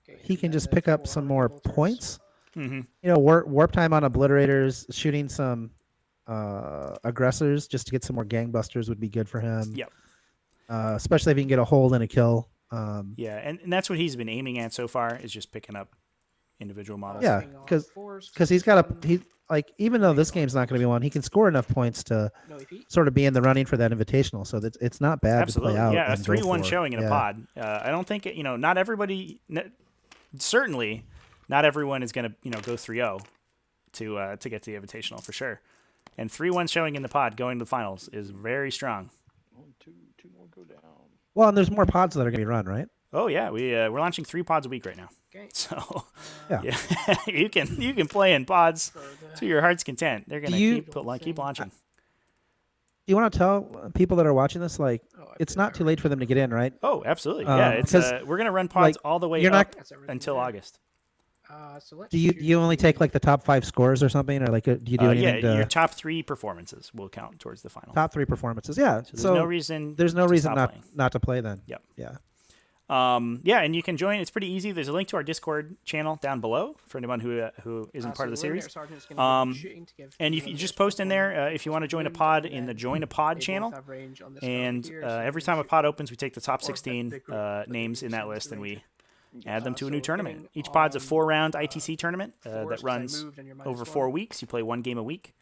Okay, he can and just then pick up 4 some more bolters. points. Mm-hmm. Warp time on obliterators, shooting some aggressors just to get some more gangbusters would be good for him. Yep. Especially if he can get a hold and a kill. Yeah, and that's what he's been aiming at so far is just picking up individual models. Yeah, Hitting on 'cause- 4s, Because he's got even though this game's not going to be one, he can score enough points to no AP. sort of be in the running for that invitational. So it's not bad Absolutely. to play out. Yeah, a and go 3-1 for. showing in Yeah. a pod. I don't think not everybody. Certainly, not everyone is going to go 3-0 to get to the invitational for sure. And 3-1 showing in the pod going to the finals is very strong. 1, 2, 2 more go down. Well, and there's more pods that are going to be run, right? Oh yeah, we're launching 3 pods a week right now. Okay. So Yeah. yeah, you can play in pods For the to your heart's content. They're gonna Do you- keep launching. Do you want to tell people that are watching this, like, Oh, I it's put not it too late for them to get in, right? Oh, absolutely. Yeah, it's 'cause, we're gonna run pods like, all the way you're up not- That's everything until there. August. So let's Do you only take like the top 5 scores or something, or like do you do Yeah, anything to your top 3 performances will count towards the final. top 3 performances? Yeah. So there's no reason. there's no to reason stop playing. not to play then. Yep. Yeah. Yeah, and you can join. It's pretty easy. There's a link to our Discord channel down below for anyone who isn't part of the series. And you just post in there if you want to join a pod in the Join a Pod channel. And every time a pod opens, we take the top 16 names in that list and we add them to a new tournament. Each pod's a 4-round ITC tournament that runs over 4 weeks. You play 1 game a week.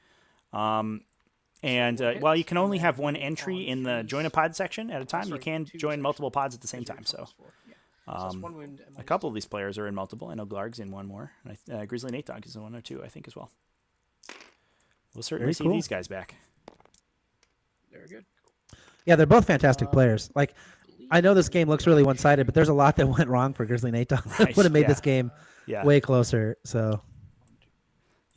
And while you can only have 1 entry in the Join a Pod section at a time, you can join multiple pods at the same time. So a couple of these players are in multiple. I know Glarrg's in one more. And GrizzlyNateDog is in 1 or 2, I think, as well. We'll certainly Very see cool. these guys back. Very good. Yeah, they're both fantastic players. Like, I know this game looks really one-sided, but there's a lot that went wrong for GrizzlyNateDog. Right, Would have made yeah. this game Yeah. way closer. So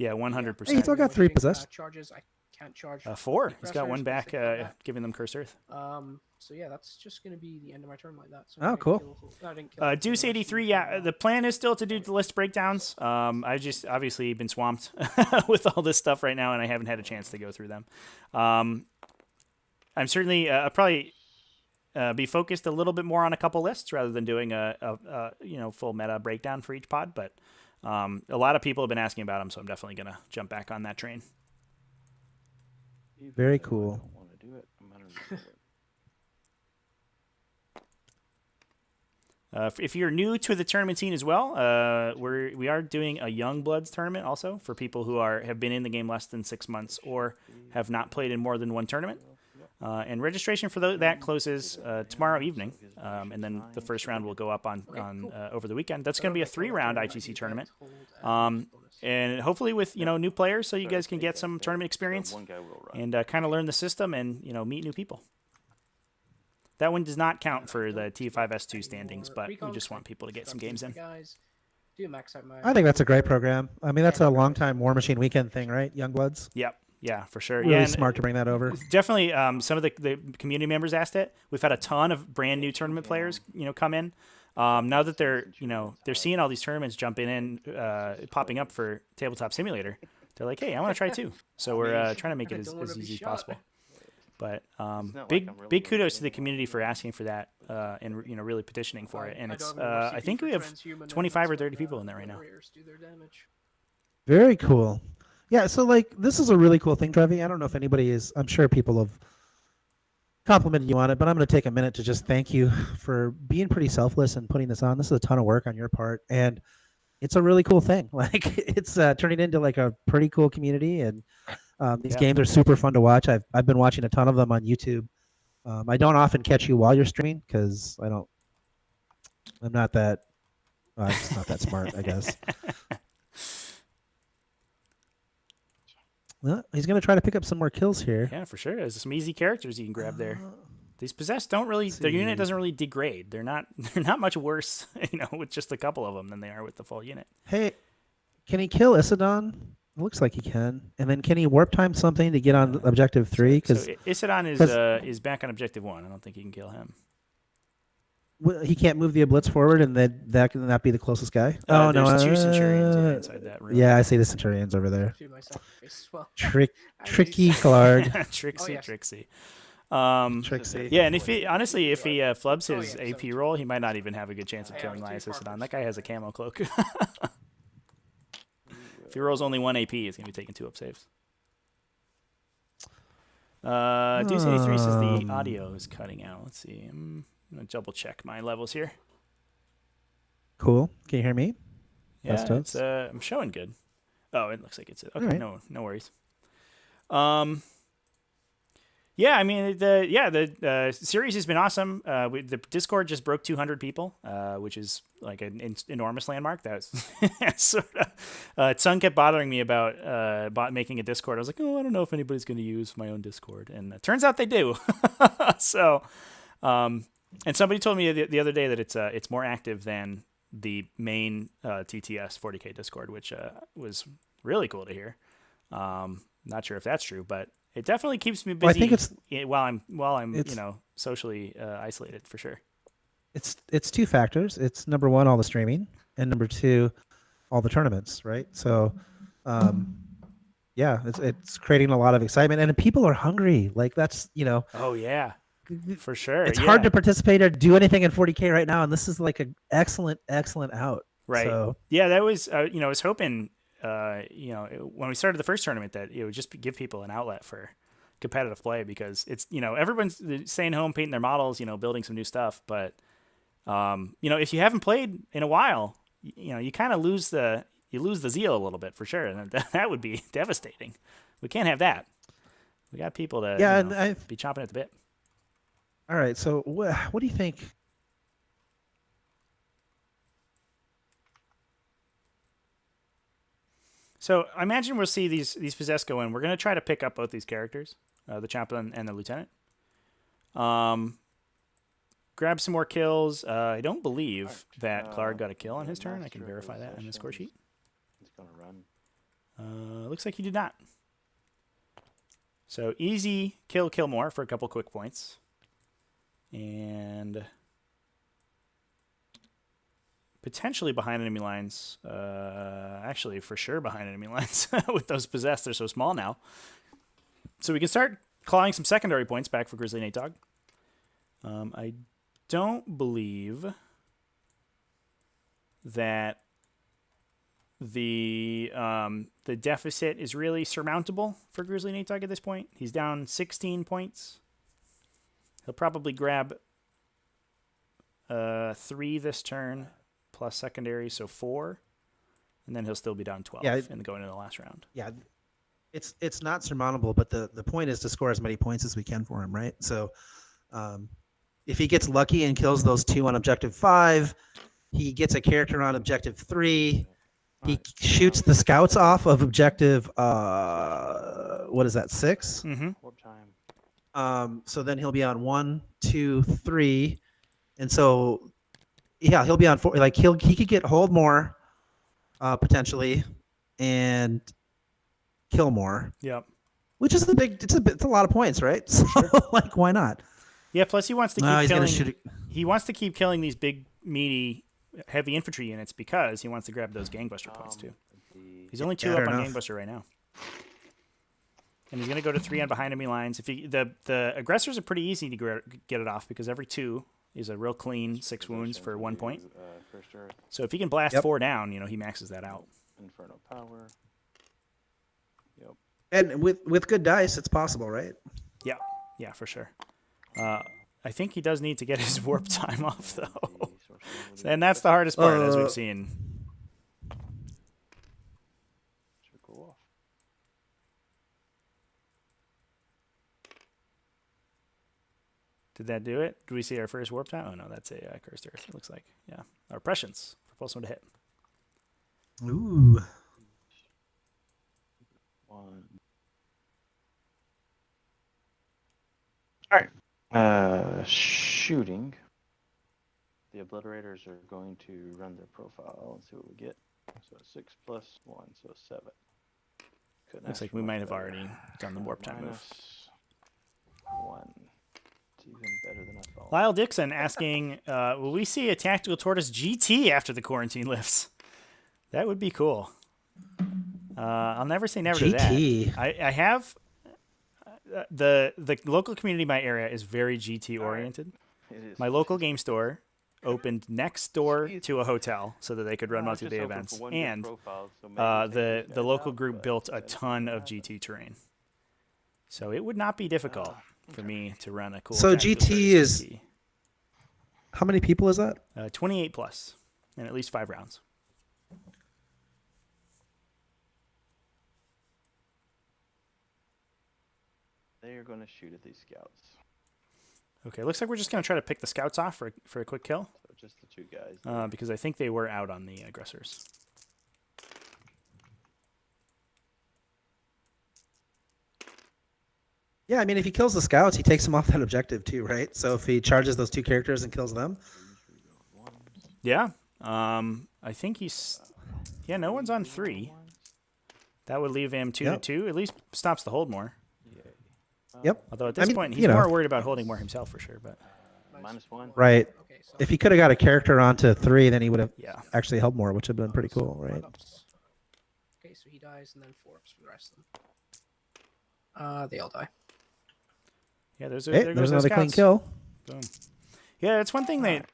Yeah, Hey, 100%. he's still got 3 possessed. Charges. I can't charge. 4. He's got Aggressors 1 because back, they come back. giving them Curse Earth. So yeah, that's just gonna be the end of my turn like that. So Oh, I cool. didn't kill Deuce 83, yeah, the plan is still to do the list breakdowns. I just obviously been swamped with all this stuff right now, and I haven't had a chance to go through them. I'm certainly I'll probably be focused a little bit more on a couple lists rather than doing a full meta breakdown for each pod. But a lot of people have been asking about them, so I'm definitely gonna jump back on that train. Very cool. I don't want to do it. I'm gonna do it. If you're new to the tournament scene as well, we are doing a Young Bloods tournament also for people who have been in the game less than 6 months or have not played in more than one tournament. And registration for that closes tomorrow evening, and then the first round will go up on over the weekend. That's going to be a 3-round ITC tournament, and hopefully with new players, so you guys can get some tournament experience and kind of learn the system and meet new people. That one does not count for the T5S2 standings, but we just want people to get some games in. I think that's a great program. I mean, that's a long-time War Machine weekend thing, right? Youngbloods. Yep. Yeah, for sure. Really yeah, smart to bring that over. Definitely, some of the community members asked it. We've had a ton of brand new tournament players, come in. Now that they're seeing all these tournaments jumping in, popping up for Tabletop Simulator, they're like, hey, I want to try too. So we're trying to make it as easy as possible. But big kudos to the community for asking for that and really petitioning for it. And it's I think we have 25 or 30 people in there right now. Very cool. Yeah, so this is a really cool thing, Trevi. I don't know if anybody is. I'm sure people have complimented you on it, but I'm going to take a minute to just thank you for being pretty selfless and putting this on. This is a ton of work on your part, and it's a really cool thing. It's turning into a pretty cool community, and these games are super fun to watch. I've been watching a ton of them on YouTube. I don't often catch you while you're streaming because I'm not that. I'm just not that smart, I guess. Well, he's going to try to pick up some more kills here. Yeah, for sure. There's some easy characters you can grab there. These possessed don't really. Their unit doesn't really degrade. They're not much worse, with just a couple of them than they are with the full unit. Hey, can he kill Isodon? It looks like he can. And then can he warp time something to get on objective 3? Because Isodon is back on objective 1. I don't think you can kill him. He can't move the Blitz forward, and that can not be the closest guy. No, there's 2 Centurions inside that room. Yeah, I see the Centurions over there. Tricky Glarrg. Trixie. Trixie. Yeah, and if he flubs his AP roll, he might not even have a good chance of killing Laius Isodon. That guy has a camo cloak. If he rolls only 1 AP, he's going to be taking 2 up saves. Deuce 83 says the audio is cutting out. Let's see. I'm going to double check my levels here. Cool. Can you hear me? Yeah, I'm showing good. Oh, it looks like it's okay. Right. No worries. Yeah, I mean the series has been awesome. The Discord just broke 200 people, which is like an enormous landmark. That's sort of. Sun kept bothering me about making a Discord. I was like, oh, I don't know if anybody's going to use my own Discord, and it turns out they do. So, and somebody told me the other day that it's more active than the main TTS 40K Discord, which was really cool to hear. Not sure if that's true, but it definitely keeps me busy. Well, I think it's while I'm socially isolated for sure. It's 2 factors. It's number 1, all the streaming, and number 2, all the tournaments. Right. So, yeah, it's creating a lot of excitement, and people are hungry. That's Oh yeah, for sure. It's hard to participate or do anything in 40K right now, and this is like an excellent out. Right. So, yeah, that was I was hoping. When we started the first tournament, that it would just give people an outlet for competitive play, because it's everyone's staying home, painting their models, building some new stuff. But if you haven't played in a while, you kind of lose the zeal a little bit for sure, and that would be devastating. We can't have that. We got people to be chomping at the bit. All right, so what do you think? So I imagine we'll see these possessed go in. We're going to try to pick up both these characters, the chaplain and the lieutenant. Grab some more kills. I don't believe that Glarrg got a kill on his turn. I can verify that on the score sheet. He's going to run. Looks like he did not. So easy kill more for a couple quick points. And potentially behind enemy lines. Actually, for sure behind enemy lines with those possessed. They're so small now. So we can start clawing some secondary points back for GrizzlyNateDog. I don't believe that the deficit is really surmountable for GrizzlyNateDog at this point. He's down 16 points. He'll probably grab 3 this turn plus secondary, so 4, and then he'll still be down 12 and go into the last round. Yeah, it's not surmountable, but the point is to score as many points as we can for him, right? So if he gets lucky and kills those 2 on objective 5, he gets a character on objective 3. He shoots the scouts off of objective, what is that, 6? Mm-hmm. Warp time. So then he'll be on 1, 2, 3. And so, yeah, he'll be on 4. Like, he could get hold more, potentially, and kill more. Yep. Which is it's a lot of points, right? So, like, why not? Yeah, plus he wants to keep he's killing. gonna shoot it. He wants to keep killing these big, meaty, heavy infantry units because he wants to grab those gangbuster points too. He's only 2 up on gangbuster right now, and he's gonna go to 3 on behind enemy lines. If the aggressors are pretty easy to get it off because every 2 is a real clean 6 wounds for 1 point. So if he can blast 4 down, he maxes that out. Infernal power. Yep. And with good dice, it's possible, right? Yeah, for sure. I think he does need to get his warp time off, though. And that's the hardest part, as we've seen. Should go off. Did that do it? Do we see our first warp time? Oh, no, that's a Cursed Earth, it looks like. Yeah. Our Prescience. Propulse one to hit. Ooh. 1. All right. Shooting. The obliterators are going to run their profile and see what we get. So 6 plus 1, so 7. Looks like we might have already done the warp time move. -1. It's even better than I thought. Lyle Dixon asking, will we see a Tactical Tortoise GT after the quarantine lifts? That would be cool. I'll never say never GT. to that. I have... the local community in my area is very GT oriented. My local game store opened next door to a hotel so that they could run multi-day events, and the local group built a ton of GT terrain. So it would not be difficult for me to run a cool. So GT is GT. How many people is that? 28 plus, and at least 5 rounds. They are going to shoot at these scouts. Okay, looks like we're just going to try to pick the scouts off for a quick kill. So just the 2 guys. Because I think they were out on the aggressors. Yeah, I mean, if he kills the scouts, he takes them off that objective too, right? So if he charges those 2 characters and kills them. Yeah. I think he's... Yeah, no one's on 3. That would leave him 2 to 2. At least stops the hold more. Yep. Although at this point, he's more worried about holding more himself for sure. But -1. Right. If he could have got a character onto 3, then he would have yeah. actually held more, which would have been pretty cool, right? Okay, so he dies, and then 4 ups for the rest of them. They all die. Yeah, Hey, there goes there's another clean scouts. kill. Boom. Yeah, that's one thing that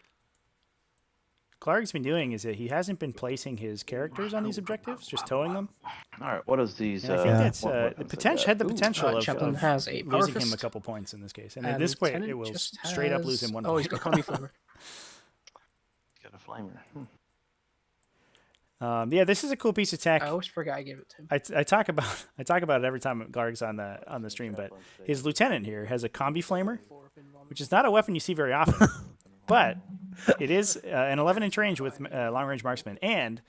Glarrg's been doing is that he hasn't been placing his characters on these objectives, just towing them. All right, what is these? And I think that's had the potential of Chaplain has a power losing him fist, a couple points in this case. And in this way, it will straight up lose him 1 point. Oh, he's got combi flamer. He's got a flamer. Yeah, this is a cool piece of tech. I always forget I gave it to him. I talk about it every time Glarrg's on the stream, but his lieutenant here has a combi flamer, which is not a weapon you see very often, but it is an 11-inch range with long-range marksman, and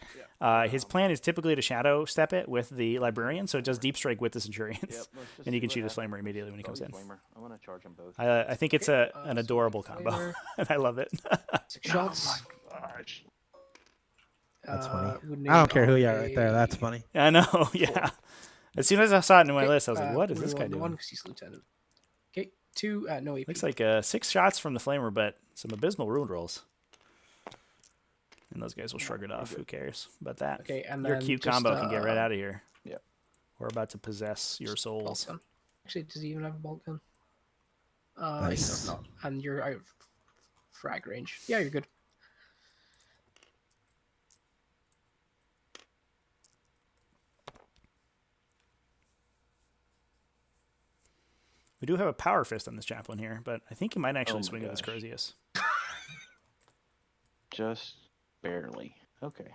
his plan is typically to shadow step it with the librarian, so it does deep strike with the Centurions, and you can shoot his flamer immediately when he comes in. I'm gonna charge them both. I think it's an adorable combo, and I love it. 6 shots. That's funny. would I don't care who name you are right there. That's a- funny. I know, yeah. As soon as I saw it in my Okay, list, I was like, what is would this roll guy on doing? 1 'cause he's lieutenant. Okay, 2, no AP. Looks like 6 shots from the Flamer, but some abysmal wound rolls. And those guys will shrug it off. Who cares about that? Okay, and Your then cute just, combo can get right out of here. Yep. We're about to possess your souls. Boltgun. Actually, does he even have a boltgun? He Nice. does not. And you're out of frag range. Yeah, you're good. We do have a power fist on this chaplain here, but I think he might actually Oh my swing with his gosh. Crozius. Just barely. Okay.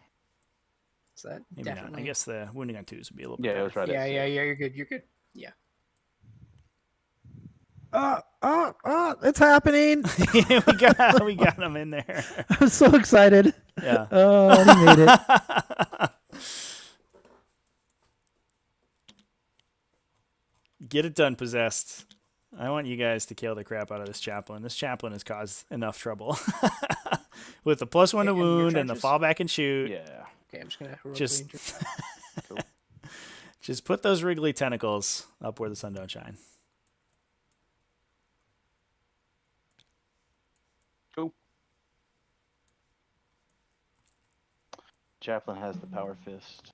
Is that Maybe definitely? not. I guess the wounding on 2s would be a little bit Yeah, better. it was right. Yeah, yeah, you're good. You're good. Yeah. It's happening. we got him in there. I'm so excited. Yeah. Oh, he made it. Get it done, possessed. I want you guys to kill the crap out of this chaplain. This chaplain has caused enough trouble. With the +1 to Okay, and your wound and the charges? fall back and shoot. Yeah. Okay, I'm just gonna Just- Cool. Just put those wriggly tentacles up where the sun don't shine. Cool. Chaplain has the power fist.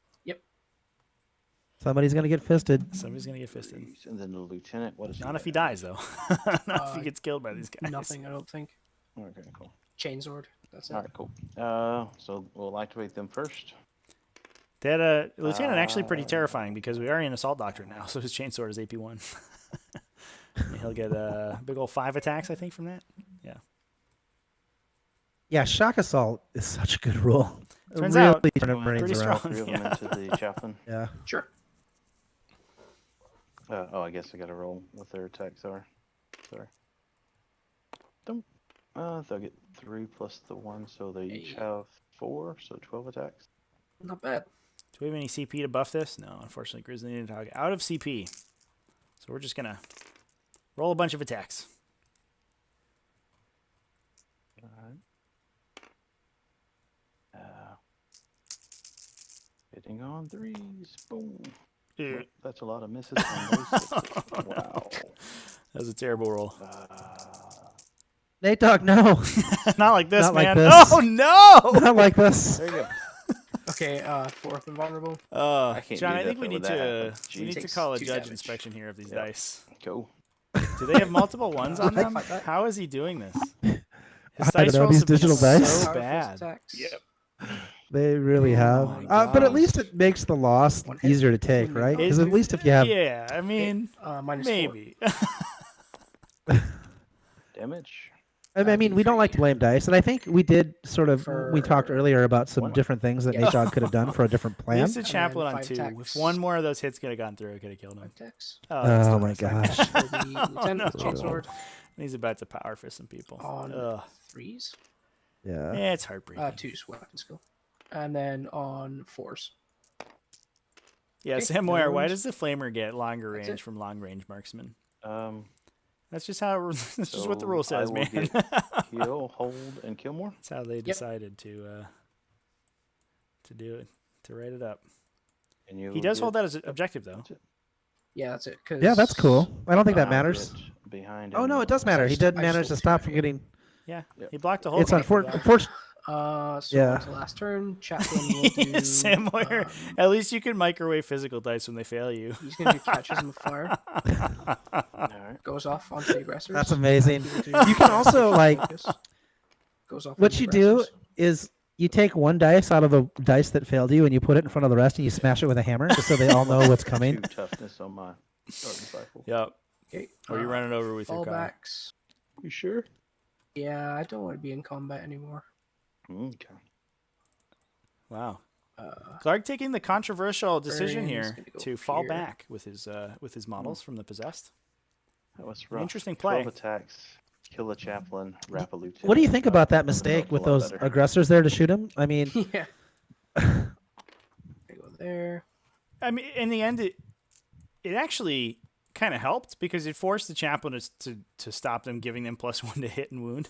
Somebody's gonna get fisted. Somebody's gonna get fisted. And then the lieutenant. What is Not if he have? dies, though. Not if he gets killed by these guys. Nothing, I don't think. Okay, cool. Chainsword. That's it. All right, cool. So we'll activate them first. That lieutenant actually pretty terrifying because we are in assault doctrine now, so his chainsword is AP1. And he'll get a big old 5 attacks, I think, from that. Yeah. Yeah, shock assault is such a good rule. Turns Really out, turning brains pretty around. strong. 3 of them Yeah. into the chaplain. Yeah. Sure. Oh, I guess I got to roll what their attacks are. Sorry. Don't. They'll get 3 plus the 1, so they each Hey. have 4, so 12 attacks. Not bad. Do we have any CP to buff this? No, unfortunately, GrizzlyNateDog out of CP. So we're just going to roll a bunch of attacks. Alright. Hitting on 3s. Boom. Yeah. That's a lot of misses on those 6s. Wow. That was a terrible roll. Nate Dog, no. Not like this, Not like man. this. Oh, no! Not like this. There you go. Okay, 4th invulnerable. I can't John, do I that think we though need with that to happen. we need to Takes call a 2 judge damage. inspection here of these Yep. dice. Go. Do they have multiple ones on them? Like that. How is he doing this? His I don't know, rolls these have been digital dice. so Power fist bad. attacks. They really have. my But at gosh. least it makes the loss One hit. easier to take, right? Because It- at least if you have. Yeah, I mean, -4. maybe. Damage. I mean, we don't like to blame dice, and I think we did sort of. We talked For earlier about some one. different things that Yeah. Nate Dog could have done for a different We plan. used a And chaplain then on 5 2. attacks. If one more of those hits could have gone through, it could have killed him. 5 attacks. That's Oh the my worst. gosh. For the lieutenant with no. chainsword He's about to power fist some people. on Ugh. 3s. Yeah. Yeah, it's heartbreaking. 2s weapon skill. And then on 4s. Yeah, okay, Sam no Moyer, why wounds. does the flamer get longer That's range it. from long range marksman? That's That's just how that's just what the rule So I says, will man. get heal, hold, and kill more. That's how they decided to do it, to write it up. And you He does hold that as an objective, though. That's it. Yeah, that's it. 'Cause Yeah, that's cool. I don't think that I'll matters. get Behind Oh him. no, it does matter. He just- did I just manage to rolled stop two. from getting. Yeah, Yep. he blocked the whole. It's thing. unfortunate. So Yeah. on to last turn. Chaplain will do. Sam Moyer, at least you can microwave physical dice when they fail you. He's gonna do catches in the fire. Alright. Goes off onto the aggressors. That's amazing. He will do You can also like focus. Goes off. what on the you do aggressors. is you take one dice out of the dice that failed you and you put it in front of the rest and you smash it with a hammer just so they all know what's coming. 2 toughness on my starting rifle. Yep. Okay. Or you run it over with your car. fallbacks. You sure? Yeah, I don't want to be in combat anymore. Okay. Wow. Uh, Glarrg taking the controversial decision Brian's here gonna go to fall here. back with his models from the possessed. That was rough. Interesting 12 play. attacks. Kill a chaplain. Wrap a lieutenant. What do you think about that That mistake was a with lot those better. aggressors there to shoot him? I mean, yeah. I go there. I mean, in the end, it actually kind of helped because it forced the chaplain to stop them, giving them +1 to hit and wound.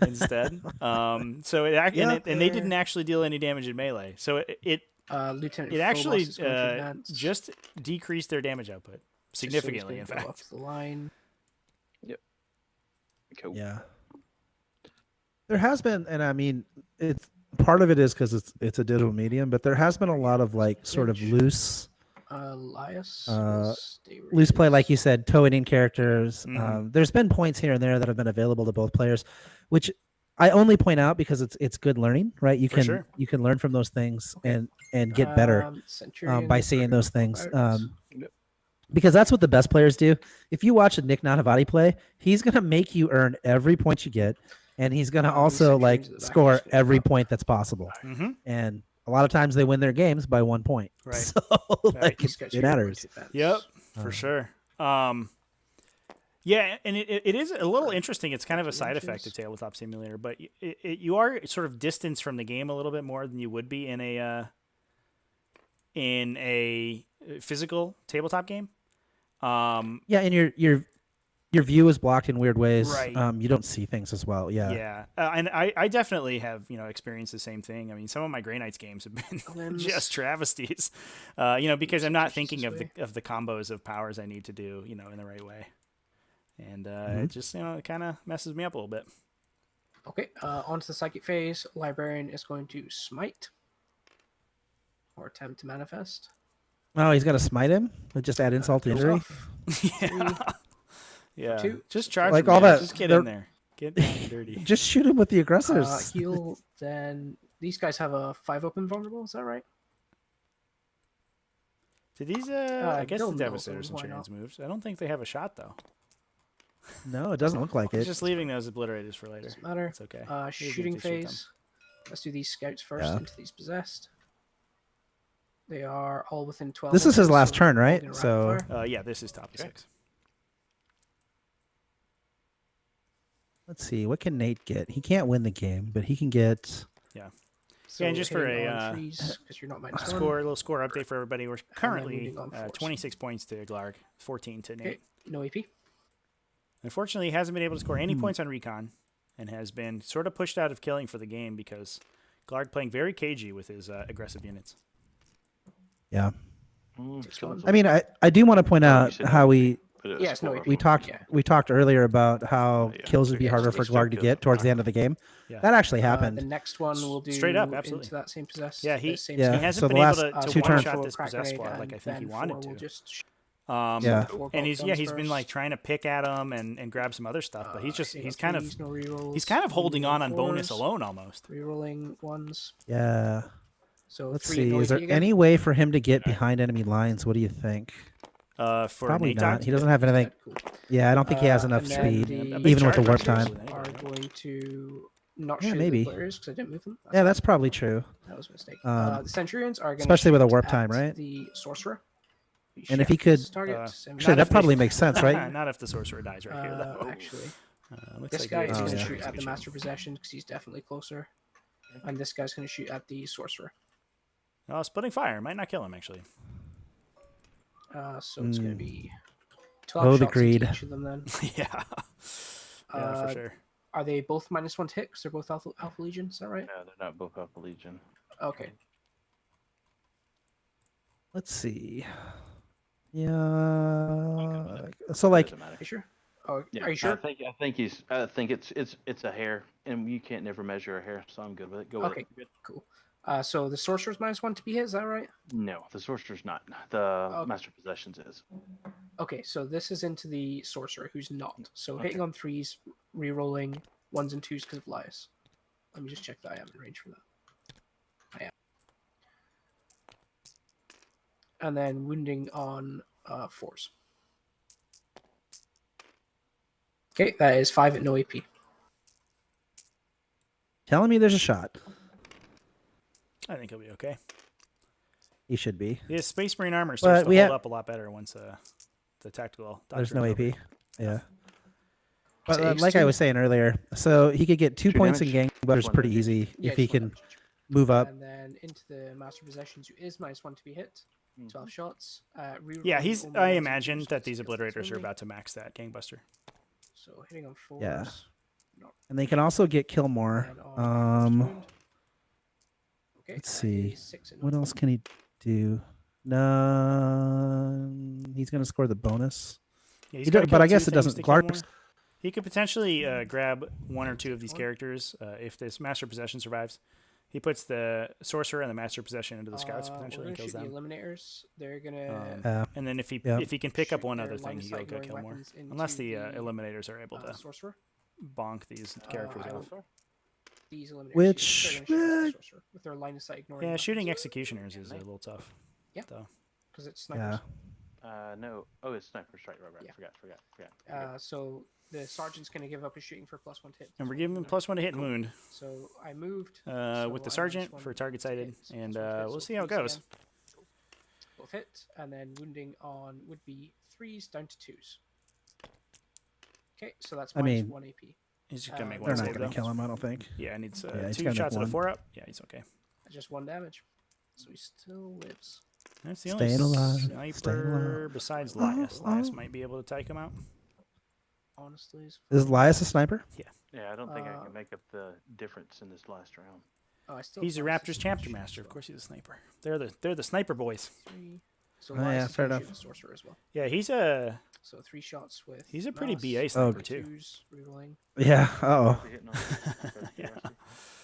instead. So and they didn't actually deal any damage in melee. So it Lieutenant actually Phobos is going to advance. just decreased their damage output significantly. In Go up fact, the line. Cool. Yeah. There has been, and I mean, it's part of it is because it's a digital medium, but there has been a lot of like sort of loose Elias. loose play, like you said, towing in characters. Mhm. There's been points here and there that have been available to both players, which I only point out because it's good learning, right? You For can sure. you can learn from those things Okay. and get better Centurions by are seeing gonna those go things. out. Because that's what the best players do. If you watch a Nick Nanavati play, he's gonna make you earn every point you get, and he's gonna also like Centurions at the back score just gonna every drop. point that's possible. Mhm. And a lot of times they win their games by 1 point. Right. So Right. like These guys it are going matters. to advance. Yep, for sure. Yeah, and it is a little interesting. It's kind of a side effect of Tabletop Simulator, but you are sort of distanced from the game a little bit more than you would be in a physical tabletop game. Yeah, and your view is blocked in weird ways. Right. You don't see things as well. Yeah. Yeah, and I definitely have experienced the same thing. I mean, some of my Grey Knights games have been Limbs. just travesties, because I'm not thinking of the combos of powers I need to do, in the right way, and it just it kind of messes me up a little bit. Okay, onto the psychic phase. Librarian is going to smite or attempt to manifest. Oh, he's got to smite him. Just add insult to Goes injury. off. Yeah, Two. just charge Like him, all man. that- Just get they're- in there, get down and dirty. Just shoot him with the aggressors. Heal. Then these guys have a 5 open vulnerable. Is that right? Did these? I guess they'll the know Devastators them, and why Centurions not? moves. I don't think they have a shot though. No, it doesn't look like It's it. just leaving those obliterators for later. Doesn't matter. It's okay. He's gonna Shooting just shoot them. phase. Let's do these scouts first Yeah. into these possessed. They are all within 12. This is his inches, last so turn, they're all right? gonna So- rapid fire. Yeah, this is top of 6. Let's see. What can Nate get? He can't win the game, but he can get. So and just for hitting a, on threes, 'cause you're not minus one. A little score update for everybody. We're currently moving on force. 26 points to Glarrg, 14 to Nate. Okay, no AP. Unfortunately, he hasn't been able to score any points on recon, and has been sort of pushed out of killing for the game because Glarrg playing very cagey with his aggressive units. Yeah. one. I mean, I do want to point out said how we Yes, no, we talked Yeah. we talked earlier about how Yeah. kills would be Yeah, harder just for extra Glarg to kills get are towards the fine. end of the game. Yeah. That actually The happened. next one will do Straight up, absolutely. into that same possessed. Yeah, he same Yeah. he same- hasn't so been the able last to two turns- one-shot for this Crack possessed Grenade, squad like and I think he then wanted 4 will to. just Yeah. four And guns he's been like first. trying to pick at him and grab some other stuff, but he's Hitting kind on threes, no rerolls, he's kind of holding on bonus fours, alone almost. Rerolling ones. Yeah. So Let's 3 see. no Is there AP again. any way for him to get behind enemy lines? What do you think? For Probably Nate not. Dogg? He doesn't have anything. Cool. Yeah, I don't think he has enough and then speed, the A big even with the warp charge time. actually. Are going to not Yeah, shoot maybe. the players because I didn't move them. Yeah, that's probably true. That was a mistake. Um, The Centurions are going especially with a warp time, right? The sorcerer. And if he could- target, Actually, Actually, Not that if they- probably makes sense, right? Not if the sorcerer dies right here though. actually, Looks this like guy he is has going to yeah. shoot at the Beseechment. master possession because he's definitely closer, and this guy's going to shoot at the sorcerer. Oh, splitting fire might not kill him actually. So it's going to be 12 Oh, the shots into greed. each of them. Then Yeah, for Uh, sure. are they both -1 to hit? 'Cause they're both Alpha Legion. Is that right? No, they're not both Alpha Legion. Okay. Let's see. Yeah. So like, Doesn't matter. Are you sure? Oh, Yeah, are you sure? I think it's a hair, and you can't never measure a hair, so I'm good with it. Go with Okay. it. Cool. So the sorcerer's -1 to be hit. Is that right? No, the sorcerer's not. The Okay. Master Possessions is. Okay, so this is into the sorcerer who's not. So hitting on threes, re-rolling ones and twos because of Lias. Let me just check that I am in range for that. I am. And then wounding on fours. Okay, that is 5 at no AP. telling me there's a shot. I think he'll be okay. He should be. His Space Marine armor starts to we hold have- up a lot better once the tactical. There's no doctrine AP. is over. Yeah. But Saves like I two. was saying earlier, so he could get 2 Two points in damage? gangbusters One pretty damage. easy Yeah, if he just one can damage. move up. And then into the master possessions, who is -1 to be hit. 12 shots. Yeah, Re-rolling only I ones and imagine twos that because these he gets obliterators are only. about to max that gangbuster. So hitting on fours. Yeah. And they can also get kill more. And on wound. Okay, Let's that see. is 6 and What else can he do? No, he's gonna score the bonus. Yeah, he's He gotta does- but kill I guess two it doesn't. things to kill more. Glarg's He could potentially grab one or two of these characters if this Master Possession survives. He puts the Sorcerer and the Master Possession into the Scouts potentially we're and gonna kills shoot them. the Eliminators. They're gonna And then if he yeah. if he can pick up shoot one their other line thing, of he'll sight go kill ignoring more. weapons Unless into the the, Eliminators are able to Sorcerer. bonk these characters I off. don't- These Eliminators. Which, they're gonna shoot the Sorcerer with their line of sight ignoring. Yeah, weapons. shooting Executioners is a little tough. Yeah. Though. Because it's snipers. No. Oh, it's sniper strike. Right. Yeah. Forgot. So the sergeant's gonna give up his shooting for +1 to hit. And we're giving him +1 to hit and wound So I moved with so the I Sergeant -1 for target sighted, to hit, and +1 to hit, we'll so see how it threes goes. again. Both hit, and then wounding on would be 3s down to 2s. Okay, so that's I mean, -1 AP. He's just gonna make They're one not save gonna though. kill him. I don't think. Yeah, it needs Yeah, he's 2 gotta make shots at a one. 4-up. Yeah, he's okay. Just 1 damage. So he still lives. That's the only Staying alive. sniper Staying alive. besides Lias. Lias might be able to take him out. Honestly, Is Lias a sniper? Yeah, I don't think I can make up the difference in this last round. I still He's a have Raptors suspicion, chapter master. Of course, he's a sniper. They're the sniper boys. 3. So Oh, yeah, Elias is fair gonna shoot enough. the sorcerer as well. Yeah, he's a So 3 shots with. he's a pretty Mass, BA sniper Oh. too. 2s, rerolling. Yeah. Oh. We're hitting on the- Yeah.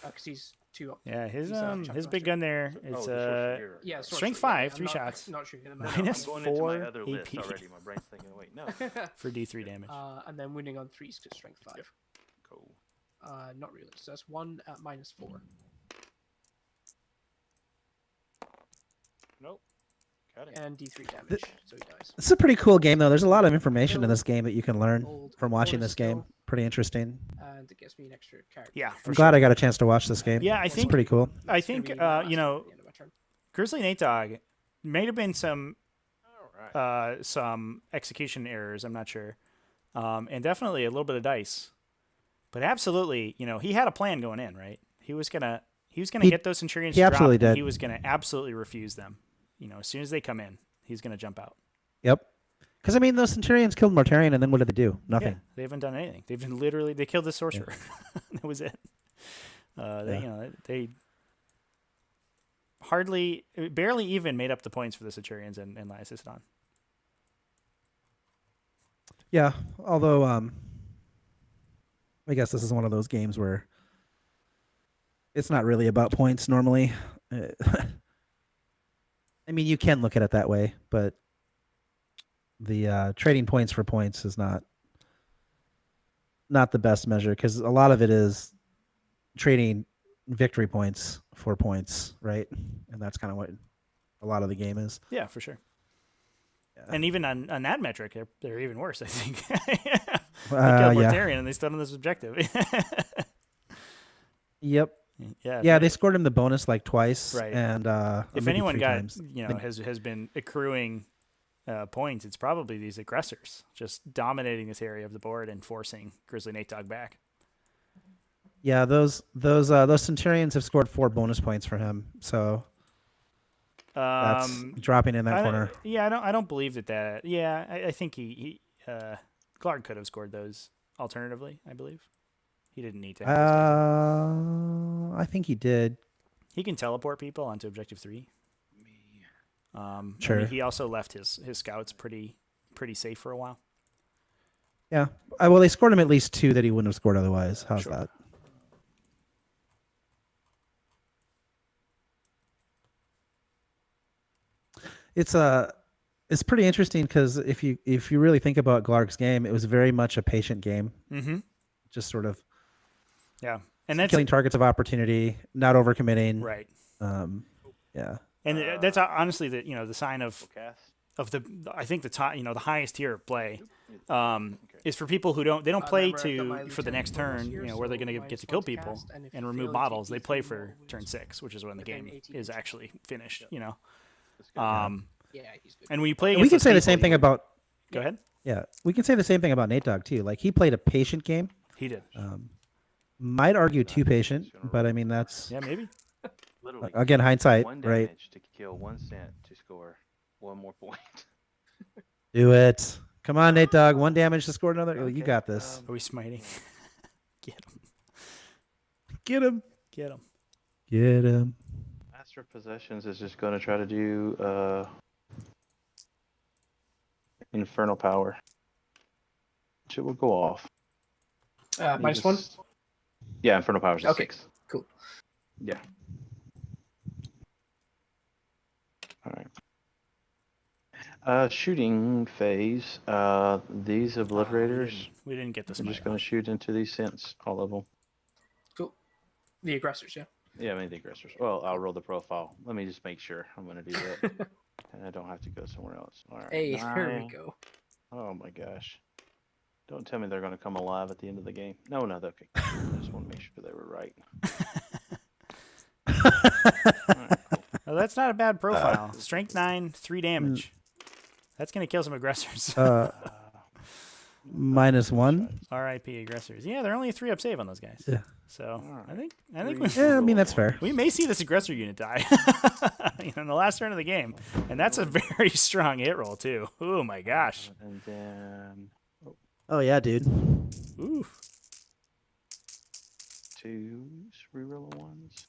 Because he's 2 up. Yeah, his He's a chapter his big master. gun there. Oh, It's the sorcerer, you're right. Yeah, Strength sorcerer, 5, I'm 3 not- shots. Not shooting them. Minus I'm going into 4 my other list AP. already. My brain's thinking, wait, no. for D3 damage. And then wounding on 3s to strength 5. Cool. Not really. So that's 1 at -4. Nope. Got it. And D3 damage. So he dies. It's a pretty cool game, though. There's a lot of information in this game that you can learn Old from watching bonus this game. skill. Pretty interesting. And it gives me an extra character. Yeah, I'm for glad sure. I got a chance to watch this game. Yeah, I It's think pretty cool. I It's gonna think be my last you one know, at the end of my turn. GrizzlyNateDog may have been some All right. some execution errors. I'm not sure, and definitely a little bit of dice. But absolutely, you know, he had a plan going in, right? He was gonna He- get those Centurions. he to drop, absolutely and did. He was gonna absolutely refuse them. You know, as soon as they come in, he's gonna jump out. Yep. Because I mean, those Centurions killed Mortarion, and then what did they do? Yeah, Nothing. they haven't done anything. They've been literally they killed the sorcerer. That was it. They, Yeah. you know, they hardly, barely even made up the points for the Centurions and Lysis on. Yeah. Although, I guess this is one of those games where it's not really about points normally. I mean, you can look at it that way, but the trading points for points is not the best measure because a lot of it is trading victory points for points, right? And that's kind of what a lot of the game is. Yeah, for sure. Yeah. And even on that metric, they're even worse, I think. They killed Yeah. Mortarion and they stood on this objective. Yep. Yeah. Yeah, they scored him the bonus like twice. Right. And If maybe anyone 3 got, times. you know, has been accruing points, it's probably these aggressors just dominating this area of the board and forcing GrizzlyNateDog back. Yeah, those Centurions have scored 4 bonus points for him. So that's dropping in that corner. I don't believe that. Yeah, I think he Glarrg could have scored those alternatively. I believe he didn't need to. Have those guys. I think he did. He can teleport people onto objective 3. I Sure. mean, he also left his scouts pretty safe for a while. Yeah. Well, they scored him at least 2 that he wouldn't have scored otherwise. How's Sure. that? It's pretty interesting because if you really think about Glarg's game, it was very much a patient game. Mm-hmm. Just sort of Yeah, and that's killing targets of opportunity, not overcommitting. right. Yeah. And that's honestly the sign of Cast. the I think the top the highest tier of play Okay. is for people who don't play Remember, I've got my for the lieutenant next bonus turn, here, where they're so going to minus get to 1 kill to people cast, and if you and fail remove to models. take They play D3 for more turn wounds. 6, which is when the Again, game 18 is hits. actually finished. That's good. Yeah, he's good. And when you play, And we against can those say the people, same thing about Go ahead. we can say the same thing about NateDog too. Like he played a patient game. He did. Might argue too patient, but I mean that's Yeah, maybe. Literally. again hindsight, one right? damage to kill 1 cent to score 1 more point. Do it. Come on, NateDog. 1 damage to score another. You Okay, got this. Are we smiting? Get him. Get him. Get him. Get him. Master of Possessions is just going to try to do Infernal Power. Which it will go off. You -1? just- Yeah, Infernal Power is Okay. 6. Cool. Yeah. Alright. Shooting phase. These obliterators, We didn't get this. I'm just going to shoot into these scents, all of them. Cool. The aggressors, yeah. Yeah, I mean the aggressors. Well, I'll roll the profile. Let me just make sure I'm going to do that. And I don't have to go somewhere else. Alright. Hey, here we 9. go. Oh my gosh. Don't tell me they're going to come alive at the end of the game. No, okay. I just want to make sure they were right. Alright, cool. Oh, that's not a bad profile. Strength 9, 3 damage. That's gonna kill some aggressors. -1. R.I.P. aggressors. Yeah, they're only a 3-up save on those guys. Yeah. So Alright. I think Yeah, I mean that's fair. we may see this aggressor unit die in the last turn of the game, and that's a very strong hit roll too. Oh my gosh. And then Oh yeah, dude. Ooh. 2s, reroll ones.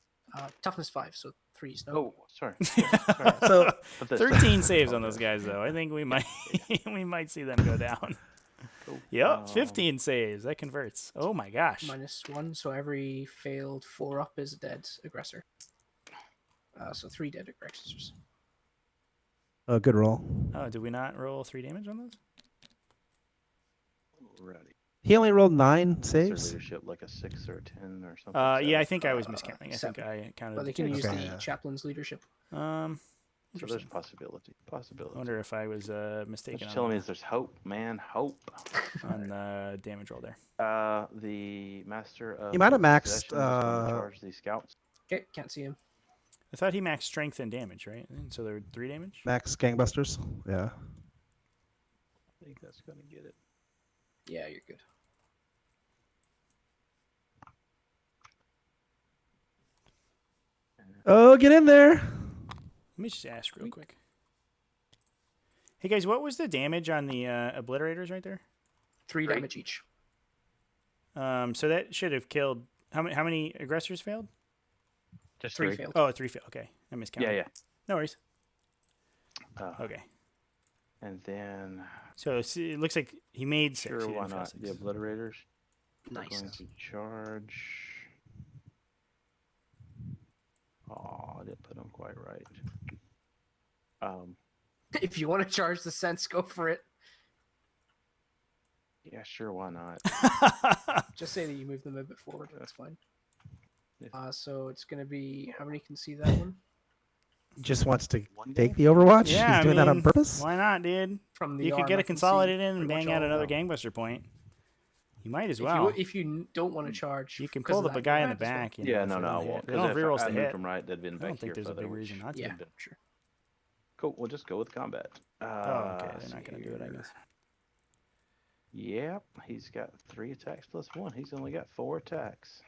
Toughness 5, so 3s. No. Oh, sorry. So Put this- 13 saves on those guys though. I think we might we might see them go down. Cool. Yep, 15 saves. That converts. Oh my gosh. -1, so every failed 4-up is a dead aggressor. So 3 dead aggressors. good roll. Oh, did we not roll 3 damage on those? Alrighty. He only rolled 9 What's their saves. leadership, like a 6 or a 10 or something? Yeah, I Seven? think I was miscounting. I think 7. I counted. But they the can two. use Okay, the yeah. chaplain's leadership. So there's Interesting. possibility. I wonder if I was What mistaken you're on, telling me is there's hope, man. Hope. on the damage roll there. The master of He might have maxed, possession is going to charge these scouts. Okay, can't see him. I thought he maxed strength and damage, right? And so there were 3 damage. Max gangbusters. Yeah. I think that's going to get it. Yeah, you're good. Oh, get in there. Let me just ask real quick. Hey guys, what was the damage on the obliterators right there? 3 Great. damage each. So that should have killed. How many aggressors failed? Just 3 failed. Oh, 3 failed. Okay, I miscounted. Yeah, yeah. No worries. Uh, Okay. And then, So it looks like he made 6. sure, he why didn't fail not? 6. The obliterators are Nice. going to charge. Oh, I didn't put them quite right. If you want to charge the sense, go for it. Yeah, sure, why not? Just say that you move them a bit forward. That's fine. Yeah. So it's going to be... How many can see that one? Just wants to One take guy? the Overwatch. Yeah, He's doing that on mean, purpose. Why not, dude? From the You could arm, get I a can see consolidated in and pretty much bang out all of another them. gangbuster point. You might as If well. you, if you don't want to charge... You can 'cause pull of the that, guy you in the might as well. back. You know, Yeah, if no, they no, I don't hit. won't. They don't have rerolls I to moved hit. from right, they'd been I back don't think here there's a further, big which reason not to. Yeah, but- sure. Cool, we'll just go with combat. Oh, okay. They're see not going to do it, I here. guess. Yep, he's got 3 attacks plus 1. He's only got 4 attacks.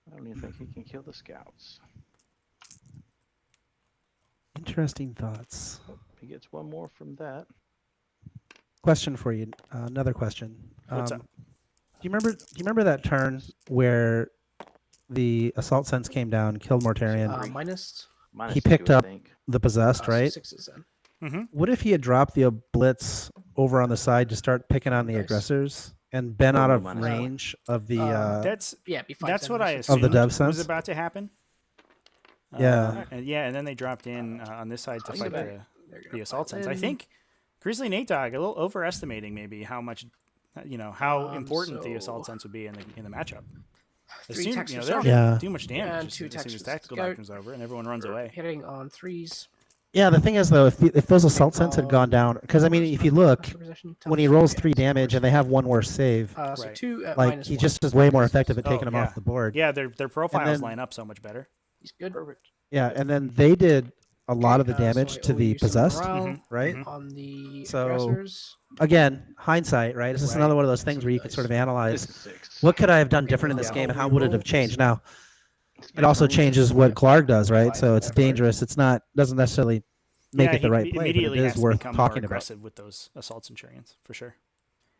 I don't even think he can kill the scouts. Interesting thoughts. He gets 1 more from that. Question for you. Another question. What's up? Do you remember that turn where the assault sense came down, killed Mortarion, Minus... Minus picked 2, I up think. the possessed, so right? 6s then. Mm-hmm. What if he had dropped the blitz over on the side to start picking on the Nice. aggressors and been Oh, out no of minus range of the That's Yeah, it'd be 5 that's what I centimeters. Of the assumed dove was sense? about to happen. Yeah. And then they dropped in on this side to I'll fight get the, They're gonna the assault pile sense. I in. think GrizzlyNateDog a little overestimating maybe how much, how important the assault so- sense would be in the matchup. 3 Assume, attacks they for don't sergeant. Yeah. do much damage And as 2 soon attacks as for tactical scout. doctrine's over and everyone runs For away. Hitting on 3s. Yeah, the thing is though, if those assault sense had gone down, because I mean, if you look, when he rolls 3 damage and they have 1 worse save, So Right. 2 at like minus he 1. just is way more effective at Oh, taking them yeah. off the board. Yeah, their profiles then- line up so much better. He's good. Perfect. Yeah, and then they did a lot of the So damage I to owe the you some possessed, morale right? Mhm. On the So- aggressors. Again, hindsight, right? It's just Right. another one of those things where you can sort of analyze This is 6. what could I have done different in this Yeah. game and how would it have changed. Now, It's it also fine. changes what Glarrg does, right? So it's Five. dangerous. It's not doesn't necessarily make Yeah, it the he right play, but immediately it has is to worth become more talking about. aggressive with those assault centurions for sure.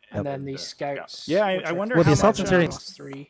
And then the scouts. Yeah, I which wonder Well, the how assault much, centurions- Plus 3.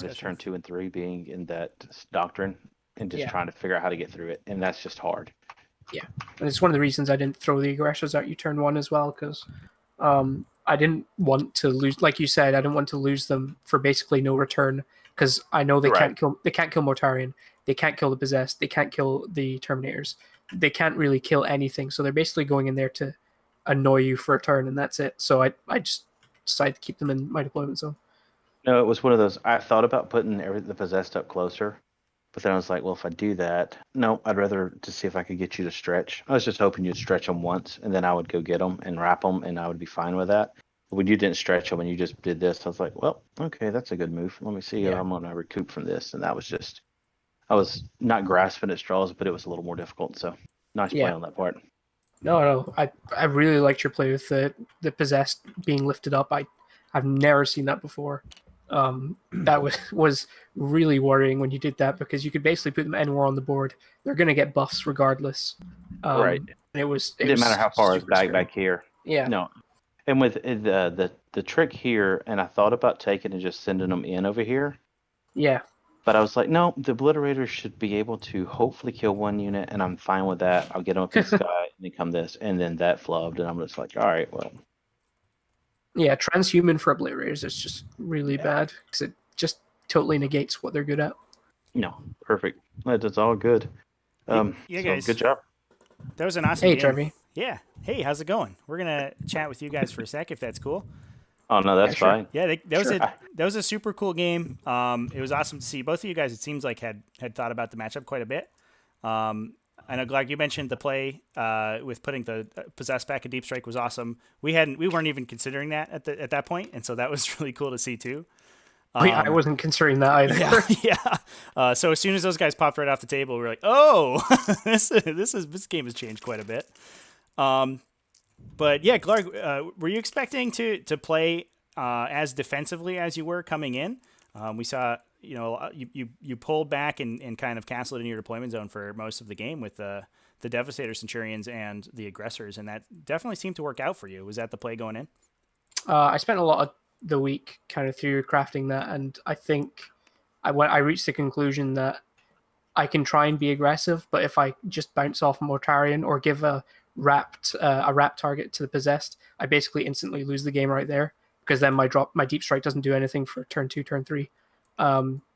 hardest especially. turn 2 and 3 being in that doctrine and just Yeah. trying to figure out how to get through it, and that's just hard. And it's one of the reasons I didn't throw the aggressors at you turn 1 as well, because I didn't want to lose, like you said, I didn't want to lose them for basically no return, because I know they Right. can't kill Mortarion, they can't kill the possessed, they can't kill the Terminators. they can't really kill anything, so they're basically going in there to annoy you for a turn, and that's it. So I just decided to keep them in my deployment zone. No, it was one of those. I thought about putting the possessed up closer, but then I was like, well, if I do that, no, I'd rather to see if I could get you to stretch. I was just hoping you'd stretch them once, and then I would go get them and wrap them, and I would be fine with that. But when you didn't stretch them and you just did this, I was like, well, okay, that's a good move. Let me see how I'm going to recoup from this. And that was just, I was not grasping at straws, but it was a little more difficult. So nice play on that part. No, I really liked your play with the possessed being lifted up. I've never seen that before. That was really worrying when you did that, because you could basically put them anywhere on the board. They're going to get buffs regardless. Right. It didn't matter how far it's back here. Yeah. No. And with the trick here, and I thought about taking and just sending them in over here. Yeah. But I was like, no, the Obliterators should be able to hopefully kill one unit, and I'm fine with that. I'll get them up in the sky, and then come this, and then that flubbed, and I'm just like, all right, well. Yeah, transhuman for Obliterators is just really bad, because it just totally negates what they're good at. No, perfect. That's all good. Yeah, so guys. Good job. That was an awesome Hey, game. Trevi. Yeah. Hey, how's it going? We're gonna chat with you guys for a sec, if that's cool. Oh no, that's sure. fine. Yeah, that was a super cool game. It was awesome to see both of you guys. It seems like had thought about the matchup quite a bit. I know, Glarrg, you mentioned the play with putting the possessed back in deep strike was awesome. We weren't even considering that at that point, and so that was really cool to see too. I wasn't considering that either. Yeah. So as soon as those guys popped right off the table, we were like, oh, this game has changed quite a bit. But yeah, Glarrg, were you expecting to play as defensively as you were coming in? We saw, you pulled back and kind of castled in your deployment zone for most of the game with the Devastator Centurions and the Aggressors, and that definitely seemed to work out for you. Was that the play going in? I spent a lot of the week kind of through crafting that, and I think I reached the conclusion that I can try and be aggressive, but if I just bounce off Mortarion or give a wrap target to the possessed, I basically instantly lose the game right there, because then my deep strike doesn't do anything for turn 2, turn 3.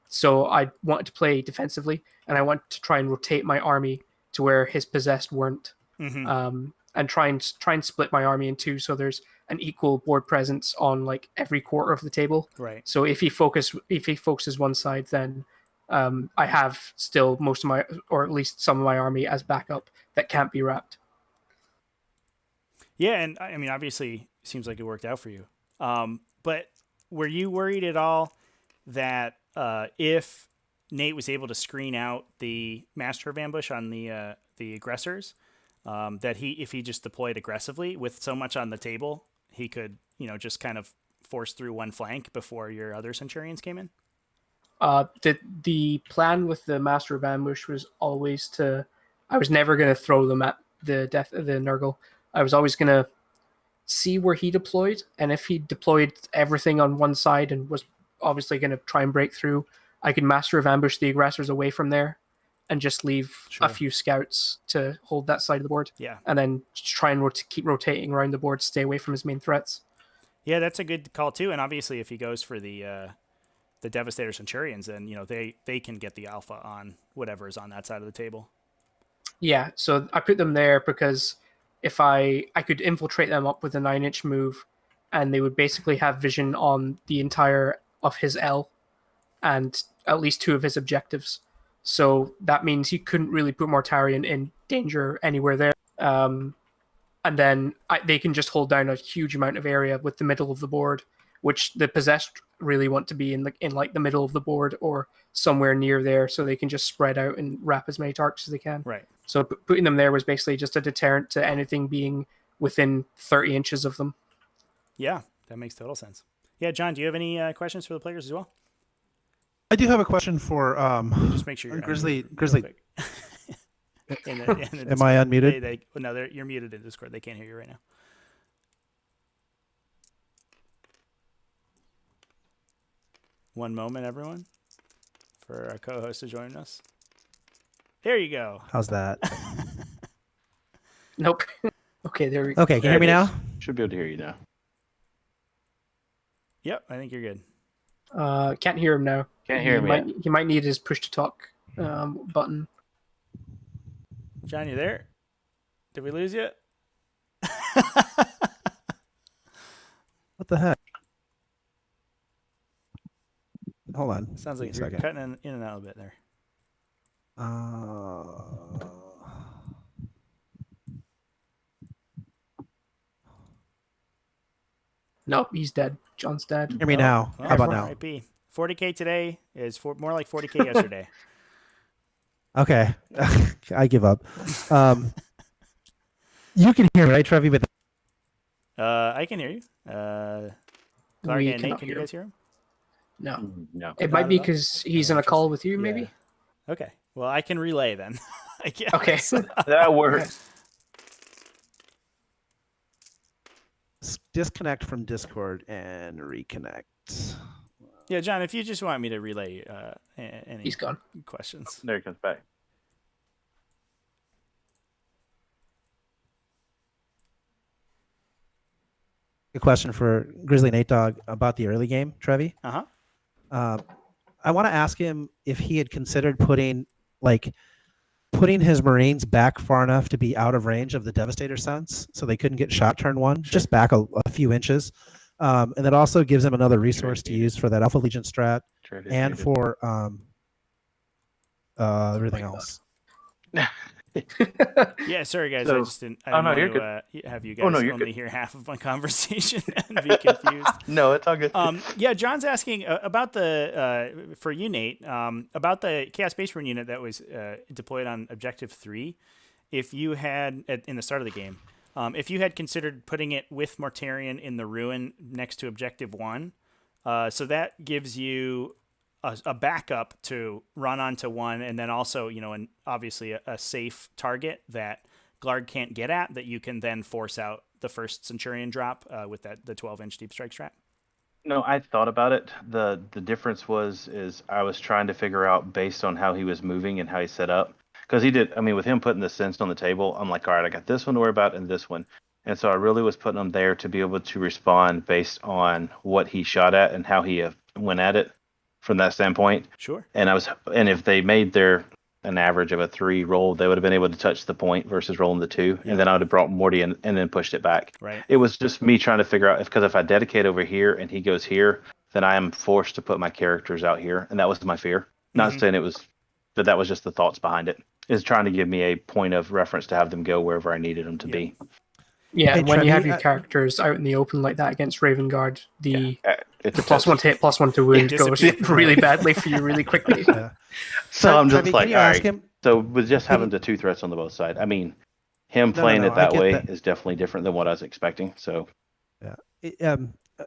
So I wanted to play defensively, and I wanted to try and rotate my army to where his possessed weren't, and try and split my army in two, so there's an equal board presence on like every quarter of the table. Right. So if he focuses one side, then I have still most of my, or at least some of my army as backup that can't be wrapped. Yeah, and I mean, obviously, it seems like it worked out for you. But were you worried at all that if Nate was able to screen out the Master of Ambush on the Aggressors, that if he just deployed aggressively with so much on the table, he could, just kind of force through one flank before your other Centurions came in? The plan with the Master of Ambush was always I was never going to throw them at the Nurgle. I was always going to see where he deployed, and if he deployed everything on one side and was obviously going to try and break through, I could Master of Ambush the Aggressors away from there and just leave a few scouts to hold that side of the board. Yeah. And then try and keep rotating around the board to stay away from his main threats. Yeah, that's a good call too. And obviously if he goes for the Devastator Centurions, then, they can get the alpha on whatever is on that side of the table. Yeah, so I put them there because if I could infiltrate them up with a 9-inch move, and they would basically have vision on the entire of his L and at least 2 of his objectives. So that means he couldn't really put Mortarion in danger anywhere there. And then they can just hold down a huge amount of area with the middle of the board, which the possessed really want to be in the middle of the board or somewhere near there, so they can just spread out and wrap as many targets as they can. Right. So putting them there was basically just a deterrent to anything being within 30 inches of them. Yeah, that makes total sense. Yeah, John, do you have any questions for the players as well? I do have a question for just make sure you're Grizzly. in the Am I unmuted? You're muted in Discord. They can't hear you right now. One moment, everyone, for our co-host to join us. There you go. How's that? Nope. Okay, there we go. Okay, can you hear me now? Should be able to hear you now. Yep, I think you're good. Can't hear him now. Can't hear me. He might need his push to talk button. John, you there? Did we lose you? What the heck? Hold on. Sounds Give like me a you're second. cutting in and out a bit there. Nope, he's dead. John's dead. Hear me now. Well, How about it now? Might be 40K today is more like 40K yesterday. Okay. I give up. You can hear me, right, Trevi? But I can hear you. We Glarrg and cannot Nate, can you hear guys hear him? No. No. It Not might be at all? because he's Oh, in a call interesting. with you, maybe? Yeah. Okay. Well, I can relay then. I guess. Okay. That works. disconnect from Discord and reconnect. Yeah, John, if you just want me to relay any He's gone. questions. There he comes back. A question for GrizzlyNateDog about the early game, Trevi. Uh-huh. I want to ask him if he had considered putting his Marines back far enough to be out of range of the Devastator sense, so they couldn't get shot turn one, just back a few inches. And that also gives him another resource to use for that Alpha Legion strat and for everything else. Yeah, sorry guys, So- I just didn't. I Oh, didn't no, want you're to have you guys no, you're only good. hear half of my conversation and be confused. No, it's all good. Yeah, John's asking about the for you, Nate, about the Chaos Space Marine unit that was deployed on Objective 3. If you had in the start of the game, if you had considered putting it with Mortarion in the ruin next to Objective 1, so that gives you a backup to run onto 1, and then also, obviously a safe target that Glarrg can't get at, that you can then force out the first Centurion drop with the 12-inch deep strike strat. No, I thought about it. The difference is I was trying to figure out based on how he was moving and how he set up. Because he did, with him putting the sense on the table, I'm like, all right, I got this one to worry about and this one. And so I really was putting him there to be able to respond based on what he shot at and how he went at it from that standpoint. Sure. And if they made an average of a 3 roll, they would have been able to touch the point versus rolling the 2. Yeah. And then I would have brought Morty in and then pushed it back. Right. It was just me trying to figure out because if I dedicate over here and he goes here, then I am forced to put my characters out here. And that was my fear. Not saying it was, but that was just the thoughts behind it. Is trying to give me a point of reference to have them go wherever I needed them to be. Yeah, Hey, and when Trevi, you have your characters out in the open like that against Raven Guard, the +1 to hit, +1 to wound goes disappears. really badly for you really quickly. Yeah. So I'm just Trevi, like, can you all ask right. him? So with just having the 2 threats on the both side, him playing no, it I that get way that. is definitely different than what I was expecting. So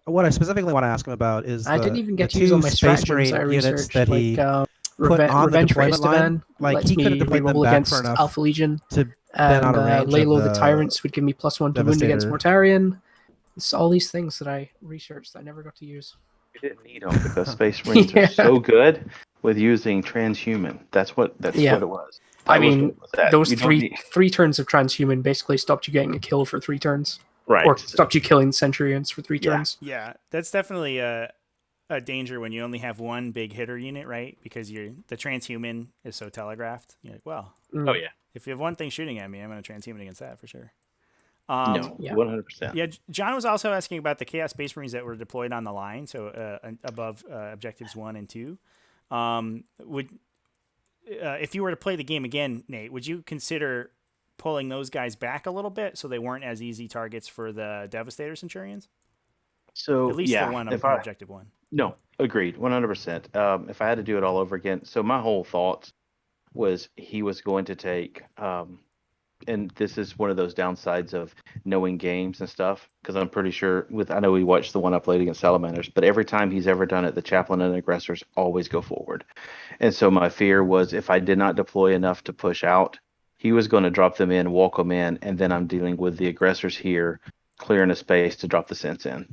What I specifically want to ask him about is I didn't even get to the use all 2 my Space stratagems Marine I units researched, that he put on the Revenge for deployment line. Esteban Like lets he could have me deployed them reroll back against far enough Alpha Legion, to been and out of range of Laylo the the Tyrants would give me +1 to wound against Devastator. Mortarion. It's all these things that I researched that I never got to use. we didn't need them because Space Marines are so good with using transhuman. That's what it was. I That was mean, what it was at. those You don't need- three turns of transhuman basically stopped you getting a kill for 3 turns, right. or stopped you killing Centurions for 3 Yeah. turns. Yeah, that's definitely a danger when you only have one big hitter unit, right? Because the transhuman is so telegraphed. You're like, well, Oh yeah. if you have one thing shooting at me, I'm going to transhuman against that for sure. No, yeah. 100%. Yeah, John was also asking about the Chaos Space Marines that were deployed on the line, so above objectives 1 and 2. If you were to play the game again, Nate, would you consider pulling those guys back a little bit so they weren't as easy targets for the Devastator Centurions? So At least yeah, the one on if I objective 1. no, agreed, 100%. If I had to do it all over again, so my whole thought was he was going to take, and this is one of those downsides of knowing games and stuff, because I'm pretty sure I know we watched the one I played against Salamanders, but every time he's ever done it, the Chaplain and Aggressors always go forward. And so my fear was if I did not deploy enough to push out, he was going to drop them in, walk them in, and then I'm dealing with the Aggressors here, clearing a space to drop the sense in.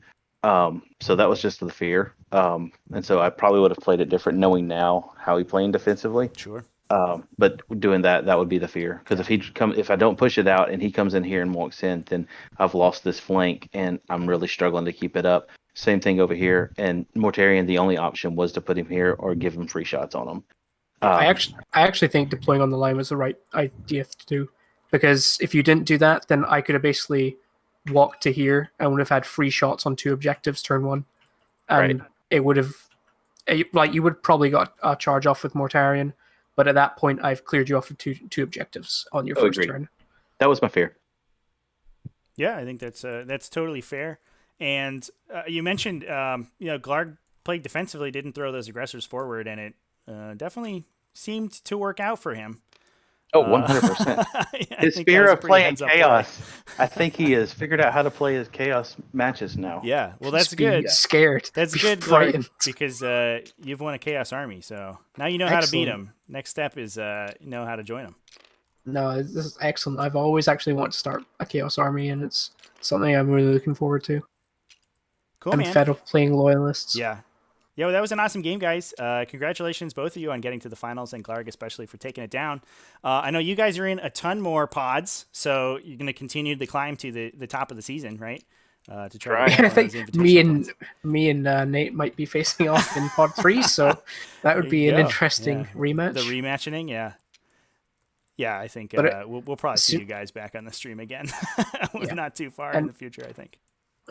So that was just the fear. And so I probably would have played it different knowing now how he playing defensively. Sure. But doing that would be the fear. Because if I don't push it out and he comes in here and walks in, then I've lost this flank and I'm really struggling to keep it up. Same thing over here. And Mortarion, the only option was to put him here or give him free shots on him. I actually think deploying on the line was the right idea to do. because if you didn't do that, then I could have basically walked to here and would have had free shots on 2 objectives turn 1, and it would have like you would probably got a charge off with Mortarion, but at that point I've cleared you off of two objectives on your first agreed. turn. That was my fear. Yeah, I think that's totally fair. And you mentioned, Glarrg played defensively, didn't throw those aggressors forward, and it definitely seemed to work out for him. Oh, 100%. His fear of playing chaos. I think he has figured out how to play his chaos matches now. Yeah, well, that's Just good. be scared. That's good, frightened. because you've won a chaos army, so now you know how to beat him. Next step is know how to join him. No, this is excellent. I've always actually wanted to start a chaos army, and it's something I'm really looking forward to. Cool, I'm man. fed up playing loyalists. Yeah. Yeah, well, that was an awesome game, guys. Congratulations, both of you, on getting to the finals, and Glarrg especially for taking it down. I know you guys are in a ton more pods, so you're going to continue to climb to the top of the season, right? To try. I think me and Nate might be facing off in pod 3, so that would be an interesting rematch. The rematching, yeah. Yeah, I think we'll probably see you guys back on the stream again. We're not too far in the future, I think.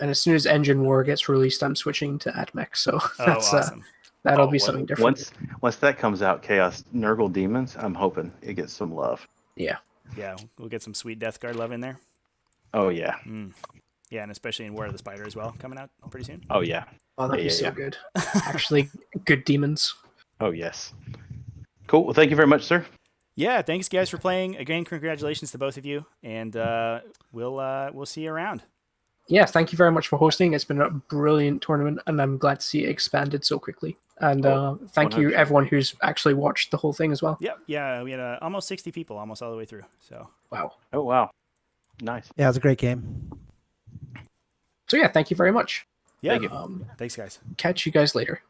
And as soon as Engine War gets released, I'm switching to AdMech, so that's awesome. That'll be something different. Once that comes out, Chaos Nurgle Demons, I'm hoping it gets some love. Yeah. Yeah, we'll get some sweet Death Guard love in there. Oh, yeah. Yeah, and especially in War of the Spider as well, coming out pretty soon. Oh, yeah. Oh, that'd be so good. Actually, good demons. Oh, yes. Cool. Well, thank you very much, sir. Yeah, thanks, guys, for playing. Again, congratulations to both of you, and we'll see you around. Yeah, thank you very much for hosting. It's been a brilliant tournament, and I'm glad to see it expanded so quickly. And thank you, everyone who's actually watched the whole thing as well. Yeah, we had almost 60 people, almost all the way through. So wow. Oh, wow. Nice. Yeah, it was a great game. So yeah, thank you very much. Yeah, thank you. Thanks, guys. Catch you guys later.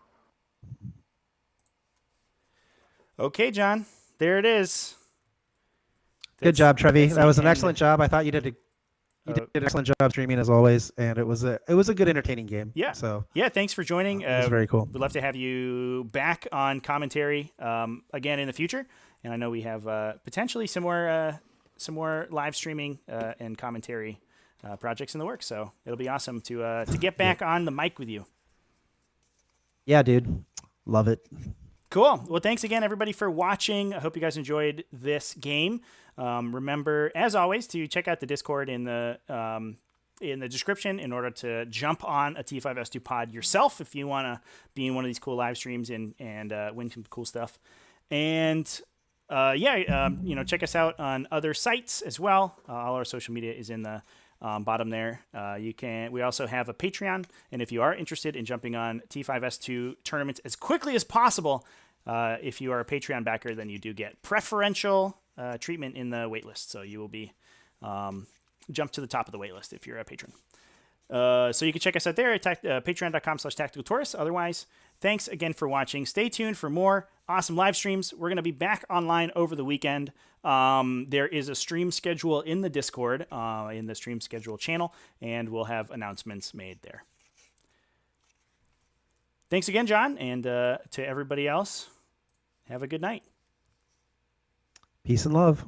Okay, John, there it is. Good job, Trevi. That was an excellent job. I thought you did an excellent job streaming as always, and it was a good, entertaining game. Yeah. So yeah, thanks for joining. It was very cool. We'd love to have you back on commentary again in the future, and I know we have potentially some more live streaming and commentary projects in the works. So it'll be awesome to get back on the mic with you. Yeah, dude, love it. Cool. Well, thanks again, everybody, for watching. I hope you guys enjoyed this game. Remember, as always, to check out the Discord in the description in order to jump on a T5S2 pod yourself if you want to be in one of these cool live streams and win some cool stuff. And check us out on other sites as well. All our social media is in the bottom there. We also have a Patreon, and if you are interested in jumping on T5S2 tournaments as quickly as possible, if you are a Patreon backer, then you do get preferential treatment in the waitlist. So you will be jumped to the top of the waitlist if you're a patron. So you can check us out there at patreon.com/tacticaltaurus. Otherwise, thanks again for watching. Stay tuned for more awesome live streams. We're going to be back online over the weekend. There is a stream schedule in the Discord, in the stream schedule channel, and we'll have announcements made there. Thanks again, John, and to everybody else, have a good night. Peace and love.